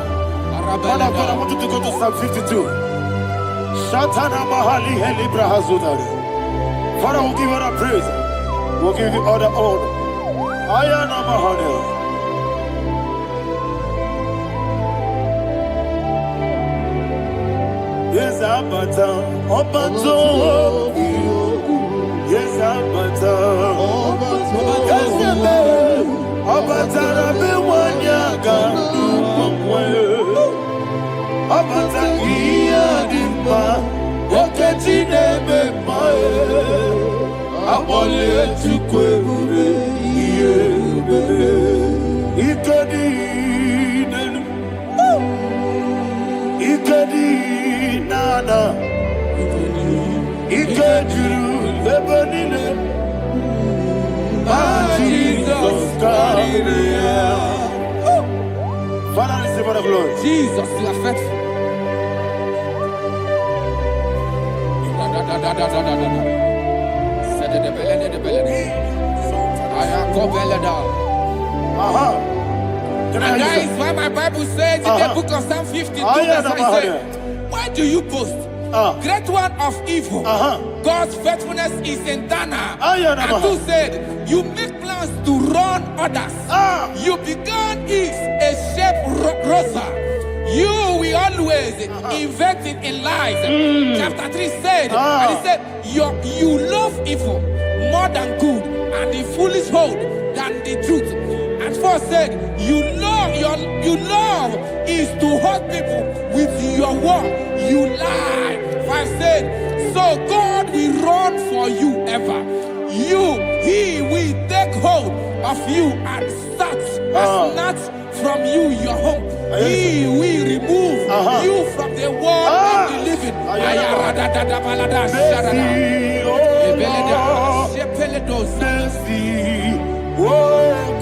Father, I want you to go to Psalm 52. Shatana Mahali Heli Brahazudari. Father, we'll give you all the praise. We'll give you all the honor. Ayana Mahane. Yes, Abata. Obato. Yes, Abata. Yes, Abata. Rabi Wanyaga. Abata. Iya Dimba. Oketi nebe mae. Abole tukwebu iye bebe. Ikadi nenu. Ikadi nana. Ikadiru ebenine. Jesus God. Father, receive all the glory. Jesus, you are faithful. And that is why my Bible says in the book of Psalm 52, verse 5, why do you boast? Great one of evil. God's faithfulness is eternal. And two said, you make plans to run others. You began is a shape rosa. You will always invent it in lies. Chapter 3 said, and he said, you love evil more than good, and the foolish hold than the truth. And 4 said, you love is to hurt people with your word. You lie. 5 said, so God will run for you ever. He will take hold of you and snatch from you your home. He will remove you from the world of the living. Oh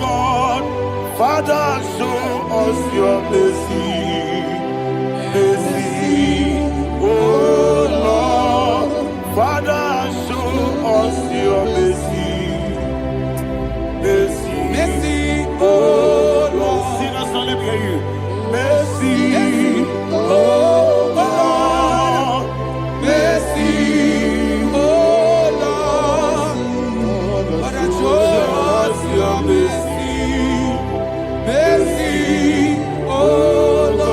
God, Father, show us your mercy. Mercy, oh Lord, Father, show us your mercy. Mercy, Mercy, oh Lord, sing us all, let me hear you. Mercy, oh Lord, mercy, oh Lord, Father, show us your mercy. Mercy, oh Lord.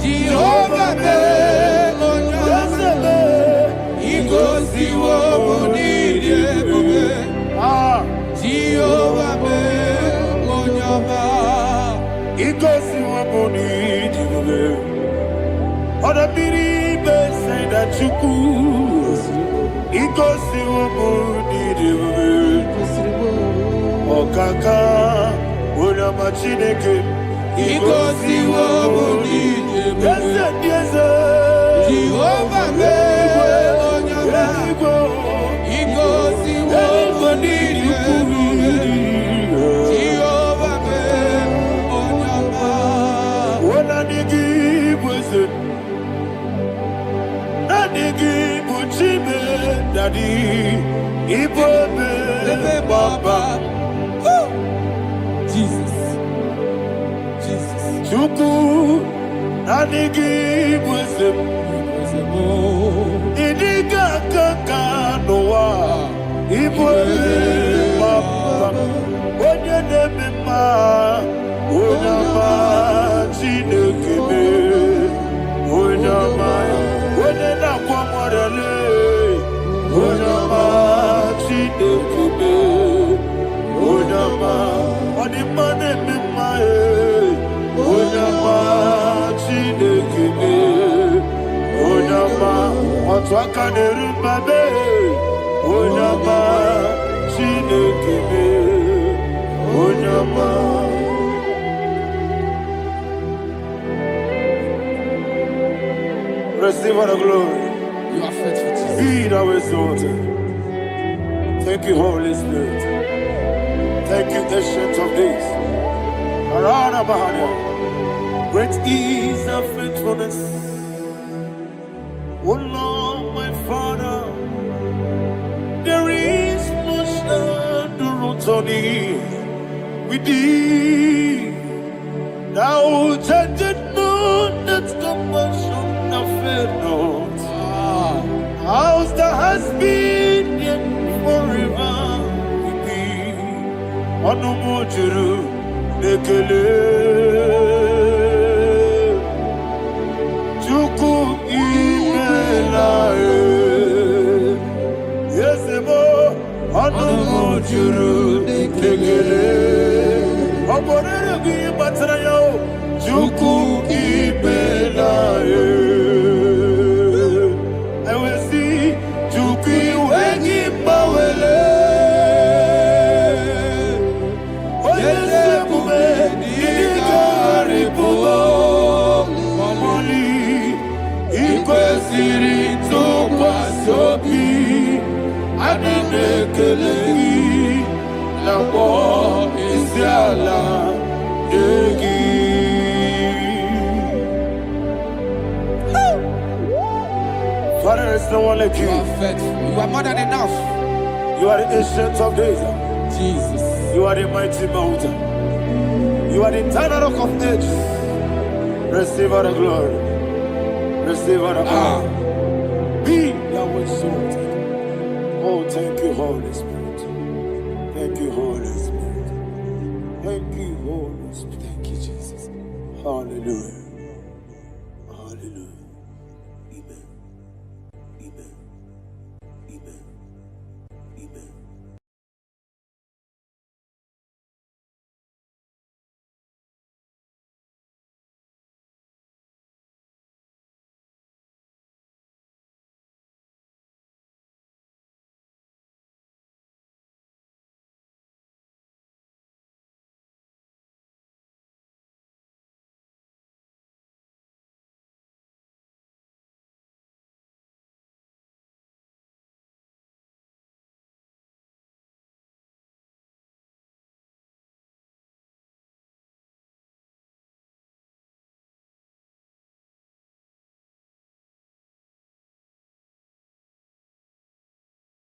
Jehovah me onyama igosi wo bonidi ebube. Jehovah me onyama igosi wo bonidi ebube. Oda biri be say that you could igosi wo bonidi ebube. Okaka onyama Chineke igosi wo bonidi ebube. Jehovah me onyama igosi wo bonidi ebube. Jehovah me onyama wona nigi bwese na nigi buchime dadi ibobe baba. Jesus, Jesus. Chuku nanigi bwese idiga kaka noa ibwese baba onye nemema onyama Chineke me onyama onye nakwa mwarele onyama Chineke me onyama odimane mema onyama Chineke me onyama otwaka nerumba be onyama Chineke me onyama. Receive all the glory. You are faithful, Jesus. Be thou exalted. Thank you, Holy Spirit. Thank you, Ancient of Days. Arana Bahania. Great is thy faithfulness. Oh Lord, my Father, there is much endurance on thee. With thee, thou changest not that compassion of faith not. How's the has been yet forever with thee? Onumujuru nekele Chuku imelae Yesemo onumujuru nekele Oborere gi batrayo Chuku imelae Father, there's no one like you. You are faithful. You are more than enough. You are the Ancient of Days. Jesus. You are the mighty mountain. You are the eternal rock of ages. Receive all the glory. Receive all the honor. Be thou exalted. Oh, thank you, Holy Spirit. Thank you, Holy Spirit. Thank you, Holy Spirit. Thank you, Jesus. Hallelujah.